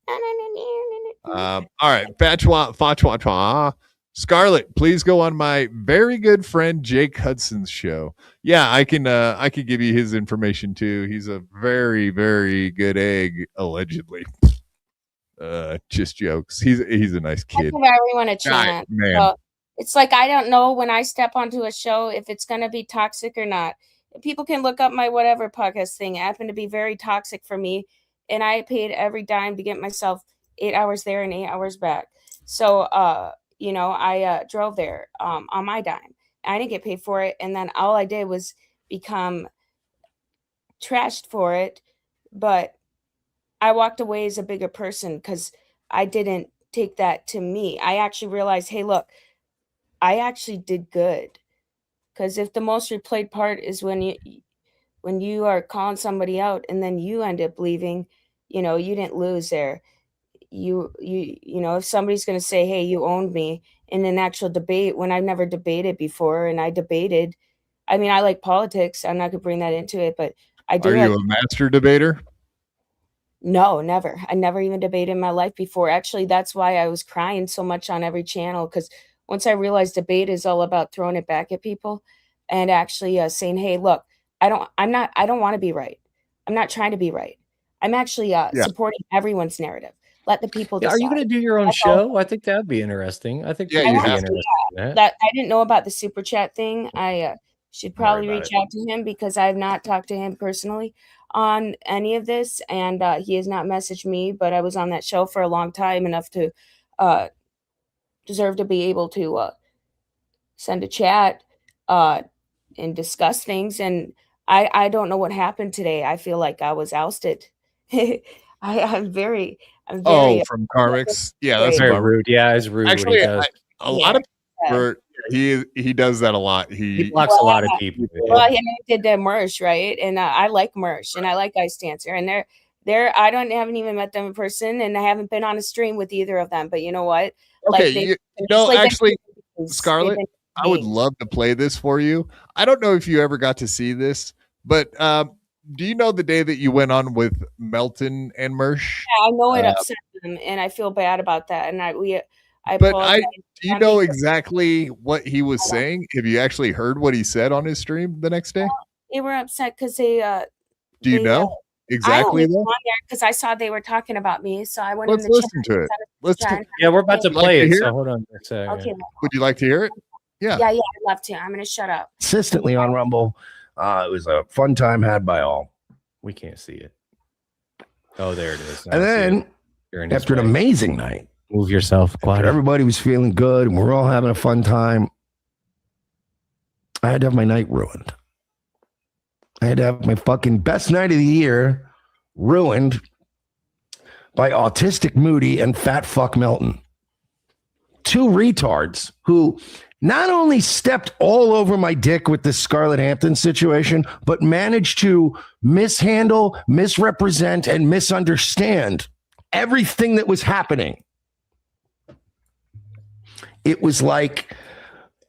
All right. Fatwa. Scarlett, please go on my very good friend Jake Hudson's show. Yeah, I can give you his information too. He's a very, very good egg, allegedly. Just jokes. He's a nice kid. Give everyone a chance. Man. So it's like I don't know when I step onto a show if it's gonna be toxic or not. People can look up my whatever podcast thing. It happened to be very toxic for me, and I paid every dime to get myself 8 hours there and 8 hours back. So I drove there on my dime. I didn't get paid for it. And then all I did was become trashed for it. But I walked away as a bigger person because I didn't take that to me. I actually realized, hey, look, I actually did good. Because if the most replayed part is when you are calling somebody out and then you end up leaving, you didn't lose there. If somebody's going to say, hey, you owned me in an actual debate when I've never debated before, and I debated, I mean, I like politics. I'm not going to bring that into it, but I do. Are you a master debater? No, never. I never even debated in my life before. Actually, that's why I was crying so much on every channel, because once I realized debate is all about throwing it back at people and actually saying, hey, look, I don't want to be right. I'm not trying to be right. I'm actually supporting everyone's narrative. Let the people decide. Are you going to do your own show? I think that'd be interesting. I think I didn't know about the super chat thing. I should probably reach out to him because I have not talked to him personally on any of this, and he has not messaged me. But I was on that show for a long time, enough to deserve to be able to send a chat and discuss things. And I don't know what happened today. I feel like I was ousted. I'm very from KarmicX. Yeah, that's very rude. Yeah, it's rude. Actually, a lot of people he does that a lot. He blocks a lot of people. Well, he did the Mersh, right? And I like Mersh and I like Ice Dancer, and I haven't even met them in person, and I haven't been on a stream with either of them. But you know what? Okay, actually, Scarlett, I would love to play this for you. I don't know if you ever got to see this, but do you know the day that you went on with Melton and Mersh? Yeah, I know it upset them, and I feel bad about that. And do you know exactly what he was saying? Have you actually heard what he said on his stream the next day? They were upset because they. Do you know exactly? Because I saw they were talking about me, so I went. Let's listen to it. Yeah, we're about to play it. So hold on a second. Okay. Would you like to hear it? Yeah. Yeah, I'd love to. I'm gonna shut up. Consistently on Rumble. It was a fun time had by all. We can't see it. Oh, there it is. And then after an amazing night, move yourself. Everybody was feeling good, and we're all having a fun time. I had to have my night ruined. I had to have my fucking best night of the year ruined by autistic Moody and fat fuck Melton. Two retards who not only stepped all over my dick with this Scarlett Hampton situation, but managed to mishandle, misrepresent, and misunderstand everything that was happening. It was like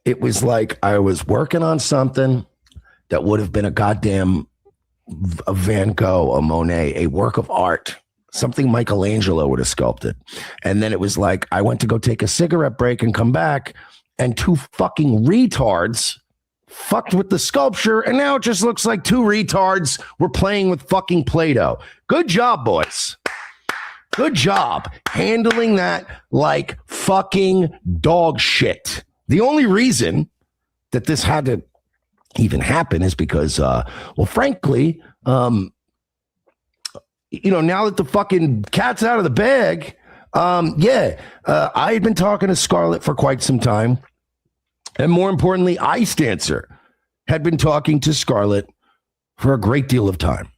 I was working on something that would have been a Van Gogh, a Monet, a work of art, something Michelangelo would have sculpted. And then it was like I went to go take a cigarette break and come back, and two fucking retards fucked with the sculpture, and now it just looks like two retards were playing with fucking Play-Doh. Good job, boys. Good job handling that like fucking dog shit. The only reason that this had to even happen is because, frankly, now that the fucking cat's out of the bag, I had been talking to Scarlett for quite some time. And more importantly, Ice Dancer had been talking to Scarlett for a great deal of time.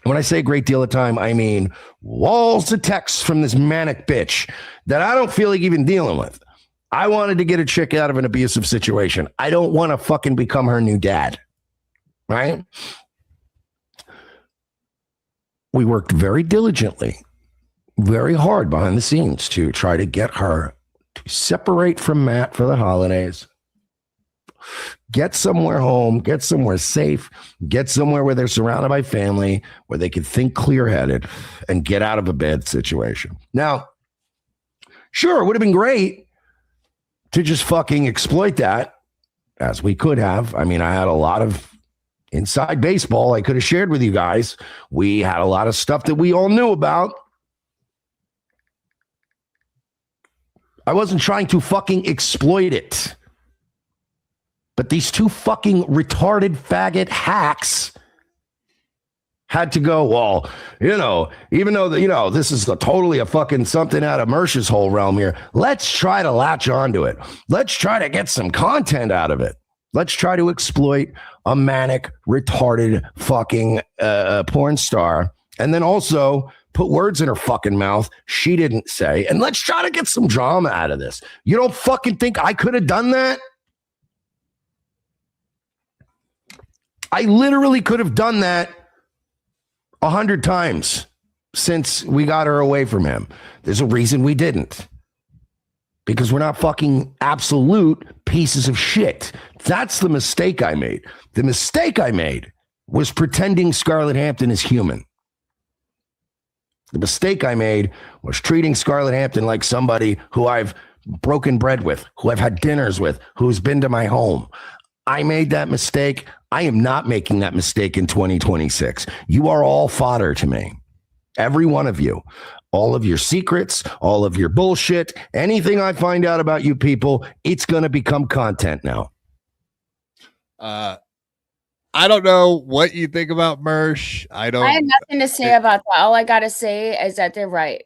When I say a great deal of time, I mean walls of texts from this manic bitch that I don't feel like even dealing with. I wanted to get a chick out of an abusive situation. I don't want to fucking become her new dad. Right? We worked very diligently, very hard behind the scenes to try to get her to separate from Matt for the holidays, get somewhere home, get somewhere safe, get somewhere where they're surrounded by family, where they could think clear-headed and get out of a bad situation. Now, sure, it would have been great to just fucking exploit that, as we could have. I mean, I had a lot of inside baseball I could have shared with you guys. We had a lot of stuff that we all knew about. I wasn't trying to fucking exploit it. But these two fucking retarded faggot hacks had to go, well, even though, this is totally a fucking something out of Mersh's whole realm here, let's try to latch onto it. Let's try to get some content out of it. Let's try to exploit a manic, retarded fucking porn star. And then also put words in her fucking mouth she didn't say. And let's try to get some drama out of this. You don't fucking think I could have done that? I literally could have done that 100 times since we got her away from him. There's a reason we didn't. Because we're not fucking absolute pieces of shit. That's the mistake I made. The mistake I made was pretending Scarlett Hampton is human. The mistake I made was treating Scarlett Hampton like somebody who I've broken bread with, who I've had dinners with, who's been to my home. I made that mistake. I am not making that mistake in 2026. You are all fodder to me. Every one of you. All of your secrets, all of your bullshit, anything I find out about you people, it's going to become content now. I don't know what you think about Mersh. I have nothing to say about that. All I got to say is that they're right.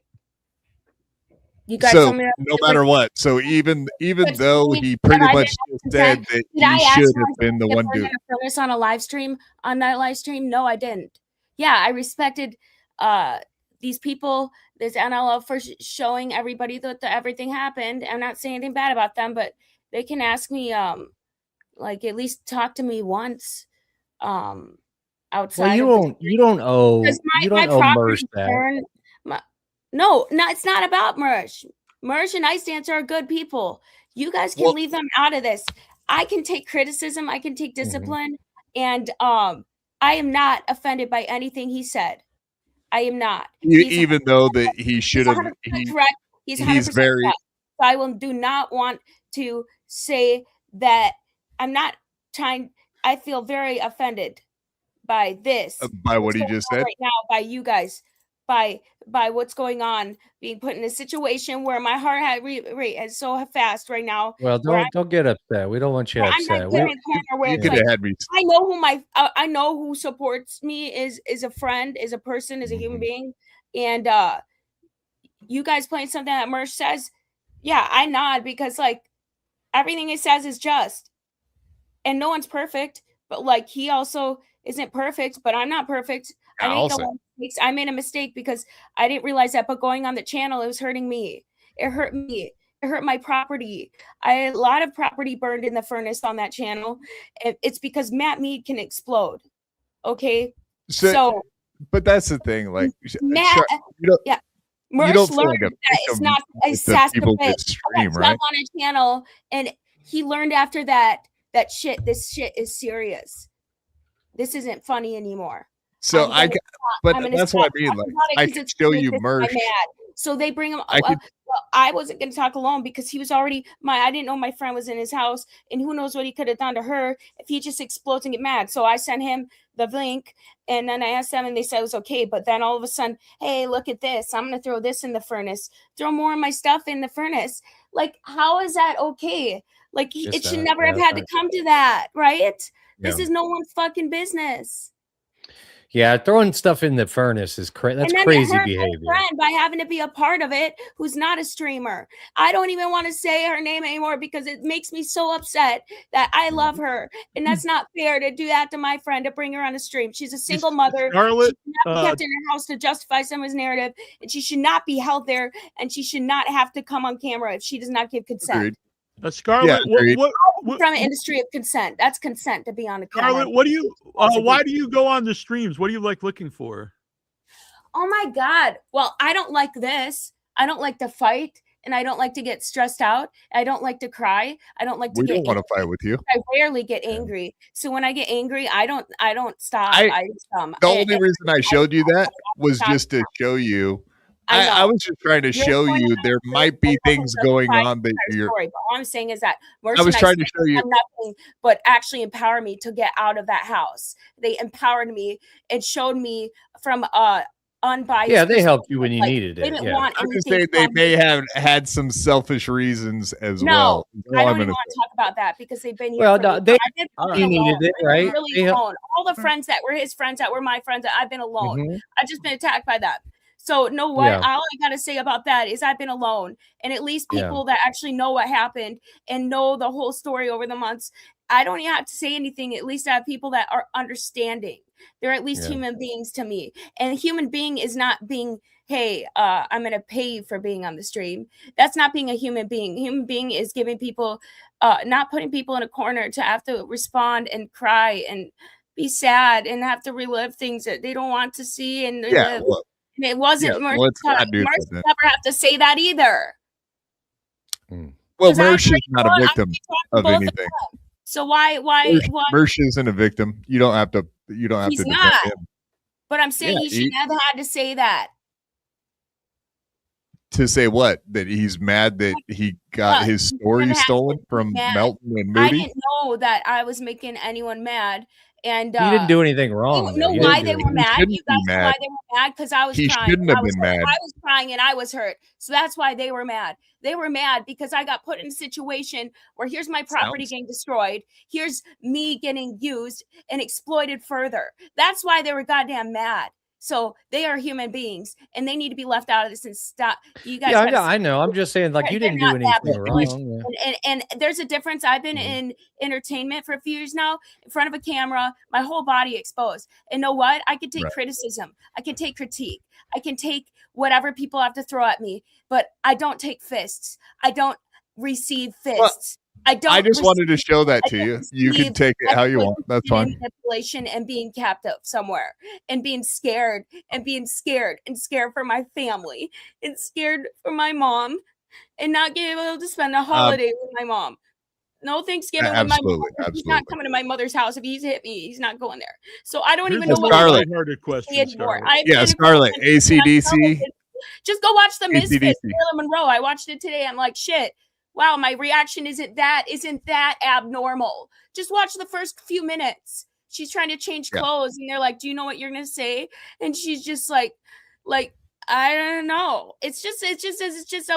You guys so told me no matter what. So even though he pretty much just said that he should have been the one doing this on a live stream, on that live stream, no, I didn't. Yeah, I respected these people, this NLO, for showing everybody that everything happened. I'm not saying anything bad about them, but They can ask me, like at least talk to me once, outside. Well, you don't owe property Mersh that. burn. No, it's not about Mersh. Mersh and Ice Dancer are good people. You guys can leave them out of this. I can take criticism. I can take discipline, and I am not offended by anything he said. I am not. Even though that he should have. Correct. He's very. Correct. So I do not want to say that I'm not trying. I feel very offended by this. By what he just said right now, by you guys, by what's going on, being put in a situation where my heart is so fast right now. Well, don't get upset. We don't want you upset. I know who I know who supports me is a friend, is a person, is a human being, and you guys playing something that Mersh says, yeah, I nod because like everything he says is just, and no one's perfect, but like he also isn't perfect, but I'm not perfect. I made a mistake because I didn't realize that, but going on the channel, it was hurting me. It hurt me. It hurt my property. I had a lot of property burned in the furnace on that channel. It's because Matt Mead can explode. Okay. So but that's the thing. Like, Matt, Mersh learned that it's not a people that stream, right? on a channel, and he learned after that this shit is serious. This isn't funny anymore. So that's what I mean. Like, I can show you Mersh. So they bring him. I wasn't going to talk alone because he was already I didn't know my friend was in his house, and who knows what he could have done to her if he just explodes and get mad. So I sent him the link, and then I asked them, and they said it was okay. But then all of a sudden, hey, look at this! I'm going to throw this in the furnace. Throw more of my stuff in the furnace. Like, how is that okay? Like, it should never have had to come to that, right? This is no one's fucking business. Yeah, throwing stuff in the furnace is that's crazy behavior. My friend by having to be a part of it, who's not a streamer. I don't even want to say her name anymore because it makes me so upset that I love her, and that's not fair to do that to my friend, to bring her on a stream. She's a single mother. Scarlett, she should not be kept in her house to justify someone's narrative, and she should not be held there, and she should not have to come on camera if she does not give consent. Agreed. Scarlett, what from an industry of consent? That's consent to be on the camera. Scarlett, what do you? Why do you go on the streams? What do you like looking for? Oh my God! Well, I don't like this. I don't like to fight, and I don't like to get stressed out. I don't like to cry. I don't like to. We don't want to fight with you. I rarely get angry. So when I get angry, I don't stop. The only reason I showed you that was just to show you. I was just trying to show you there might be things going on that you're. But all I'm saying is that I was trying to show you nothing, but actually empower me to get out of that house. They empowered me and showed me from unbiased. Yeah, they helped you when you needed it. They didn't want I'm just saying they may have had some selfish reasons as well. I don't even want to talk about that because they've been here. Well, he needed it, right? Really alone. All the friends that were his friends that were my friends, I've been alone. I've just been attacked by that. So know what? Yeah. All I gotta say about that is I've been alone, and at least people that actually know what happened and know the whole story over the months. I don't even have to say anything. At least I have people that are understanding. They're at least human beings to me, and a human being is not being, hey, I'm gonna pay you for being on the stream. That's not being a human being. Human being is giving people, not putting people in a corner to have to respond and cry and be sad and have to relive things that they don't want to see and live. Well, it wasn't Mersh. Mersh never have to say that either. Well, Mersh is not a victim of anything. So why? Mersh isn't a victim. You don't have to. You don't have He's to. Not. Him. But I'm saying he should never had to say that. To say what? That he's mad that he got his story stolen from Melton and Moody? I didn't know that I was making anyone mad. And he didn't do anything wrong. You know why they were mad? You guys know why they were mad? Because I was crying. Shouldn't have been mad. I was crying and I was hurt. So that's why they were mad. They were mad because I got put in a situation where here's my property getting destroyed. Here's me getting used and exploited further. That's why they were goddamn mad. So they are human beings and they need to be left out of this and stop. You guys, I know. I'm just saying, like, you didn't do anything wrong. And there's a difference. I've been in entertainment for a few years now, in front of a camera, my whole body exposed. And know what? I can take criticism. I can take critique. I can take whatever people have to throw at me, but I don't take fists. I don't receive fists. I don't. I just wanted to show that to I don't you. You can receive take it how you want. That's exploitation and fine. manipulation and being captive somewhere and being scared for my family and scared for my mom and not being able to spend a holiday with my mom. No Thanksgiving with my mom. Absolutely, He's not absolutely. coming to my mother's house. If he's hit me, he's not going there. So I don't Here's even a know what Scarlett. lighthearted question, anymore. Scarlett. I've Yeah, been Scarlett, AC/DC. Just go watch the AC/DC. Misfits, Marilyn Monroe. I watched it today. I'm like, shit. Wow, my reaction isn't that abnormal. Just watch the first few minutes. She's trying to change clothes, and they're like, "Do you know what you're gonna say?" And she's just like, I don't know. It's just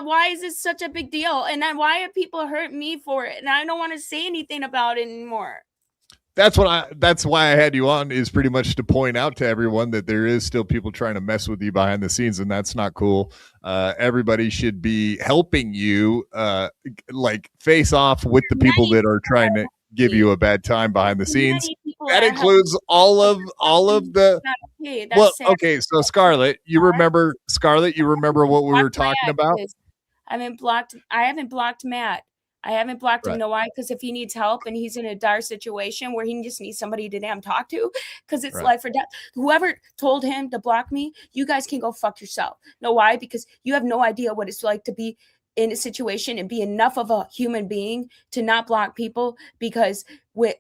why is this such a big deal? And then why are people hurting me for it? And I don't want to say anything about it anymore. That's why I had you on, is pretty much to point out to everyone that there is still people trying to mess with you behind the scenes, and that's not cool. Everybody should be helping you like face off with the people that are trying to give you a bad time behind the scenes. That includes all of the well, okay, so Scarlett, you remember what we were talking about? I haven't blocked Matt. I haven't blocked him. Right. Know why? Because if he needs help and he's in a dire situation where he just needs somebody to damn talk to, because it's life or death. Whoever told him to block me, you guys can go fuck yourself. Know why? Because you have no idea what it's like to be in a situation and be enough of a human being to not block people. Because when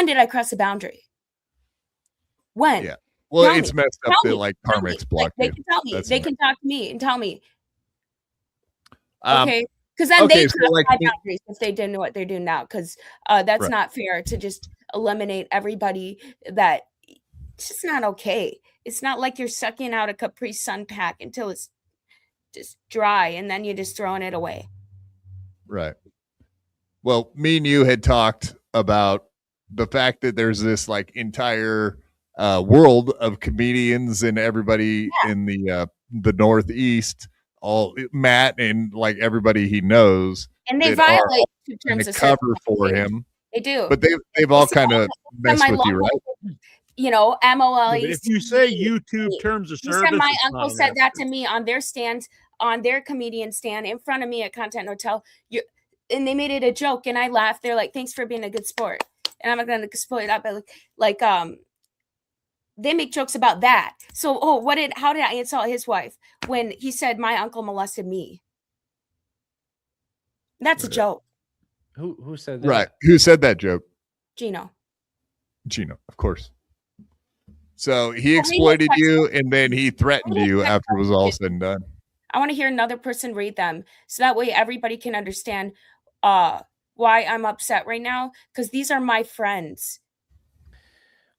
did I cross the boundary? When? Yeah. Well, Tell it's me. messed up Tell that me. like Tell me. KarmicX blocked They you. can tell me. That's They it. can talk to me and tell me. Okay. Because then okay, they so cross like my boundaries if they didn't know what they're doing now. Because that's not fair to just eliminate everybody. That it's just not okay. It's not like you're sucking out a Capri Sun pack until it's just dry and then you're just throwing it away. Right. Well, me and you had talked about the fact that there's this like entire world of comedians and everybody in the Northeast, all Matt and like everybody he knows, And they that are violate all two trying terms to of cover service. for him. They do. But they've all kind of messed with you, right? You know, MOL. Yeah, but if you say YouTube terms of service, my it's uncle not said that enough. to me on their stand, on their comedian stand in front of me at Content Hotel. And they made it a joke, and I laughed. They're like, "Thanks for being a good sport." And I'm not going to exploit that, but they make jokes about that. So, how did I insult his wife when he said my uncle molested me? That's a joke. Who said that? Right. Who said that joke? Gino, of course. So he exploited you, and then he threatened you after it was all said and done. I want to hear another person read them, so that way everybody can understand why I'm upset right now, because these are my friends.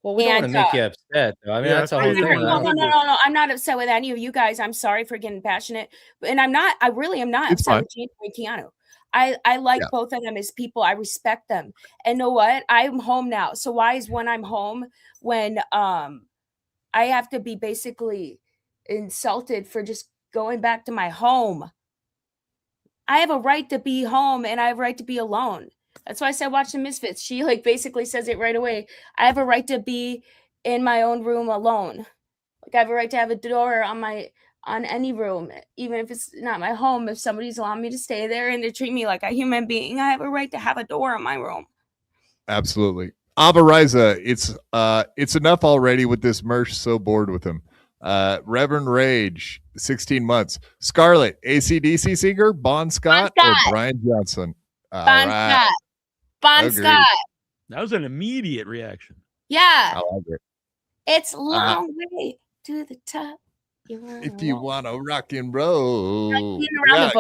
Well, we don't want to make you upset, though. I mean, that's the whole thing. No. I'm not upset with any of you guys. I'm sorry for getting passionate, and I really am not upset with Gino and Keanu. I like both of them as people. I respect them. And know what? I'm home now. So why is when I'm home when I have to be basically insulted for just going back to my home? I have a right to be home and I have a right to be alone. That's why I said watch the Misfits. She basically says it right away. I have a right to be in my own room alone. Like I have a right to have a door on any room, even if it's not my home. If somebody's allowing me to stay there and they treat me like a human being, I have a right to have a door in my room. Absolutely. Abariza, it's enough already with this Mersh. So bored with him. Reverend Rage, 16 months. Scarlett, AC/DC singer, Bon Scott or Brian Johnson? Scott. Bon Scott. That was an immediate reaction. Yeah. I like it. It's long way to the top. If you want to rock and roll. Yeah,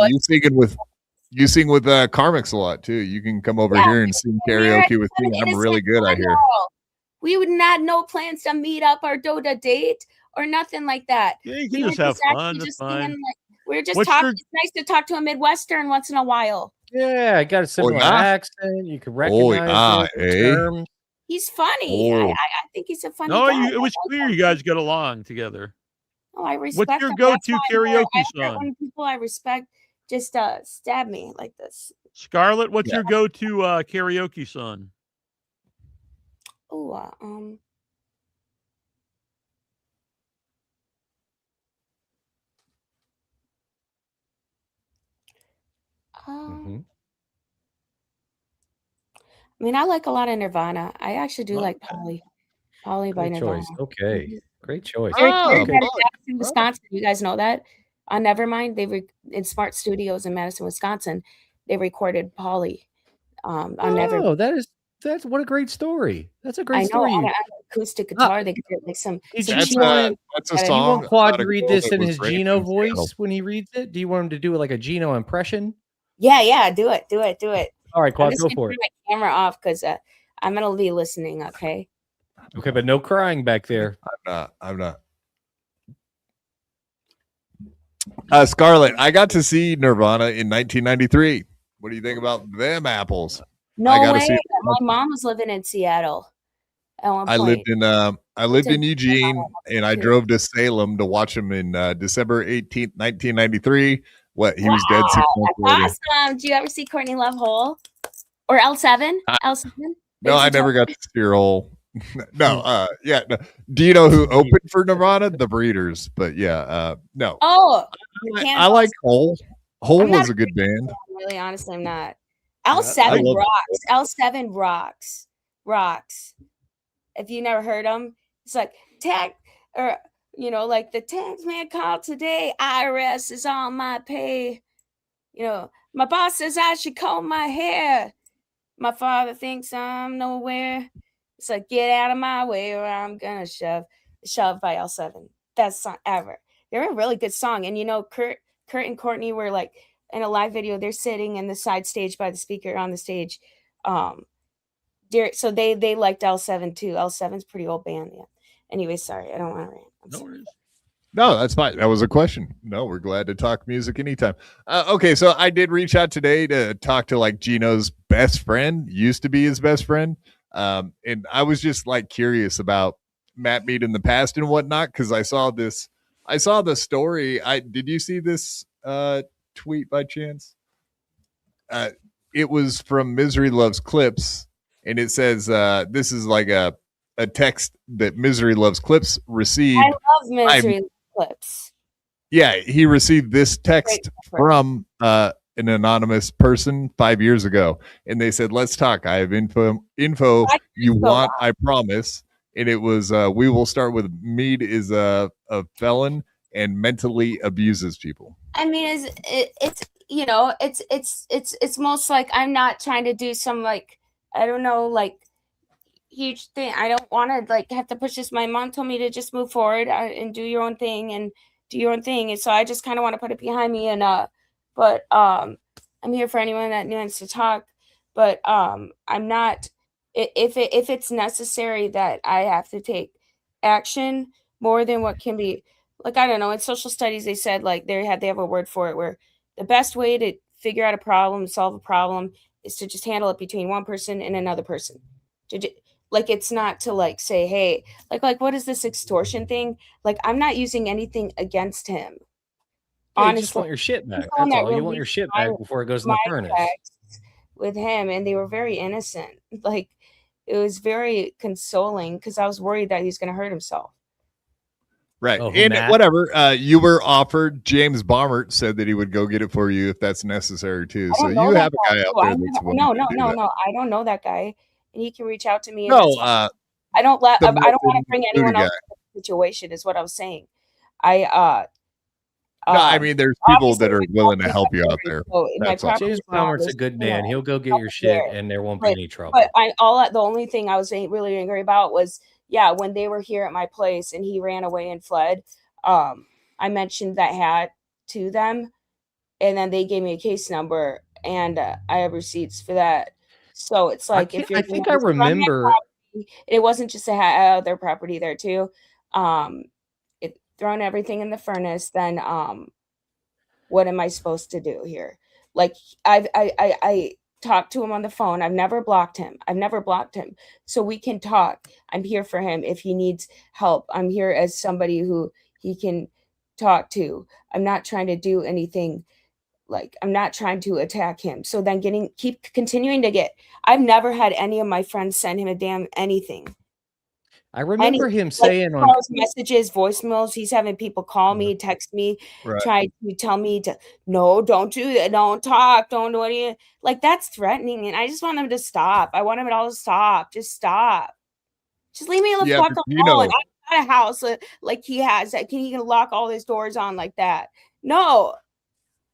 you sing with KarmicX a lot too. You can come over here and sing karaoke with me. I'm really good, I hear. We would not no plans to meet up or do the date or nothing like that. Yeah, you can just have fun. That's fine. We're just talking. It's nice to talk to a Midwestern once in a while. Yeah, I got a similar accent. You can recognize terms. He's funny. I think he's a funny guy. It was clear you guys got along together. Oh, I respect. What's your go-to karaoke song? When people I respect just stab me like this. Scarlett, what's your go-to karaoke song? Oh, I mean, I like a lot of Nirvana. I actually do like Polly by Great Nirvana. choice. Okay. Great choice. They're Okay. in Madison, Wisconsin. You guys know that? On Nevermind, in Smart Studios in Madison, Wisconsin, they recorded Polly. On Oh, that's what a great story. That's a great story. On an acoustic guitar, they could get like some. Did some you cheap- want, that's a do you song want Quad about a to read girl this that in was his raped Gino in voice Seattle. when he reads it? Do you want him to do like a Gino impression? Yeah, do it. All right, I'm Quad, just go gonna for turn it. my camera off because I'm gonna be listening. Okay. Okay, but no crying back there. I'm not. Scarlett, I got to see Nirvana in 1993. What do you think about them apples? No I gotta way. see- My mom was living in Seattle at one point. I lived in to- Eugene, and I drove to Salem to watch him in December 18th, 1993. He was dead 6 months later. Awesome. Do you ever see Courtney Love Hole or L7? L7? No, I never got to see her whole. No. Do you know who opened for Nirvana? The Breeders. But no. Oh, I like Hole. Hole was a good band. Really, honestly, I'm not. I L7 love rocks. L7 rocks. If you never heard them, it's like tag or like the tax man called today. IRS is on my pay. My boss says I should comb my hair. My father thinks I'm nowhere. It's like, get out of my way or I'm gonna shove by L7. Best song ever. They're a really good song. And Kurt and Courtney were like in a live video, they're sitting in the side stage by the speaker on the stage. So they liked L7 too. L7's pretty old band. Yeah. Anyway, sorry, I don't want to rant. No, that's fine. That was a question. No, we're glad to talk music anytime. Okay, so I did reach out today to talk to like Gino's best friend, used to be his best friend. And I was just like curious about Matt Mead in the past and whatnot, because I saw the story. Did you see this tweet by chance? It was from Misery Loves Clips, and it says this is like a text that Misery Loves Clips received. I love Misery Clips. Yeah, he received this text from an anonymous person 5 years ago, and they said, "Let's talk. I have info you want. I promise." And it was, "We will start with Mead is a felon and mentally abuses people." I mean, it's most like I'm not trying to do some like I don't know like huge thing. I don't want to like have to push this. My mom told me to just move forward and do your own thing and do your own thing, and so I just kind of want to put it behind me. And but I'm here for anyone that wants to talk. But I'm not. If it's necessary that I have to take action more than what can be. Like, I don't know, in social studies, they said like they have a word for it where the best way to figure out a problem, solve a problem is to just handle it between one person and another person. Like, it's not to like say, hey, like what is this extortion thing? Like, I'm not using anything against him. Honestly, you just want your shit back. That's all. You want your shit back before it goes in the furnace. With him, and they were very innocent. Like, it was very consoling because I was worried that he's going to hurt himself. Right. And whatever, you were offered. James Baumert said that he would go get it for you if that's necessary too. So you have a guy out there that's willing to do that. No. I don't know that guy. And he can reach out to me. No, I don't want to bring anyone else into the situation, is what I was saying. I mean, there's people that are willing to help you out there. That's all. James Baumert's a good man. He'll go get your shit, and there won't be any trouble. But the only thing I was really angry about was, when they were here at my place and he ran away and fled. I mentioned that hat to them, and then they gave me a case number, and I have receipts for that. So it's like if you're, I think I remember. It wasn't just a hat, their property there too. Thrown everything in the furnace, then what am I supposed to do here? Like, I talked to him on the phone. I've never blocked him. So we can talk. I'm here for him if he needs help. I'm here as somebody who he can talk to. I'm not trying to do anything. Like, I'm not trying to attack him. So then keep continuing to get. I've never had any of my friends send him a damn anything. I remember him like, saying on calls, messages, voicemails. He's having people call me, text me, Right. try to tell me to no, don't do that, don't talk, don't do anything. Like that's threatening, and I just want him to stop. I want him all to stop. Just stop. Just leave me the Yeah, fuck but, alone. I'm not a house like he has. Can he lock all his doors on like that? No.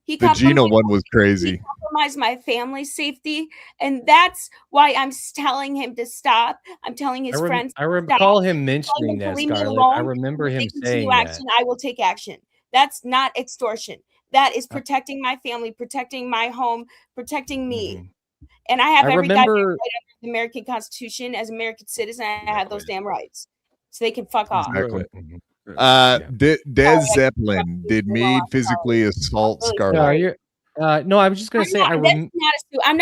He the Gino one was crazy. Compromise my family's safety, and that's why I'm telling him to stop. I'm telling his friends. I recall him mentioning that, Scarlett. I remember him saying action, I will take action. That's not extortion. That is protecting my family, protecting my home, protecting me. And I have every goddamn right under the American Constitution as an American citizen. I have those damn rights, so they can fuck off. Exactly. Des Zeppelin, did Mead physically assault Scarlett? No, I was just gonna say I'm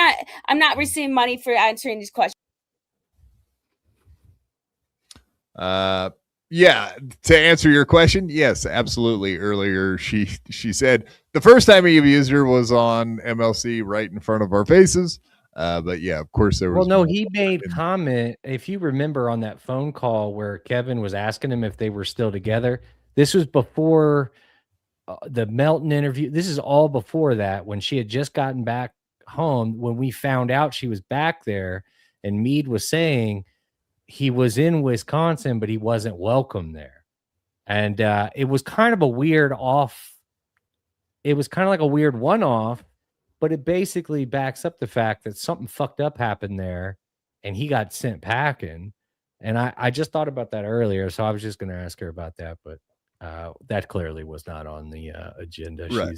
not receiving money for answering these questions. Yeah, to answer your question, yes, absolutely. Earlier, she said the first time he abused her was on MLC right in front of our faces. But yeah, of course there was. Well, no, he made comment. If you remember on that phone call where Kevin was asking him if they were still together, this was before the Melton interview. This is all before that, when she had just gotten back home. When we found out she was back there, and Mead was saying he was in Wisconsin, but he wasn't welcome there, and it was kind of a weird off. It was kind of like a weird one-off. But it basically backs up the fact that something fucked up happened there and he got sent packing. And I just thought about that earlier. So I was just going to ask her about that. But that clearly was not on the agenda. Right.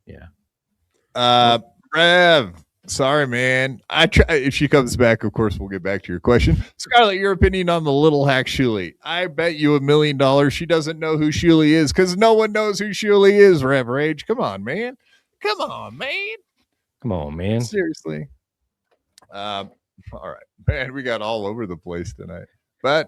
Yeah. Rev, sorry, man. If she comes back, of course, we'll get back to your question. Scarlett, your opinion on the little hack Shuli. I bet you $1 million she doesn't know who Shuli is because no one knows who Shuli is, Rev Rage. Come on, man. Come on, man. Come on, man. Seriously. All right, man. We got all over the place tonight, but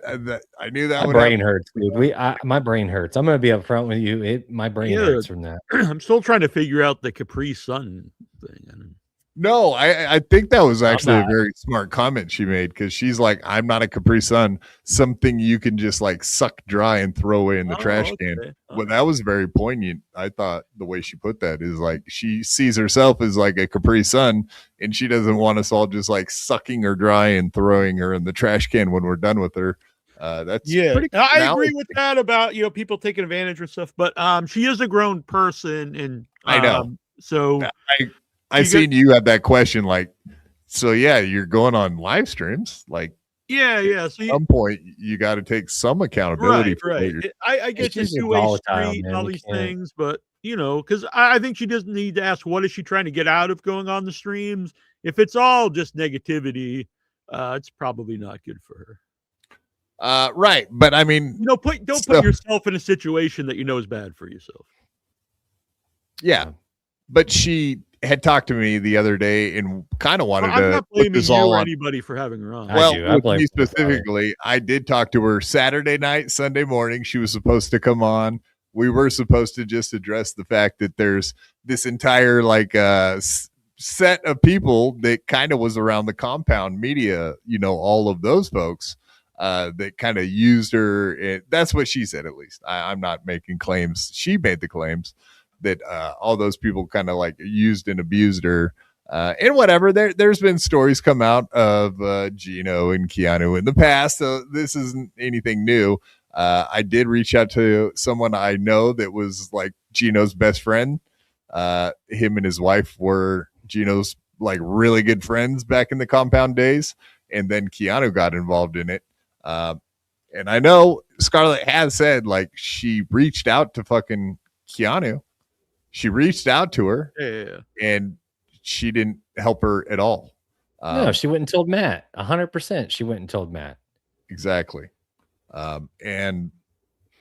I knew that my brain hurts, dude. My brain hurts. I'm gonna be upfront with you. My brain hurts from that. I'm still trying to figure out the Capri Sun thing. No, I think that was actually a very smart comment she made because she's like, I'm not a Capri Sun, something you can just like suck dry and throw away in the trash can. Well, that was very poignant. I thought the way she put that is like she sees herself as like a Capri Sun and she doesn't want us all just like sucking her dry and throwing her in the trash can when we're done with her. That's pretty I agree with that about people taking advantage of stuff, but she is a grown person, and I know. So I seen you have that question, like, so yeah, you're going on live streams, like, yeah. So at some point, you got to take some accountability. Right. I guess it's two-way street and all these things, but because I think she doesn't need to ask what is she trying to get out of going on the streams. If it's all just negativity, it's probably not good for her. Right, but I mean, don't put yourself in a situation that is bad for yourself. Yeah, but she had talked to me the other day and kind of wanted I'm to not put blaming this you all or on anybody for having her on. Well, with me specifically, I did talk to her Saturday night, Sunday morning. She was supposed to come on. We were supposed to just address the fact that there's this entire like set of people that kind of was around the compound media, all of those folks that kind of used her. That's what she said, at least. I'm not making claims. She made the claims that all those people kind of like used and abused her. And whatever, there's been stories come out of Gino and Keanu in the past. So this isn't anything new. I did reach out to someone I know that was like Gino's best friend. Him and his wife were Gino's like really good friends back in the compound days. And then Keanu got involved in it. And I know Scarlett has said like she reached out to fucking Keanu. She reached out to her and she didn't help her at all. No, she went and told Matt. 100%. She went and told Matt. Exactly. And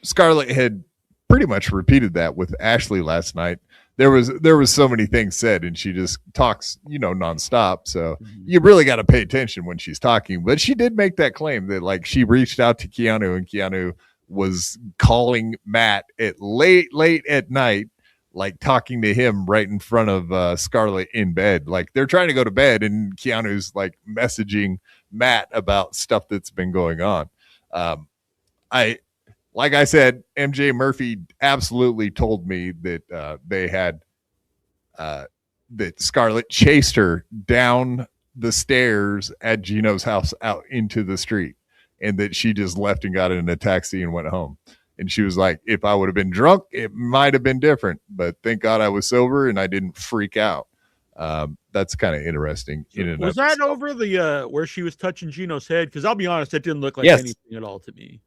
Scarlett had pretty much repeated that with Ashley last night. There was so many things said, and she just talks, nonstop. So you really got to pay attention when she's talking. But she did make that claim that like she reached out to Keanu, and Keanu was calling Matt at late at night, like talking to him right in front of Scarlett in bed. Like they're trying to go to bed, and Keanu's like messaging Matt about stuff that's been going on. like I said, MJ Murphy absolutely told me that they had that Scarlett chased her down the stairs at Gino's house out into the street, and that she just left and got in a taxi and went home. And she was like, if I would have been drunk, it might have been different, but thank God I was sober and I didn't freak out. That's kind of interesting. Was that over the where she was touching Gino's head? Because I'll be honest, it didn't look like anything at all to me.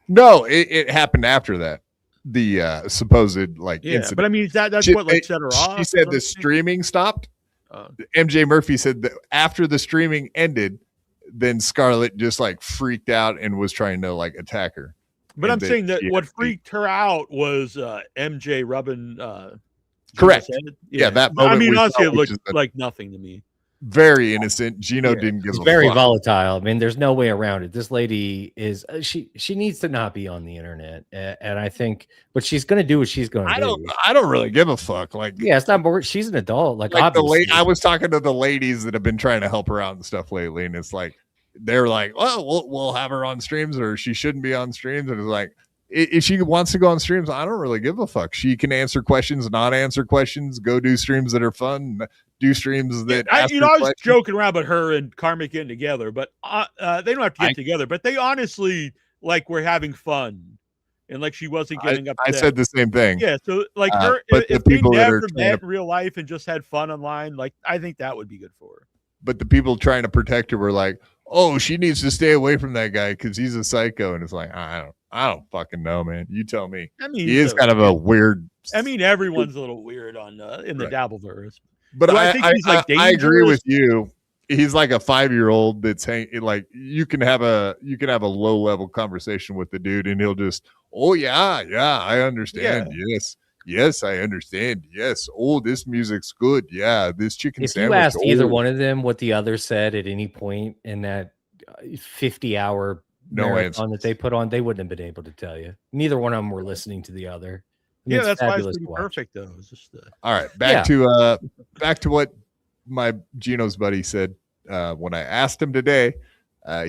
No, it happened after that. The supposed like incident. But I mean, that's what like set her off. She said the streaming stopped. MJ Murphy said that after the streaming ended, then Scarlett just like freaked out and was trying to like attack her. But I'm saying that what freaked her out was MJ rubbing. Correct. Yeah, that moment. I mean, honestly, it looked like nothing to me. Very innocent. Gino didn't give a very fuck. volatile. I mean, there's no way around it. This lady is she needs to not be on the internet, and I think, but she's going to do what she's going to do. I don't really give a fuck. Like, yeah, it's not. But she's an adult. Like I was talking to the ladies that have been trying to help her out and stuff lately, and it's like they're like, "Oh, we'll have her on streams, or she shouldn't be on streams." And it's like, if she wants to go on streams, I don't really give a fuck. She can answer questions, not answer questions, go do streams that are fun, do streams that I was joking around about her and Karmic getting together, but they don't have to get together. But they honestly like were having fun, and like she wasn't getting upset. I said the same thing. Yeah, so like her, if they never met in real life and just had fun online, like I think that would be good for her. But the people trying to protect her were like, "Oh, she needs to stay away from that guy because he's a psycho." And it's like, I don't fucking know, man. You tell me. I mean, he is kind of a weird. I mean, everyone's a little weird on in the Dabbleverse. But I think he's like I agree with you. He's like a 5-year-old that's like you can have a low level conversation with the dude and he'll just, oh yeah, I understand. Yeah. Yes, I understand. Yes. Oh, this music's good. Yeah, this chicken if sandwich. you asked either one of them what the other said at any point in that 50-hour marathon that they put on, they wouldn't have been able to tell you. Neither one of them were listening to the other. Yeah, that's why it's pretty perfect though. It's just all right. Back to what my Gino's buddy said when I asked him today.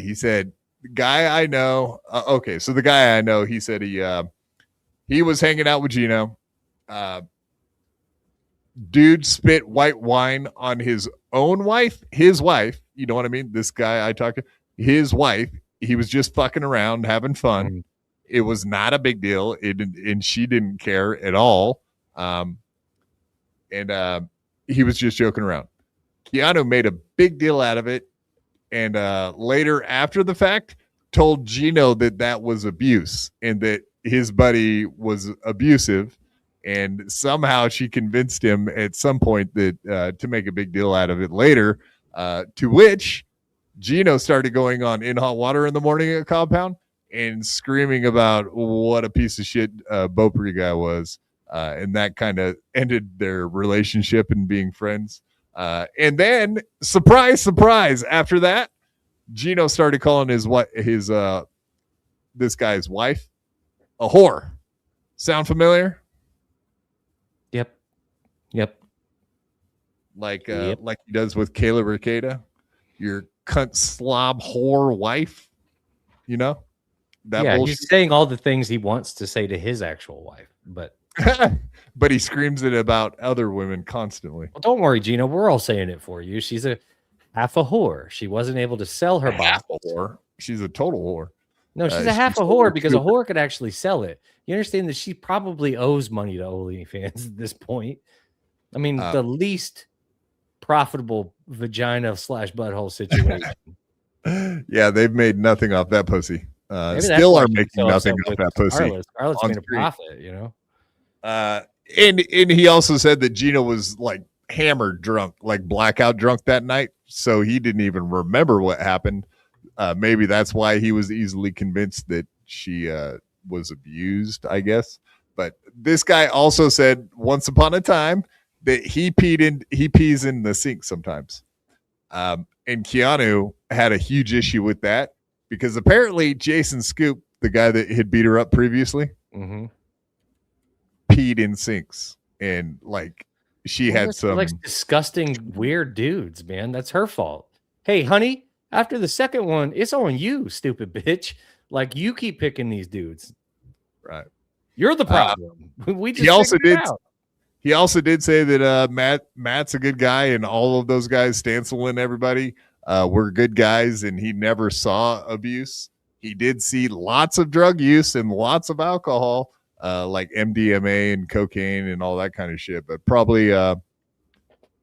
He said, "The guy I know." Okay, so the guy I know, he said he was hanging out with Gino. Dude spit white wine on his own wife, his wife. You know what I mean? This guy I talk to, his wife. He was just fucking around, having fun. Mm-hmm. It was not a big deal. And she didn't care at all. And he was just joking around. Keanu made a big deal out of it. And later, after the fact, told Gino that was abuse and that his buddy was abusive. And somehow she convinced him at some point that to make a big deal out of it later, to which Gino started going on In Hot Water in the Morning at Compound and screaming about what a piece of shit Beaupre guy was. And that kind of ended their relationship and being friends. And then, surprise, surprise, after that, Gino started calling his this guy's wife a whore. Sound familiar? Yep. Like he does with Kayla Ricada, your cunt slob whore wife. You know? He's saying all the things he wants to say to his actual wife, but but he screams it about other women constantly. Well, don't worry, Gino. We're all saying it for you. She's a half a whore. She wasn't able to sell her half a whore. She's a total whore. No, she's a half a whore because a whore could actually sell it. You understand that she probably owes money to OnlyFans at this point. I mean, the least profitable vagina / butthole situation. Yeah, they've made nothing off that pussy. Still are making nothing off that pussy. Scarlett's made a profit, you know. And he also said that Gino was like hammered drunk, like blackout drunk that night, so he didn't even remember what happened. Maybe that's why he was easily convinced that she was abused, I guess. But this guy also said once upon a time that he pees in the sink sometimes. And Keanu had a huge issue with that because apparently Jason Scoop, the guy that had beat her up previously, peed in sinks. And like she had some like disgusting, weird dudes, man. That's her fault. Hey, honey, after the second one, it's on you, stupid bitch. Like, you keep picking these dudes. Right. You're the problem. We just he also figured did it out. he also did say that Matt's a good guy, and all of those guys, Stancil and everybody, were good guys, and he never saw abuse. He did see lots of drug use and lots of alcohol, like MDMA and cocaine and all that kind of shit, but probably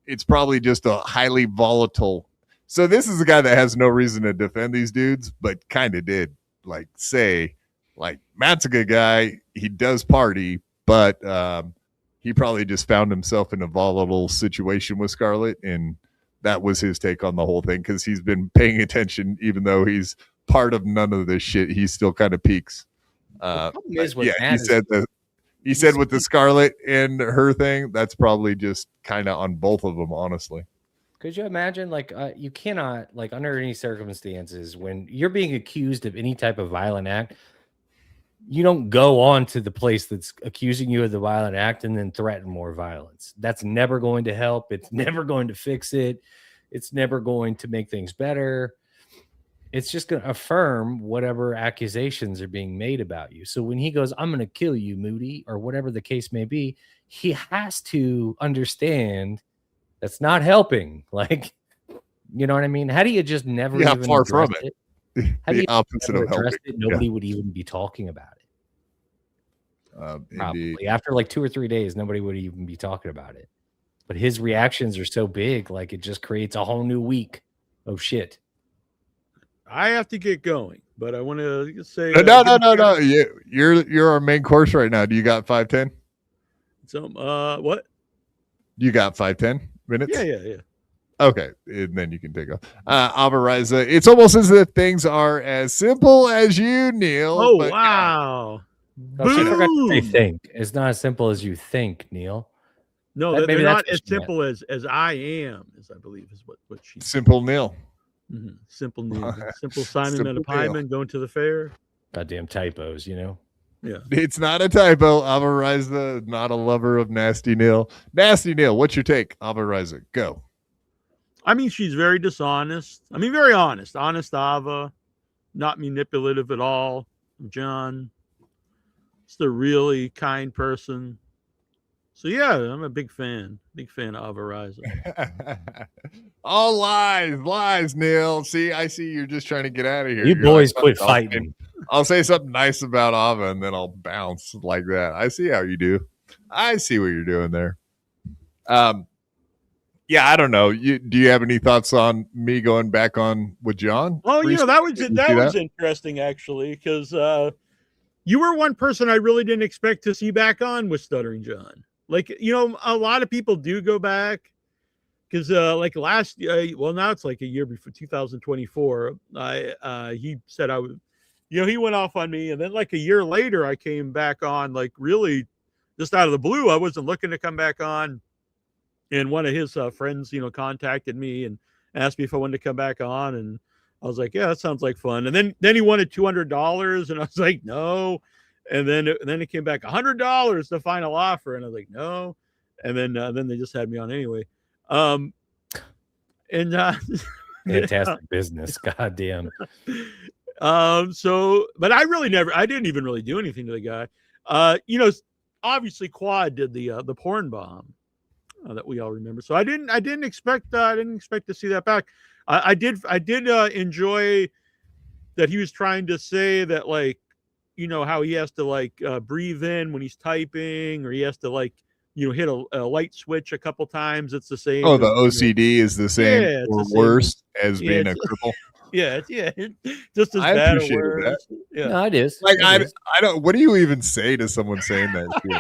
it's probably just a highly volatile. So this is a guy that has no reason to defend these dudes, but kind of did say Matt's a good guy. He does party, but he probably just found himself in a volatile situation with Scarlett, and that was his take on the whole thing, because he's been paying attention, even though he's part of none of this shit. He still kind of peaks. He said with the Scarlett and her thing, that's probably just kind of on both of them, honestly. Could you imagine, you cannot, under any circumstances, when you're being accused of any type of violent act, you don't go on to the place that's accusing you of the violent act and then threaten more violence. That's never going to help. It's never going to fix it. It's never going to make things better. It's just going to affirm whatever accusations are being made about you. So when he goes, I'm going to kill you, Moody, or whatever the case may be, he has to understand that's not helping. You know what I mean? How do you just never even far from it? How the opposite of helping. Nobody would even be talking about it. Probably after 2 or 3 days, nobody would even be talking about it. But his reactions are so big, it just creates a whole new week of shit. I have to get going, but I want to say no. You're our main course right now. Do you got 5-10? What? You got 5-10 minutes? Yeah. Okay, and then you can take off. Avariza, it's almost as if things are as simple as you, Neal. Oh, wow. I forgot to say think. It's not as simple as you think, Neal. No, they're not as simple as I am, as I believe is what she said. Simple Neal. Mm-hmm. Simple Neal. Simple Simon met a pieman going to the fair. Goddamn typos, Yeah. It's not a typo. Avariza, not a lover of Nasty Neal. Nasty Neal, what's your take? Avariza, go. I mean, she's very dishonest. I mean, very honest. Honest Ava. Not manipulative at all. John. Just a really kind person. So, yeah, I'm a big fan. Big fan of Avariza. All lies, Neal. See, I see you're just trying to get out of here. You boys quit fighting. I'll say something nice about Ava, and then I'll bounce like that. I see how you do. I see what you're doing there. Yeah, I don't know. Do you have any thoughts on me going back on with John? Oh, that was interesting, actually, because you were one person I really didn't expect to see back on with Stuttering John. A lot of people do go back because last year, now it's a year before 2024. He said I would, he went off on me, and then a year later I came back on, really just out of the blue. I wasn't looking to come back on, and one of his friends, contacted me and asked me if I wanted to come back on, and I was like, yeah, that sounds like fun. And then he wanted $200, and I was like, no. And then it came back $100 the final offer, and I was like, no. And then they just had me on anyway. Fantastic business, goddamn. But I didn't even really do anything to the guy. Obviously Quad did the porn bomb that we all remember. So I didn't expect to see that back. I did enjoy that he was trying to say that how he has to breathe in when he's typing, or he has to hit a light switch a couple times. It's the same. Oh, the OCD is the same or worse as being a cripple. Yeah, just as bad or worse. Yeah, no, it is. I don't. What do you even say to someone saying that shit?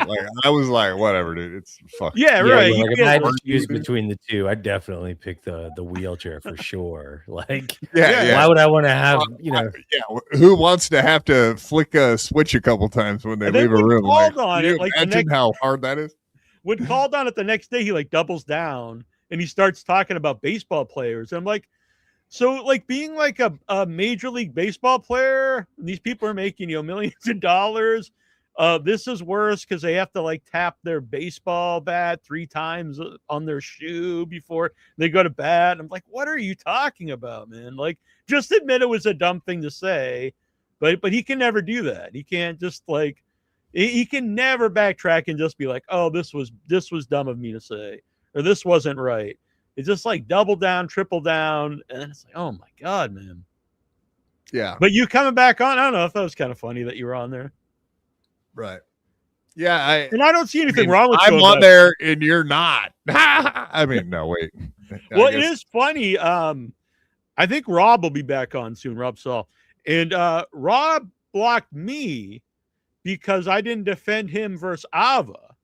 I was like, whatever, dude. It's fuck. Yeah, right. If I had to choose between the two, I'd definitely pick the wheelchair for sure. Why would I want to have who wants to have to flick a switch a couple times when they leave a room? Can you imagine how hard that is? When called on it the next day, he doubles down and he starts talking about baseball players. I'm like, so being a major league baseball player, these people are making millions of dollars. This is worse because they have to tap their baseball bat 3 times on their shoe before they go to bat. I'm like, what are you talking about, man? Just admit it was a dumb thing to say. but he can never do that. He can't just like he can never backtrack and just be like, oh, this was dumb of me to say, or this wasn't right. It's just like double down, triple down, and it's like, oh my God, man. Yeah. But you coming back on, I don't know if that was kind of funny that you were on there. Right. Yeah, and I don't see anything wrong with I'm going on back. there and you're not. I mean, no, wait. Well, it is funny. I think Rob will be back on soon, Rob Saul. And Rob blocked me because I didn't defend him versus Ava.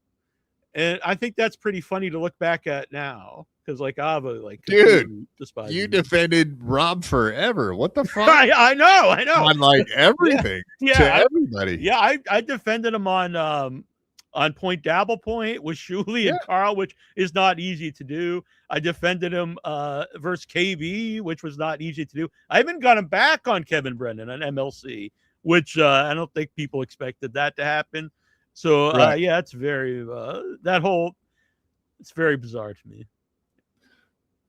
And I think that's pretty funny to look back at now. Because like Ava, like dude, you defended Rob forever. What the fuck? I know. On like everything to everybody. Yeah, I defended him on Point Dabble Point with Shuli and Carl, which is not easy to do. I defended him versus KB, which was not easy to do. I haven't got him back on Kevin Brennan on MLC, which I don't think people expected that to happen. So yeah, it's very it's very bizarre to me.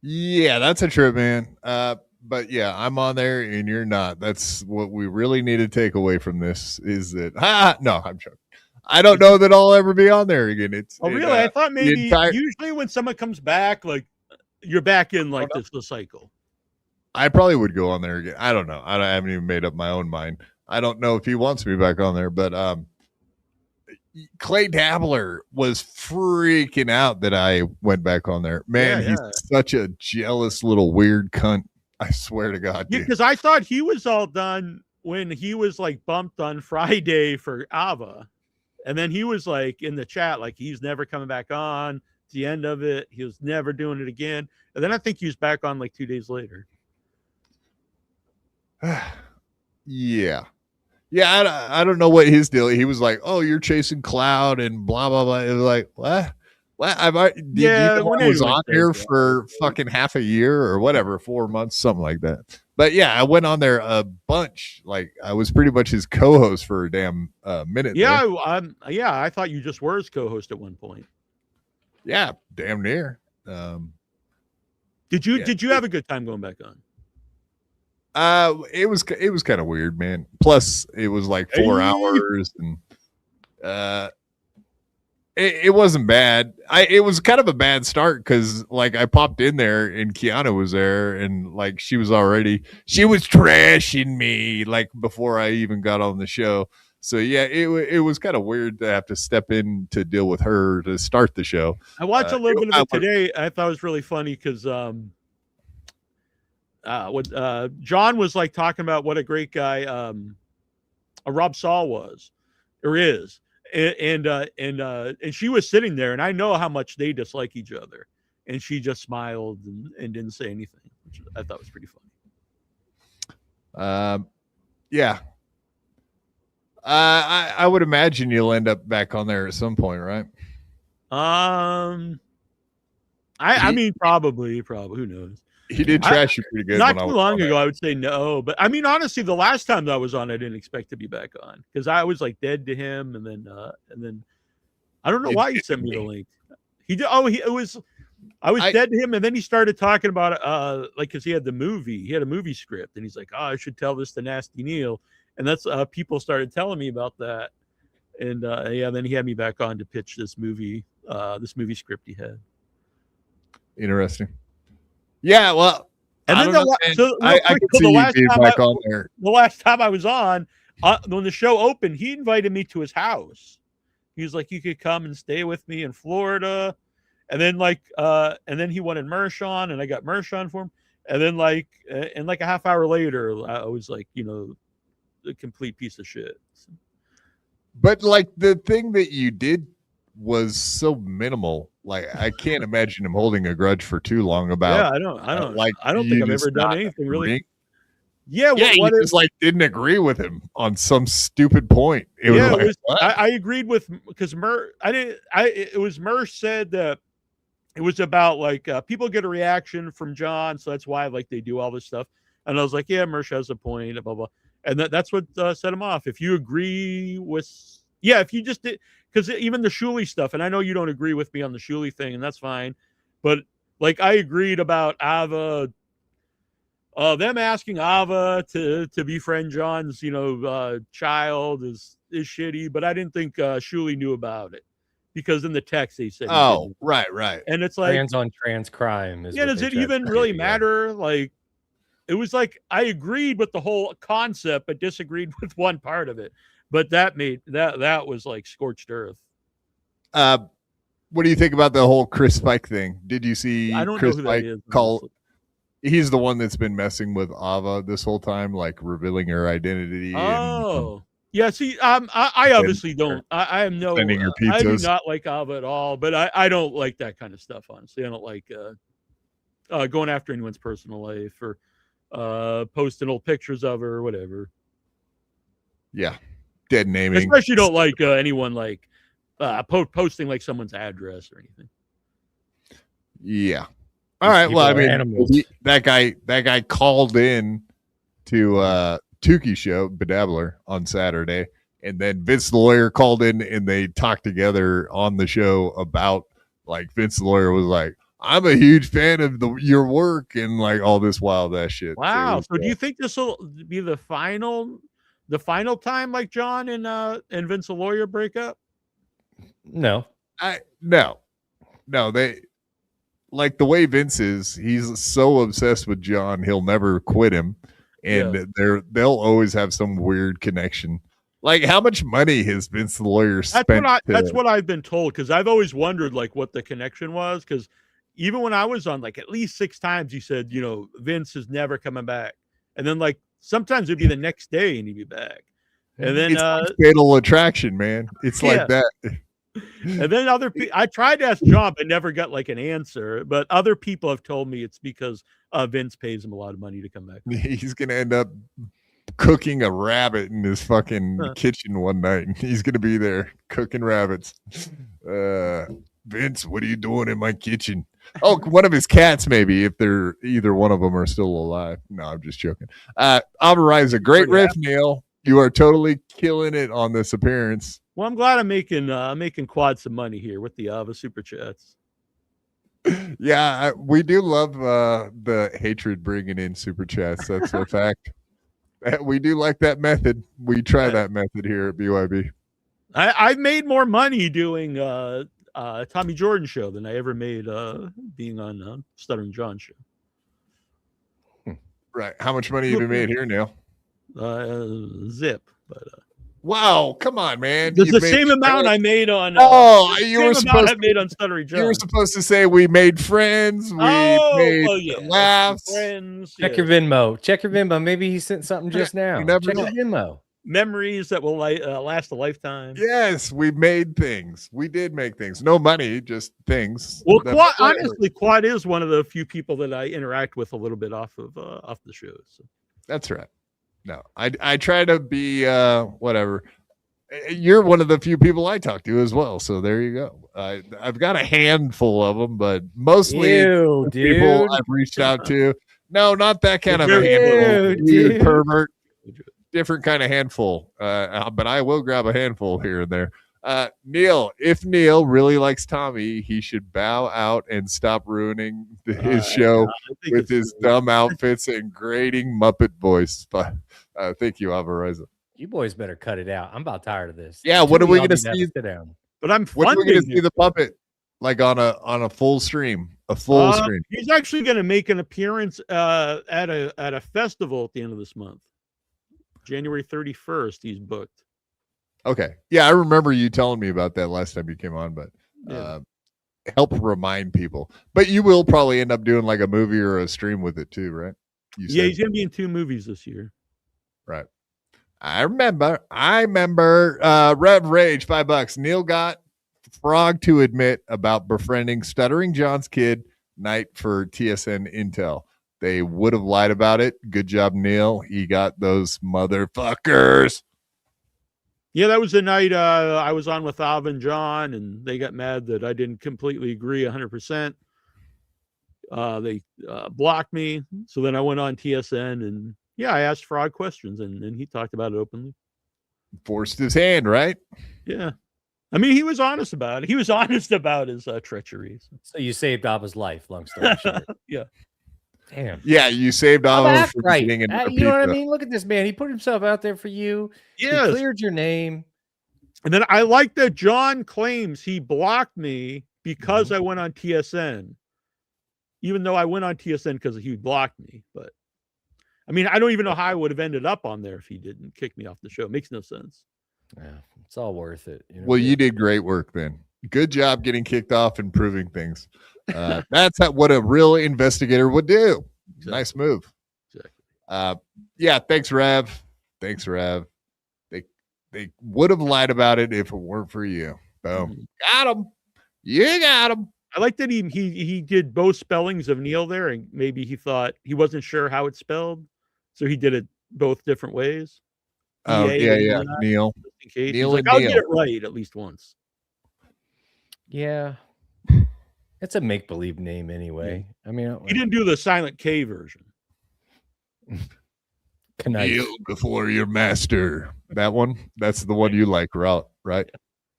Yeah, that's a trip, man. But yeah, I'm on there and you're not. That's what we really need to take away from this is that no, I'm joking. I don't know that I'll ever be on there again. Really? I thought maybe usually when someone comes back, like you're back in like the cycle. I probably would go on there again. I don't know. I haven't even made up my own mind. I don't know if he wants me back on there, but Clay Dabbler was freaking out that I went back on there. Man, he's such a jealous little weird cunt. I swear to God. Yeah, because I thought he was all done when he was like bumped on Friday for Ava. And then he was like in the chat, like he's never coming back on. At the end of it, he was never doing it again. And then I think he was back on like 2 days later. Yeah. Yeah, I don't know what his deal. He was like, "Oh, you're chasing cloud and blah blah blah." It was like, what? What? I was on here for fucking half a year or whatever, 4 months, something like that. But yeah, I went on there a bunch. Like I was pretty much his co-host for a damn minute. Yeah, I thought you just were his co-host at one point. Yeah, damn near. Did you have a good time going back on? It was kind of weird, man. Plus, it was like 4 hours, and it wasn't bad. It was kind of a bad start because like I popped in there and Kiana was there, and like she was trashing me like before I even got on the show. So yeah, it was kind of weird to have to step in to deal with her to start the show. I watched a little bit of it today. I thought it was really funny because John was like talking about what a great guy Rob Saul was or is, and she was sitting there, and I know how much they dislike each other, and she just smiled and didn't say anything, which I thought was pretty funny. Yeah. I would imagine you'll end up back on there at some point, right? I mean, probably, who knows? He did trash you pretty good. Not too long ago, I would say no. But I mean, honestly, the last time that I was on, I didn't expect to be back on because I was like dead to him, and then I don't know why he sent me the link. I was dead to him, and then he started talking about like because he had a movie script, and he's like, oh, I should tell this to Nasty Neal, and that's people started telling me about that, and then he had me back on to pitch this movie script he had. Interesting. Yeah, well, and then the last time I was on, when the show opened, he invited me to his house. He was like, "You could come and stay with me in Florida," and then and then he wanted Mersh on, and I got Mersh on for him, and then and a half hour later, I was like, a complete piece of shit. But like the thing that you did was so minimal. Like I can't imagine him holding a grudge for too long about. Yeah, I don't think I've ever done anything really. Yeah, you just like didn't agree with him on some stupid point. I agreed with because Mersh said that it was about like people get a reaction from John, so that's why like they do all this stuff. And I was like, yeah, Mersh has a point, blah blah. And that's what set him off. If you agree with, if you just did. Because even the Shuli stuff, and I know you don't agree with me on the Shuli thing, and that's fine. But like I agreed about Ava them asking Ava to befriend John's, child is shitty, but I didn't think Shuli knew about it because in the text they said, oh, right. And it's like trans on trans crime. Does it even really matter? Like, it was like I agreed with the whole concept, but disagreed with one part of it. But that was like scorched earth. What do you think about the whole Chris Spike thing? Did you see I don't Chris know who Spike that is, call? He's the one that's been messing with Ava this whole time, like revealing her identity. Oh, yeah. See, I obviously don't. I am no. Sending your I do pizzas. not like Ava at all. But I don't like that kind of stuff. Honestly, I don't like going after anyone's personal life or posting old pictures of her or whatever. Yeah, dead naming. Especially don't like anyone like posting like someone's address or anything. Yeah. All right. Well, I mean, that guy called in to Tukey's show, Bedabbler, on Saturday, and then Vince the lawyer called in and they talked together on the show about, like, Vince the lawyer was like, I'm a huge fan of your work and like all this wild ass shit. Wow. So do you think this will be the final time like John and Vince the lawyer break up? No. No. They, like, the way Vince is, he's so obsessed with John, he'll never quit him, and they'll always have some weird connection. Like, how much money has Vince the lawyer spent? That's what I've been told, because I've always wondered like what the connection was, because even when I was on, like, at least 6 times, he said, Vince is never coming back, and then like sometimes it'd be the next day and he'd be back, and then it's like Fatal Attraction, man. It's like that. And then I tried to ask John, but never got like an answer. But other people have told me it's because Vince pays him a lot of money to come back. He's gonna end up cooking a rabbit in his fucking kitchen one night, and he's gonna be there cooking rabbits. Vince, what are you doing in my kitchen? Oh, one of his cats, maybe, if they're either one of them are still alive. No, I'm just joking. Alvarez, great riff, Neal. You are totally killing it on this appearance. Well, I'm glad I'm making quad some money here with the Ava super chats. Yeah, we do love the hatred bringing in super chats. That's a fact. We do like that method. We try that method here at BYB. I've made more money doing Tommy Jordan show than I ever made being on Stuttering John show. Right. How much money have you made here, Neal? Zip. But wow, come on, man! It's the same amount I made on. You were supposed to made on Stuttering John. You were supposed to say we made friends. We made laughs. Friends. Check your Venmo. Check your Venmo. Maybe he sent something just now. Check your Venmo. Memories that will last a lifetime. Yes, we made things. We did make things. No money, just things. Well, honestly, Quad is one of the few people that I interact with a little bit off the show. So. That's right. No, I try to be whatever. You're one of the few people I talk to as well. So there you go. I've got a handful of them, but mostly people I've reached out to. No, not that kind of a handful. You pervert. Different kind of handful. But I will grab a handful here and there. Neal, if Neal really likes Tommy, he should bow out and stop ruining his show with his dumb outfits and grating Muppet voice. But thank you, Alvarez. You boys better cut it out. I'm about tired of this. Yeah, what are we going to see? But I'm when are we going to see the puppet? Like on a full stream, stream. He's actually going to make an appearance at a festival at the end of this month, January 31st. He's booked. Okay. Yeah, I remember you telling me about that last time you came on, but help remind people. But you will probably end up doing like a movie or a stream with it too, right? He's going to be in 2 movies this year. Right. I remember. Rev Rage, $5. Neal got Frog to admit about befriending Stuttering John's kid night for TSN Intel. They would have lied about it. Good job, Neal. He got those motherfuckers. Yeah, that was the night I was on with Alvin and John, and they got mad that I didn't completely agree 100%. They blocked me. So then I went on TSN, and I asked Frog questions, and he talked about it openly. Forced his hand, right? Yeah. I mean, he was honest about it. He was honest about his treachery. So you saved Abba's life, long story short. Yeah. Damn. Yeah, you saved I'm off act from right. getting another You know what I pizza. mean? Look at this man. He put himself out there for you. Yes. He cleared your name. And then I like that John claims he blocked me because I went on TSN, even though I went on TSN because he blocked me. But I mean, I don't even know how I would have ended up on there if he didn't kick me off the show. It makes no sense. Yeah, it's all worth it. You know? Well, you did great work, Ben. Good job getting kicked off and proving things. That's what a real investigator would do. Exactly. Nice move. Exactly. Yeah, thanks, Rav. Thanks, Rav. They would have lied about it if it weren't for you. Boom. Got him. You got him. I like that he did both spellings of Neal there, and maybe he thought he wasn't sure how it's spelled, so he did it both different ways. Oh, yeah. Neal. In case. Neal He's and like, I'll Neal. get it right at least once. Yeah. It's a make-believe name anyway. I mean, he didn't do the silent K version. Kneel before your master. That one? That's the one you like, right?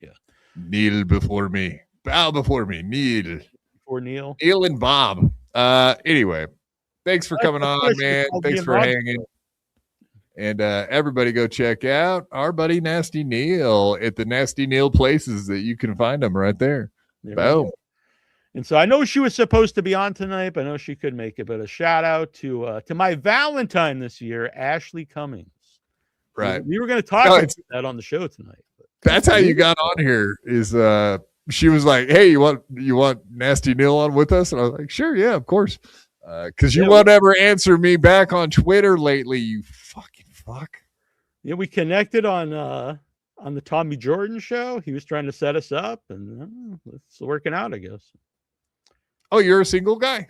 Yeah. Kneel before me. Bow before me. Kneel. Before Neal. Neal and Bob. Anyway, thanks for coming on, man. Thanks for hanging. And everybody go check out our buddy Nasty Neal at the Nasty Neal places that you can find them right there. Boom. And so I know she was supposed to be on tonight, but I know she couldn't make it. But a shout out to my Valentine this year, Ashley Cummings. Right. We were going to talk about that on the show tonight. That's how you got on here. Is she was like, "Hey, you want Nasty Neal on with us?" And I was like, "Sure, yeah, of course." Because you won't ever answer me back on Twitter lately, you fucking fuck. Yeah, we connected on the Tommy Jordan show. He was trying to set us up, and it's working out, I guess. Oh, you're a single guy?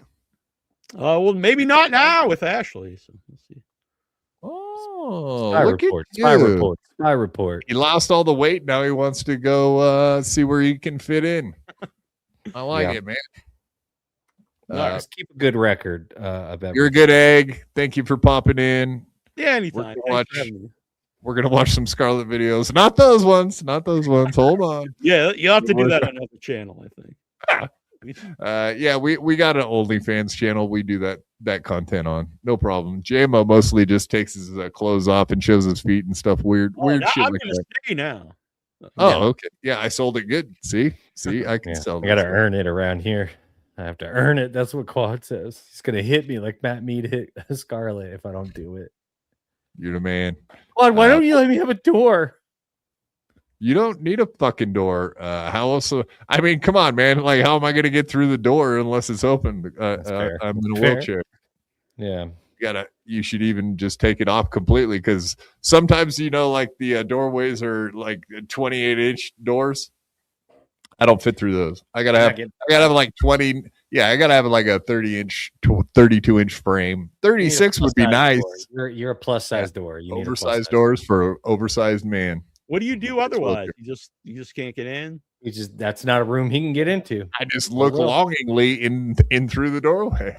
Well, maybe not now with Ashley. So we'll see. Oh, Spy report. He lost all the weight. Now he wants to go see where he can fit in. I like it, man. Just keep a good record of everything. You're a good egg. Thank you for popping in. Yeah, anytime. We're gonna watch some Scarlett videos. Not those ones. Hold on. Yeah, you'll have to do that on another channel, I think. Yeah, we got an OnlyFans channel. We do that content on. No problem. JMO mostly just takes his clothes off and shows his feet and stuff. Weird shit I'm like gonna that. stay now. Oh, okay. Yeah, I sold it good. See, I can sell. I gotta earn it around here. I have to earn it. That's what Quad says. He's gonna hit me like Matt Mead hit Scarlett if I don't do it. You're the man. Quad, why don't you let me have a door? You don't need a fucking door. How else? I mean, come on, man. Like, how am I going to get through the door unless it's open? I'm in a wheelchair. Yeah. You should even just take it off completely, because sometimes, like the doorways are like 28-inch doors. I don't fit through those. I gotta have like 20. Yeah, I gotta have like a 30-inch to 32-inch frame. 36 would be nice. You're a plus size door. You need oversized doors for an oversized man. What do you do otherwise? You just can't get in. That's not a room he can get into. I just look longingly in through the doorway.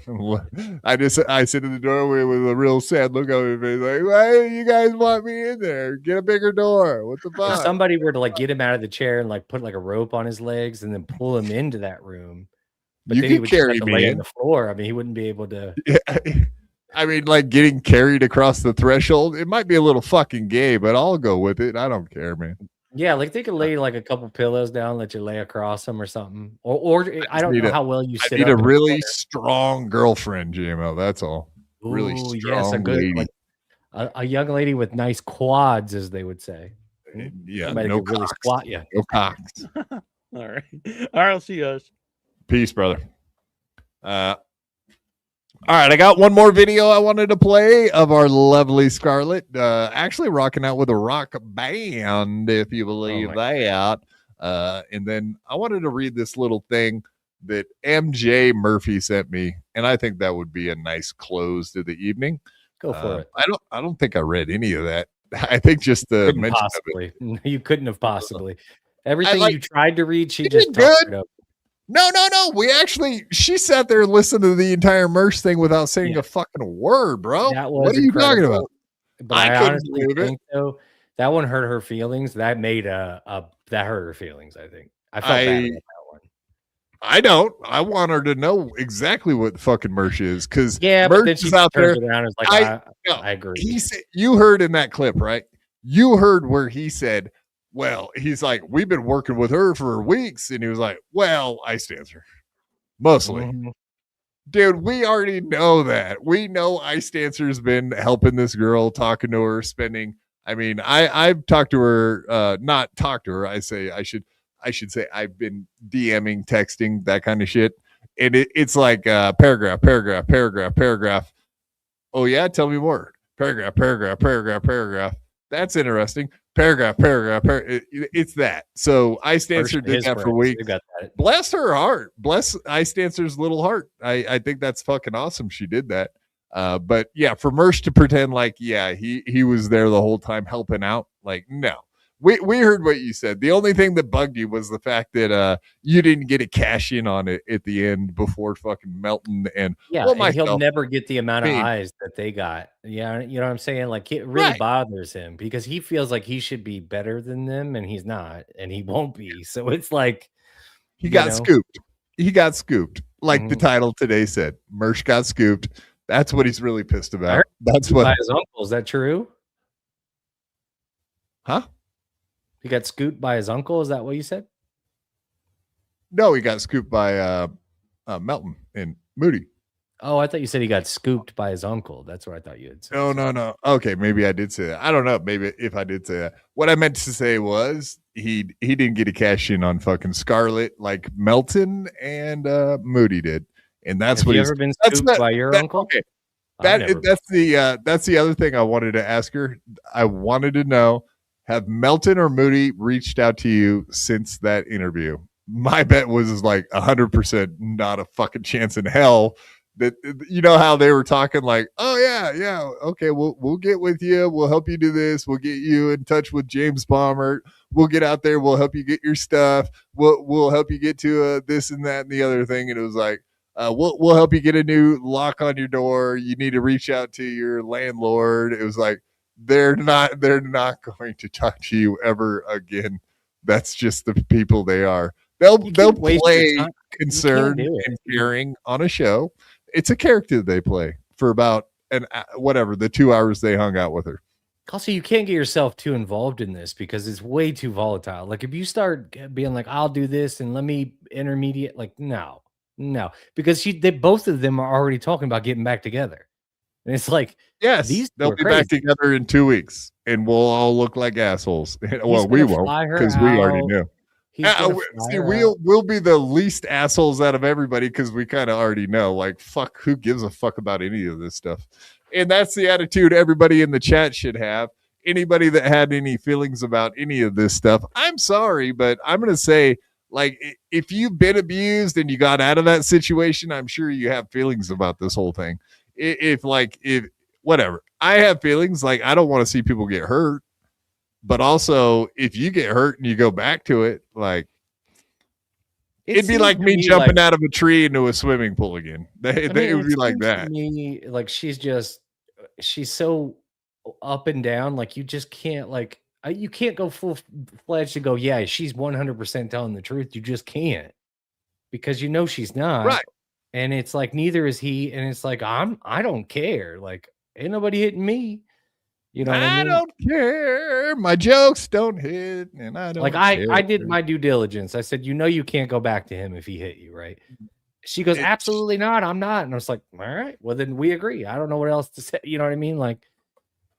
I sit in the doorway with a real sad look on my face, like, why do you guys want me in there? Get a bigger door. What the fuck? If somebody were to like get him out of the chair and like put like a rope on his legs and then pull him into that room, but you then he can would carry just have to me lay in on the floor. I mean, he wouldn't be able to. Yeah. I mean, like getting carried across the threshold. It might be a little fucking gay, but I'll go with it. I don't care, man. Yeah, like they could lay like a couple pillows down, let you lay across them or something. Or I don't know how well you sit. I need a really strong girlfriend, GMO. That's all. Really strong yes, a good lady. like a young lady with nice quads, as they would say. Yeah, somebody no could really cocks. squat you. No cocks. All right. I'll see you guys. Peace, brother. All right, I got one more video I wanted to play of our lovely Scarlett. Actually rocking out with a rock band, if you believe that. And then I wanted to read this little thing that MJ Murphy sent me, and I think that would be a nice close to the evening. Go for it. I don't think I read any of that. I think just the Couldn't mention possibly. of it. You couldn't have possibly. Everything like- you tried to read, she You just did talked good. it up. No. She sat there and listened to the entire Mersh thing without saying a fucking word, bro. That was What are you talking incredible. about? But I honestly think though that one hurt her feelings. That made that hurt her feelings. I think I felt bad about that one. I don't. I want her to know exactly what the fucking Mersh is, because but then Mersh she is out there. turns around and is like, I agree. He said, you heard in that clip, right? You heard where he said, well, he's like, we've been working with her for weeks. And he was like, well, I stands her. Mostly. Mhm. Dude, we already know that. We know Ice Dancer's been helping this girl, talking to her, spending. I mean, I've talked to her, not talked to her. I should say I've been DMing, texting, that kind of shit. And it's like paragraph. Oh yeah, tell me more. Paragraph. That's interesting. Paragraph. It's that. So Ice Dancer did that for weeks. Bless her heart. Bless Ice Dancer's little heart. I think that's fucking awesome. She did that. But yeah, for Mersh to pretend like, yeah, he was there the whole time helping out. Like, no. We heard what you said. The only thing that bugged you was the fact that you didn't get a cash in on it at the end before fucking Melton and and he'll never get the amount of eyes that they got. Yeah, you know what I'm saying? Like, it really bothers him because he feels like he should be better than them, and he's not, and he won't be. So it's like he got scooped. He got scooped, like the title today said. Mersh got scooped. That's what he's really pissed about. That's what by his uncle. Is that true? Huh? He got scooped by his uncle. Is that what you said? No, he got scooped by Melton and Moody. Oh, I thought you said he got scooped by his uncle. That's what I thought you had said. No. Okay, maybe I did say that. I don't know. Maybe if I did say that. What I meant to say was he didn't get a cash in on fucking Scarlett like Melton and Moody did, and that's what he's ever been scooped by your uncle. Okay. That's the other thing I wanted to ask her. I wanted to know, have Melton or Moody reached out to you since that interview? My bet was like 100% not a fucking chance in hell. That, you know how they were talking like, oh yeah, okay, we'll get with you, we'll help you do this, we'll get you in touch with James Bomber, we'll get out there, we'll help you get your stuff, we'll help you get to this and that and the other thing. And it was like, we'll help you get a new lock on your door. You need to reach out to your landlord. It was like, they're not going to talk to you ever again. That's just the people they are. They'll play concerned and caring on a show. It's a character they play for about the 2 hours they hung out with her. Also, you can't get yourself too involved in this because it's way too volatile. Like, if you start being like, I'll do this and let me intermediate, like, no, because both of them are already talking about getting back together. And it's like, yes, they'll be back together in 2 weeks and we'll all look like assholes. Well, we won't, because we already knew. See, we'll be the least assholes out of everybody because we kind of already know. Like, fuck, who gives a fuck about any of this stuff? And that's the attitude everybody in the chat should have. Anybody that had any feelings about any of this stuff, I'm sorry, but I'm going to say, like, if you've been abused and you got out of that situation, I'm sure you have feelings about this whole thing. If whatever, I have feelings, like, I don't want to see people get hurt. But also, if you get hurt and you go back to it, like, it'd be like me jumping out of a tree into a swimming pool again. It would be like that. Me, like, she's so up and down. Like, you just can't, like, you can't go full-fledged and go, yeah, she's 100% telling the truth. You just can't, because you know she's not. Right. And it's like, neither is he. And it's like, I don't care. Like, ain't nobody hitting me. You know what I mean? Don't care. My jokes don't hit, and I don't like. I did my due diligence. I said, you can't go back to him if he hit you, right? She goes, absolutely not. I'm not. And I was like, all right, well then we agree. I don't know what else to say. You know what I mean? Like,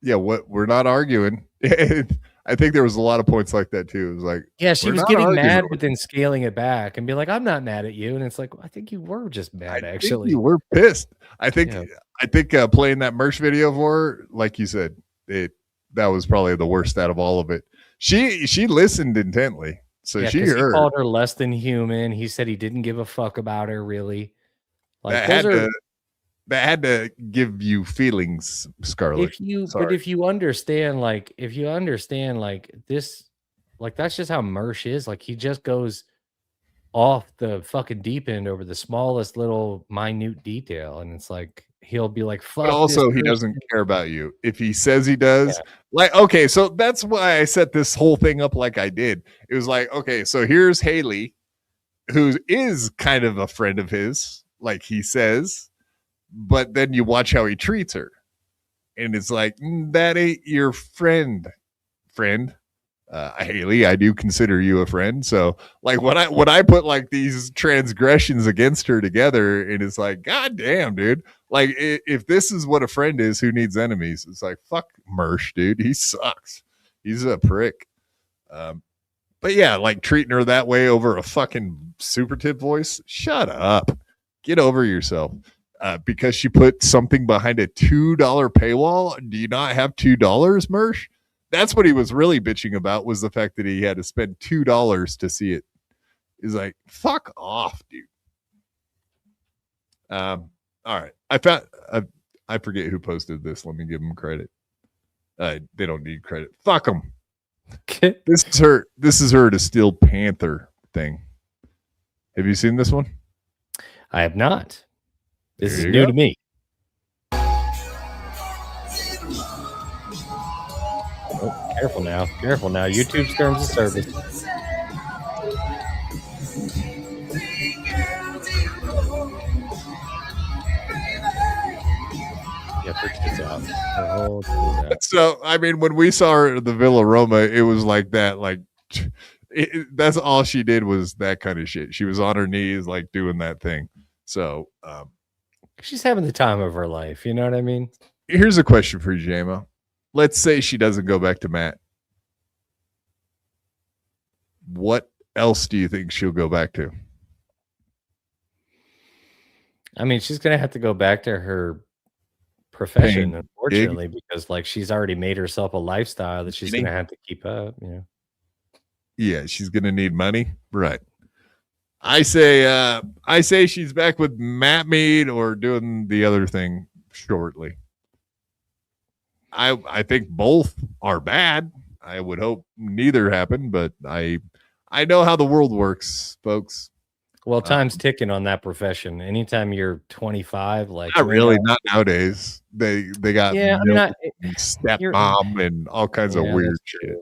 yeah, we're not arguing. I think there was a lot of points like that too. It was like, yeah, she was getting mad, but then scaling it back and be like, I'm not mad at you. And it's like, I think you were just mad. Actually, you were pissed. I think playing that Mersh video for her, like you said, that was probably the worst out of all of it. She listened intently, so she heard. He called her less than human. He said he didn't give a fuck about her, really. Like, that had to give you feelings, Scarlett. But if you understand this, like, that's just how Mersh is. Like, he just goes off the fucking deep end over the smallest little minute detail, and it's like, he'll be like, fuck. But also, he doesn't care about you. If he says he does, like, okay, so that's why I set this whole thing up like I did. It was like, okay, so here's Haley. who is kind of a friend of his, like he says, but then you watch how he treats her. And it's like, that ain't your friend. Haley, I do consider you a friend. So like when I put like these transgressions against her together, and it's like, God damn, dude. Like if this is what a friend is, who needs enemies? It's like, fuck Mersh, dude. He sucks. He's a prick. But yeah, like treating her that way over a fucking super tip voice. Shut up. Get over yourself. Because she put something behind a $2 paywall. Do you not have $2, Mersh? That's what he was really bitching about, was the fact that he had to spend $2 to see it. He's like, fuck off, dude. All right. I forget who posted this. Let me give him credit. They don't need credit. Fuck them. This is her to Steel Panther thing. Have you seen this one? I have not. This is new to me. Oh, careful now. Careful now. YouTube's terms of service. Yeah, her kids out. Her whole kids out. So, I mean, when we saw her at the Villa Roma, it was like that. Like, that's all she did was that kind of shit. She was on her knees, like doing that thing. So, she's having the time of her life. You know what I mean? Here's a question for you, JMO. Let's say she doesn't go back to Matt. What else do you think she'll go back to? I mean, she's going to have to go back to her profession, unfortunately, because like she's already made herself a lifestyle that she's going to have to keep up. You know? Yeah, she's going to need money. Right. I say she's back with Matt Mead or doing the other thing shortly. I think both are bad. I would hope neither happen, but I know how the world works, folks. Well, time's ticking on that profession. Anytime you're 25, like not really, not nowadays. They got stepmom and all kinds of weird shit.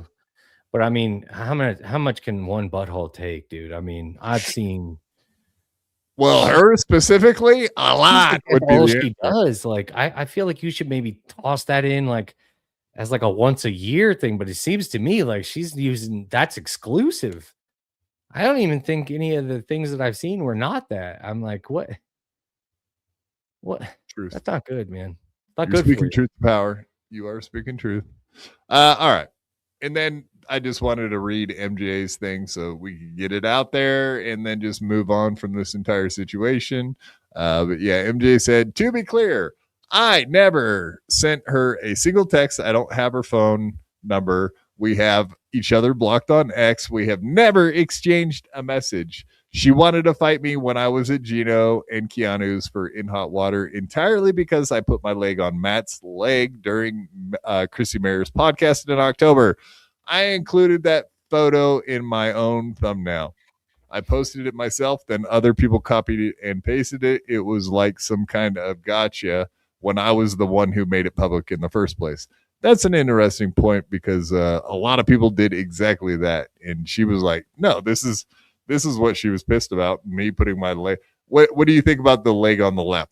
But I mean, how much can one butthole take, dude? I mean, I've seen. Well, her specifically, a lot. All she does, like, I feel like you should maybe toss that in, like, as like a once a year thing. But it seems to me like she's using that's exclusive. I don't even think any of the things that I've seen were not that. I'm like, what? Truth. That's not good, man. Not You're good. Speaking truth to power. You are speaking truth. All right. And then I just wanted to read MJ's thing so we could get it out there and then just move on from this entire situation. But yeah, MJ said, to be clear, I never sent her a single text. I don't have her phone number. We have each other blocked on X. We have never exchanged a message. She wanted to fight me when I was at Gino and Keanu's for In Hot Water entirely because I put my leg on Matt's leg during Chrissy Mayer's podcast in October. I included that photo in my own thumbnail. I posted it myself, then other people copied it and pasted it. It was like some kind of gotcha when I was the one who made it public in the first place. That's an interesting point because a lot of people did exactly that. And she was like, no, this is what she was pissed about, me putting my leg. What do you think about the leg on the left?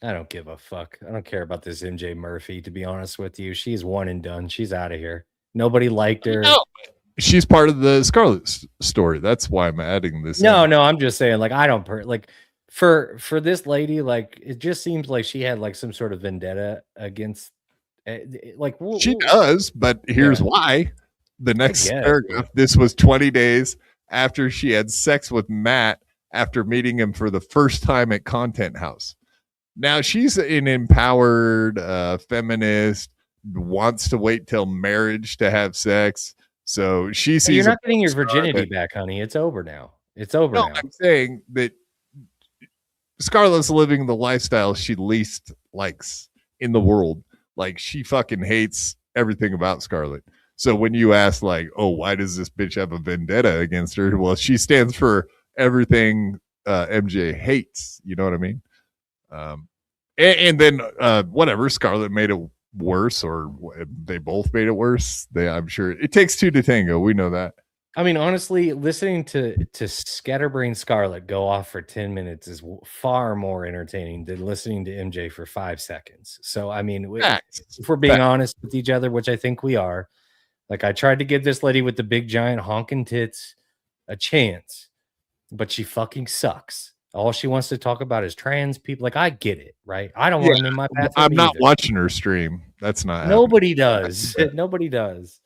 I don't give a fuck. I don't care about this MJ Murphy, to be honest with you. She's one and done. She's out of here. Nobody liked her. No, she's part of the Scarlett story. That's why I'm adding this. No, I'm just saying, like, I don't like for this lady, like, it just seems like she had like some sort of vendetta against, like, she does. But here's why. The next paragraph. This was 20 days after she had sex with Matt after meeting him for the first time at Content House. Now she's an empowered feminist. Wants to wait till marriage to have sex, so she sees. You're not getting your virginity back, honey. It's over now. It's over now. I'm saying that Scarlett's living the lifestyle she least likes in the world. Like, she fucking hates everything about Scarlett. So when you ask, like, oh, why does this bitch have a vendetta against her? Well, she stands for everything MJ hates. You know what I mean? And then whatever, Scarlett made it worse, or they both made it worse. I'm sure it takes two to tango. We know that. I mean, honestly, listening to Scatterbrain Scarlett go off for 10 minutes is far more entertaining than listening to MJ for 5 seconds. So, I mean, if we're being honest with each other, which I think we are, like I tried to give this lady with the big giant honking tits a chance, but she fucking sucks. All she wants to talk about is trans people. Like, I get it, right? I don't want them in my bathroom. I'm not either. watching her stream. That's not Nobody does. Nobody does.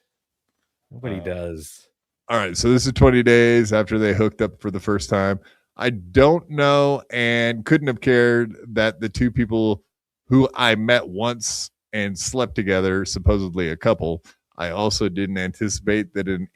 Nobody does. All right, so this is 20 days after they hooked up for the first time. I don't know and couldn't have cared that the two people who I met once and slept together, supposedly a couple, I also didn't anticipate that an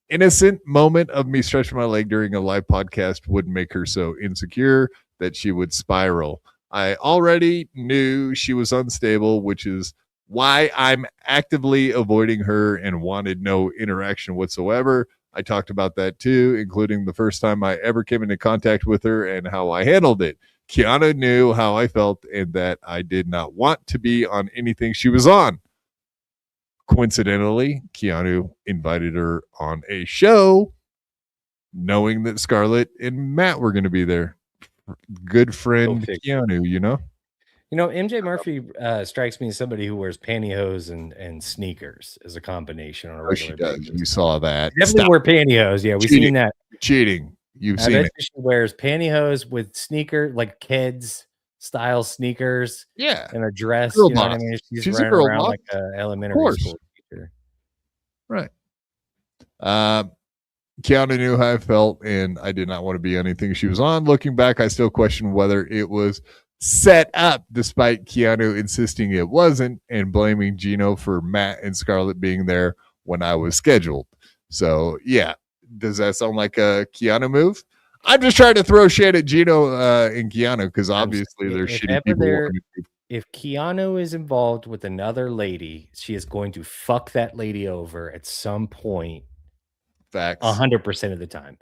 innocent moment of me stretching my leg during a live podcast would make her so insecure that she would spiral. I already knew she was unstable, which is why I'm actively avoiding her and wanted no interaction whatsoever. I talked about that too, including the first time I ever came into contact with her and how I handled it. Kiana knew how I felt and that I did not want to be on anything she was on. Coincidentally, Keanu invited her on a show knowing that Scarlett and Matt were going to be there. Good friend Keanu, you know? You know, MJ Murphy strikes me as somebody who wears pantyhose and sneakers as a combination on a regular basis. You saw that. Definitely wear pantyhose. Yeah, we've seen that. Cheating. You've seen it. She wears pantyhose with sneaker, like kids style sneakers. Yeah. And a dress. Girl you know what I boss. mean? She's running a girl around boss. like an elementary school teacher. Right. Keanu knew how I felt, and I did not want to be anything she was on. Looking back, I still question whether it was set up, despite Keanu insisting it wasn't, and blaming Gino for Matt and Scarlett being there when I was scheduled. So, yeah. Does that sound like a Keanu move? I'm just trying to throw shit at Gino and Keanu because obviously they're shitty people. If Keanu is involved with another lady, she is going to fuck that lady over at some point. Facts. 100% of the time.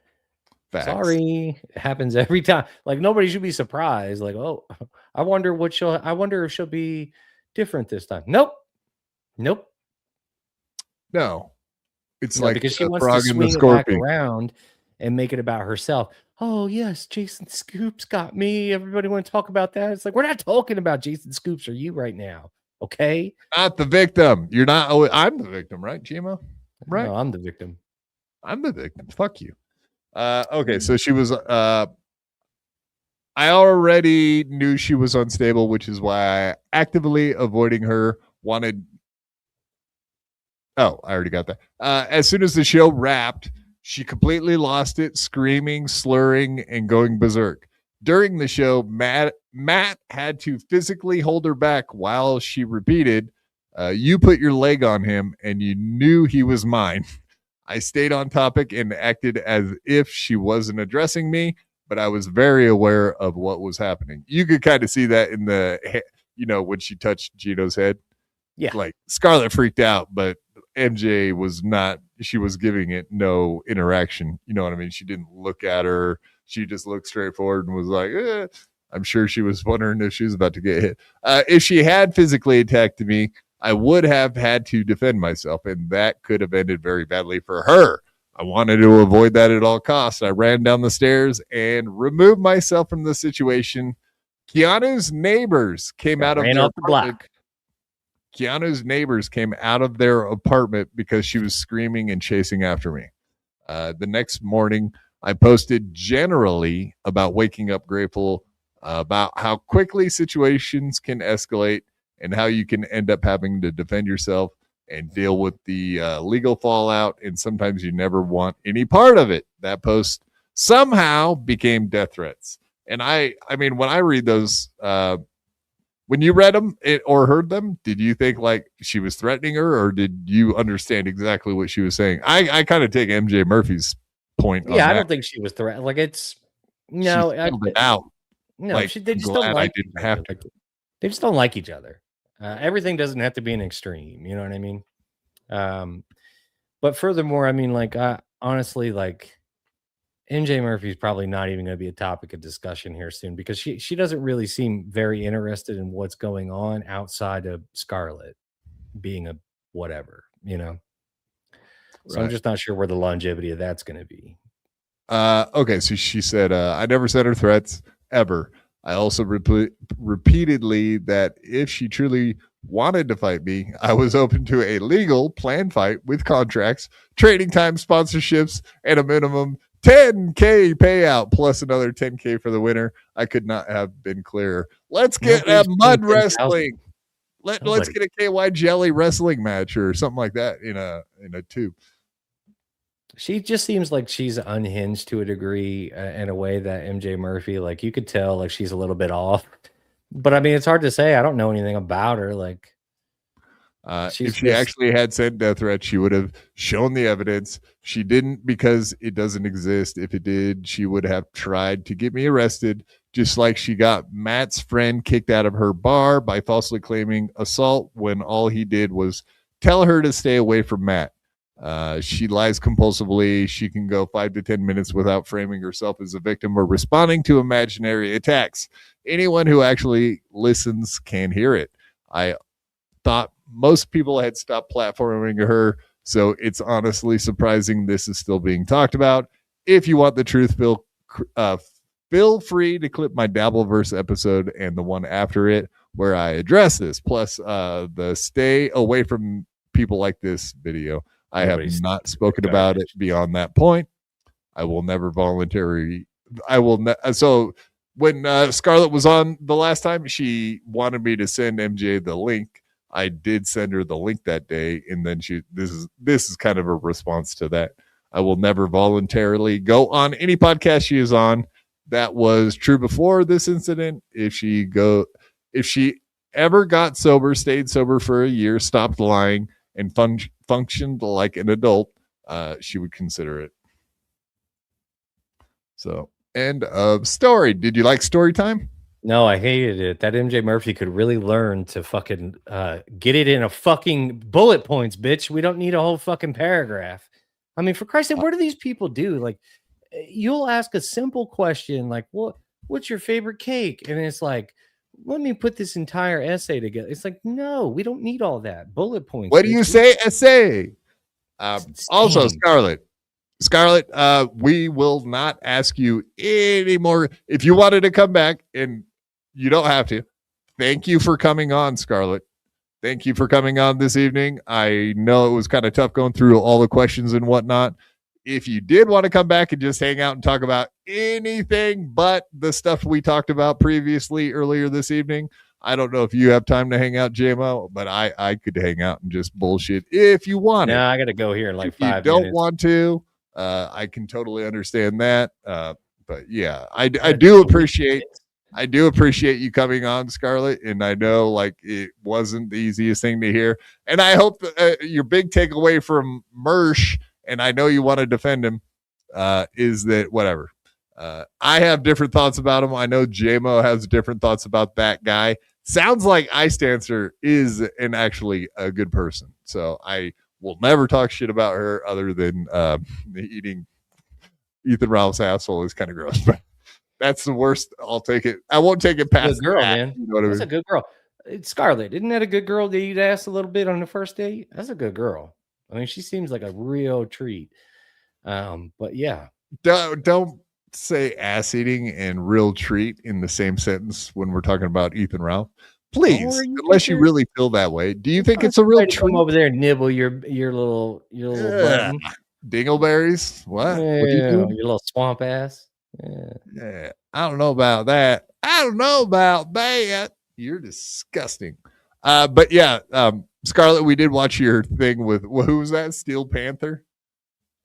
Facts. Sorry, it happens every time. Like nobody should be surprised. Like, oh, I wonder if she'll be different this time. Nope. No. It's like because she wants to swing it back around and make it about herself. Oh yes, Jason Scoops got me. Everybody want to talk about that? It's like we're not talking about Jason Scoops or you right now. Okay, not the victim. You're not. I'm the victim, right, Gmo? Right. No, I'm the victim. I'm the victim. Fuck you. Okay, so she was. I already knew she was unstable, which is why I actively avoiding her. Wanted. Oh, I already got that. As soon as the show wrapped, she completely lost it, screaming, slurring, and going berserk. During the show, Matt had to physically hold her back while she repeated, "You put your leg on him, and you knew he was mine." I stayed on topic and acted as if she wasn't addressing me, but I was very aware of what was happening. You could kind of see that in the, when she touched Gino's head. Yeah. Like Scarlett freaked out, but MJ was not. She was giving it no interaction. You know what I mean? She didn't look at her. She just looked straight forward and was like, I'm sure she was wondering if she was about to get hit. If she had physically attacked me, I would have had to defend myself, and that could have ended very badly for her. I wanted to avoid that at all costs. I ran down the stairs and removed myself from the situation. Keanu's neighbors came out of ran their off the block. Keanu's neighbors came out of their apartment because she was screaming and chasing after me. The next morning, I posted generally about waking up grateful, about how quickly situations can escalate and how you can end up having to defend yourself and deal with the legal fallout. And sometimes you never want any part of it. That post somehow became death threats. And I mean, when I read those, when you read them or heard them, did you think like she was threatening her, or did you understand exactly what she was saying? I kind of take MJ Murphy's point. Yeah, I don't think she was threatening. Like it's no, she filled it out. No, like, they just don't like. I didn't have to. They just don't like each other. Everything doesn't have to be an extreme. You know what I mean? But furthermore, I mean, like honestly, like MJ Murphy's probably not even going to be a topic of discussion here soon because she doesn't really seem very interested in what's going on outside of Scarlett being a whatever, you know. So I'm just not sure where the longevity of that's going to be. Okay, so she said, I never sent her threats ever. I also repeatedly that if she truly wanted to fight me, I was open to a legal planned fight with contracts, trading time, sponsorships, and a minimum $10K payout plus another $10K for the winner. I could not have been clearer. Let's get mud wrestling. Let's get a KY jelly wrestling match or something like that in a tube. She just seems like she's unhinged to a degree in a way that MJ Murphy, like you could tell like she's a little bit off. But I mean, it's hard to say. I don't know anything about her. Like if she actually had sent death threats, she would have shown the evidence. She didn't because it doesn't exist. If it did, she would have tried to get me arrested, just like she got Matt's friend kicked out of her bar by falsely claiming assault when all he did was tell her to stay away from Matt. She lies compulsively. She can go 5 to 10 minutes without framing herself as a victim or responding to imaginary attacks. Anyone who actually listens can hear it. I thought most people had stopped platforming her, so it's honestly surprising this is still being talked about. If you want the truth, feel free to clip my Dabbleverse episode and the one after it where I address this, plus the stay away from people like this video. I have not spoken about it beyond that point. I will never So when Scarlett was on the last time, she wanted me to send MJ the link. I did send her the link that day, and then this is kind of a response to that. I will never voluntarily go on any podcast she is on. That was true before this incident. If she ever got sober, stayed sober for a year, stopped lying, and functioned like an adult, she would consider it. So, end of story. Did you like story time? No, I hated it. That MJ Murphy could really learn to fucking get it in a fucking bullet points, bitch. We don't need a whole fucking paragraph. I mean, for Christ's sake, what do these people do? Like, you'll ask a simple question like, what's your favorite cake? And it's like, let me put this entire essay together. It's like, no, we don't need all that. Bullet points. What do you say, essay? Also, Scarlett, we will not ask you anymore. If you wanted to come back, and you don't have to, thank you for coming on, Scarlett. Thank you for coming on this evening. I know it was kind of tough going through all the questions and whatnot. If you did want to come back and just hang out and talk about anything but the stuff we talked about previously earlier this evening, I don't know if you have time to hang out, JMO, but I could hang out and just bullshit if you want. No, I got to go here in like 5 minutes. If you don't want to, I can totally understand that. But yeah, I do appreciate you coming on, Scarlett. And I know like it wasn't the easiest thing to hear. And I hope your big takeaway from Mersh, and I know you want to defend him, is that whatever. I have different thoughts about him. I know JMO has different thoughts about that guy. Sounds like Ice Dancer is actually a good person. So I will never talk shit about her other than eating Ethan Ralph's asshole is kind of gross. But that's the worst. I'll take it. I won't take it past good girl, that. man. You know what I That's mean? a good girl. It's Scarlett. Isn't that a good girl to eat ass a little bit on the first date? That's a good girl. I mean, she seems like a real treat. But yeah. Don't say ass eating and real treat in the same sentence when we're talking about Ethan Ralph. Please, unless you really feel that way. Do you think it's a real treat? Come over there and nibble your little button. Dingleberries? What? Yeah, What do you do? your little swamp ass. Yeah, I don't know about that. You're disgusting. But yeah, Scarlett, we did watch your thing with who was that? Steel Panther.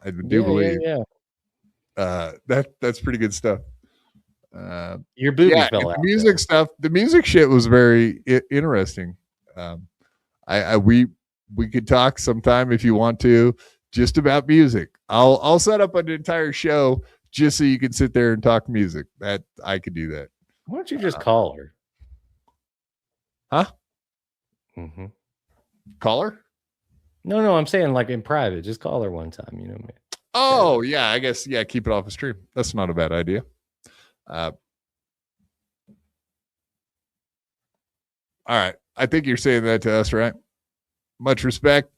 I do believe. Yeah. That's pretty good stuff. Your booby fell out. Music stuff. The music shit was very interesting. We could talk sometime if you want to, just about music. I'll set up an entire show just so you can sit there and talk music. That I could do that. Why don't you just call her? Huh? Mm-hmm. Call her? No, I'm saying like in private. Just call her one time. You know what I mean? Oh, yeah, I guess. Yeah, keep it off the stream. That's not a bad idea. All right. I think you're saying that to us, right? Much respect.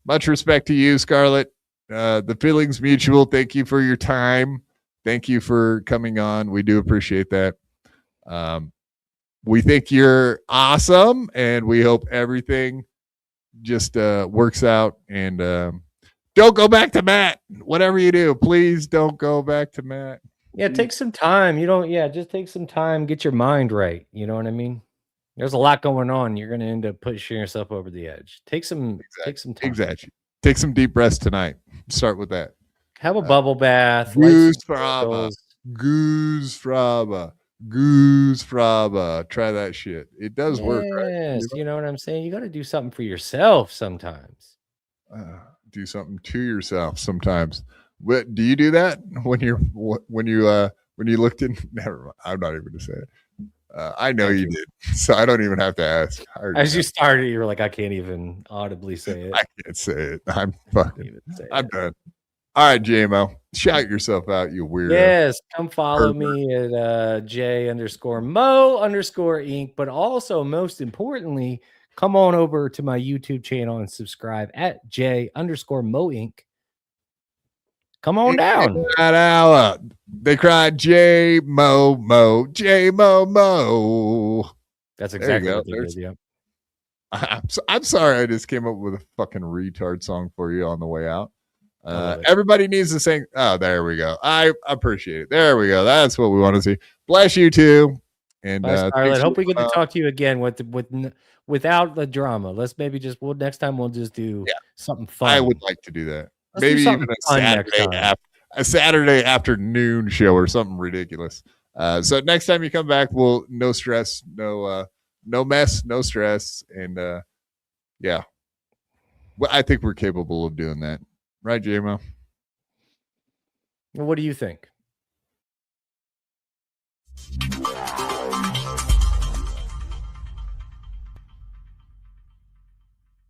Much respect to you, Scarlett. The feeling's mutual. Thank you for your time. Thank you for coming on. We do appreciate that. We think you're awesome, and we hope everything just works out. And don't go back to Matt. Whatever you do, please don't go back to Matt. Yeah, take some time. Just take some time, get your mind right. You know what I mean? There's a lot going on. You're going to end up pushing yourself over the edge. Take some time. Exactly. Take some deep breaths tonight. Start with that. Have a bubble bath. Goose fraba. Try that shit. It does work, right? Yes, you know what I'm saying? You got to do something for yourself sometimes. Do something to yourself sometimes. What do you do that when you looked in? Never mind. I'm not even going to say it. I know you did, so I don't even have to ask. As you started, you were like, I can't even audibly say it. I can't say it. I'm done. All right, JMO, shout yourself out, you weirdo. Yes, come follow me at J_Mo_Inc. But also, most importantly, come on over to my YouTube channel and subscribe at J_Mo_Inc. Come on down. They cried J-Mo-Mo, J-Mo-Mo. That's exactly what they did, yeah. I'm sorry I just came up with a fucking retard song for you on the way out. Everybody needs to sing. Oh, there we go. I appreciate it. There we go. That's what we want to see. Bless you too. And Bye, Scarlett. Hope we get to talk to you again without the drama. Let's maybe next time we'll just do something fun. I would like to do that. Maybe even a Saturday afternoon show or something ridiculous. So next time you come back, we'll no stress, no mess, no stress, and well, I think we're capable of doing that, right, JMO? What do you think?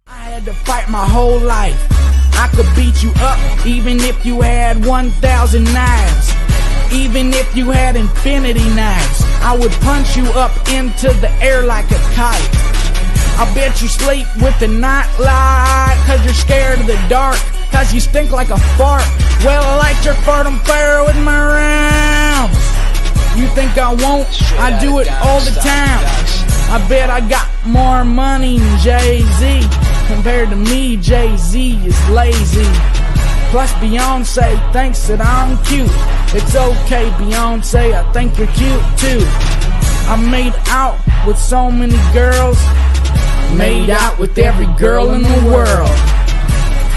I had to fight my whole life. I could beat you up even if you had 1,000 knives. Even if you had infinity knives, I would punch you up into the air like a kite. I bet you sleep with the night light, cause you're scared of the dark, cause you stink like a fart. Well, I like your fartum fire with my rounds. You think I won't? I do it all the time. I bet I got more money than Jay-Z. Compared to me, Jay-Z is lazy. Plus Beyonce thinks that I'm cute. It's okay, Beyonce, I think you're cute too. I made out with so many girls. Made out with every girl in the world.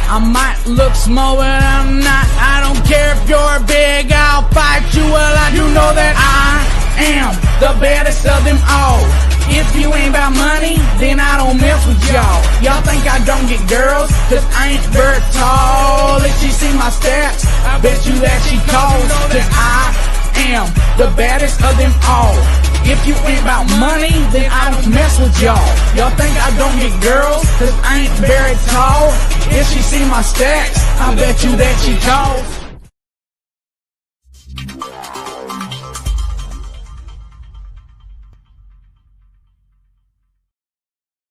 I might look small, but I'm not. I don't care if you're big, I'll fight you. Well, I do know that I am the baddest of them all. If you ain't about money, then I don't mess with y'all. Y'all think I don't get girls, cause I ain't very tall. If she see my stats, I bet you that she calls. Cause I am the baddest of them all. If you ain't about money, then I don't mess with y'all. Y'all think I don't get girls, cause I ain't very tall. If she see my stats, I bet you that she calls.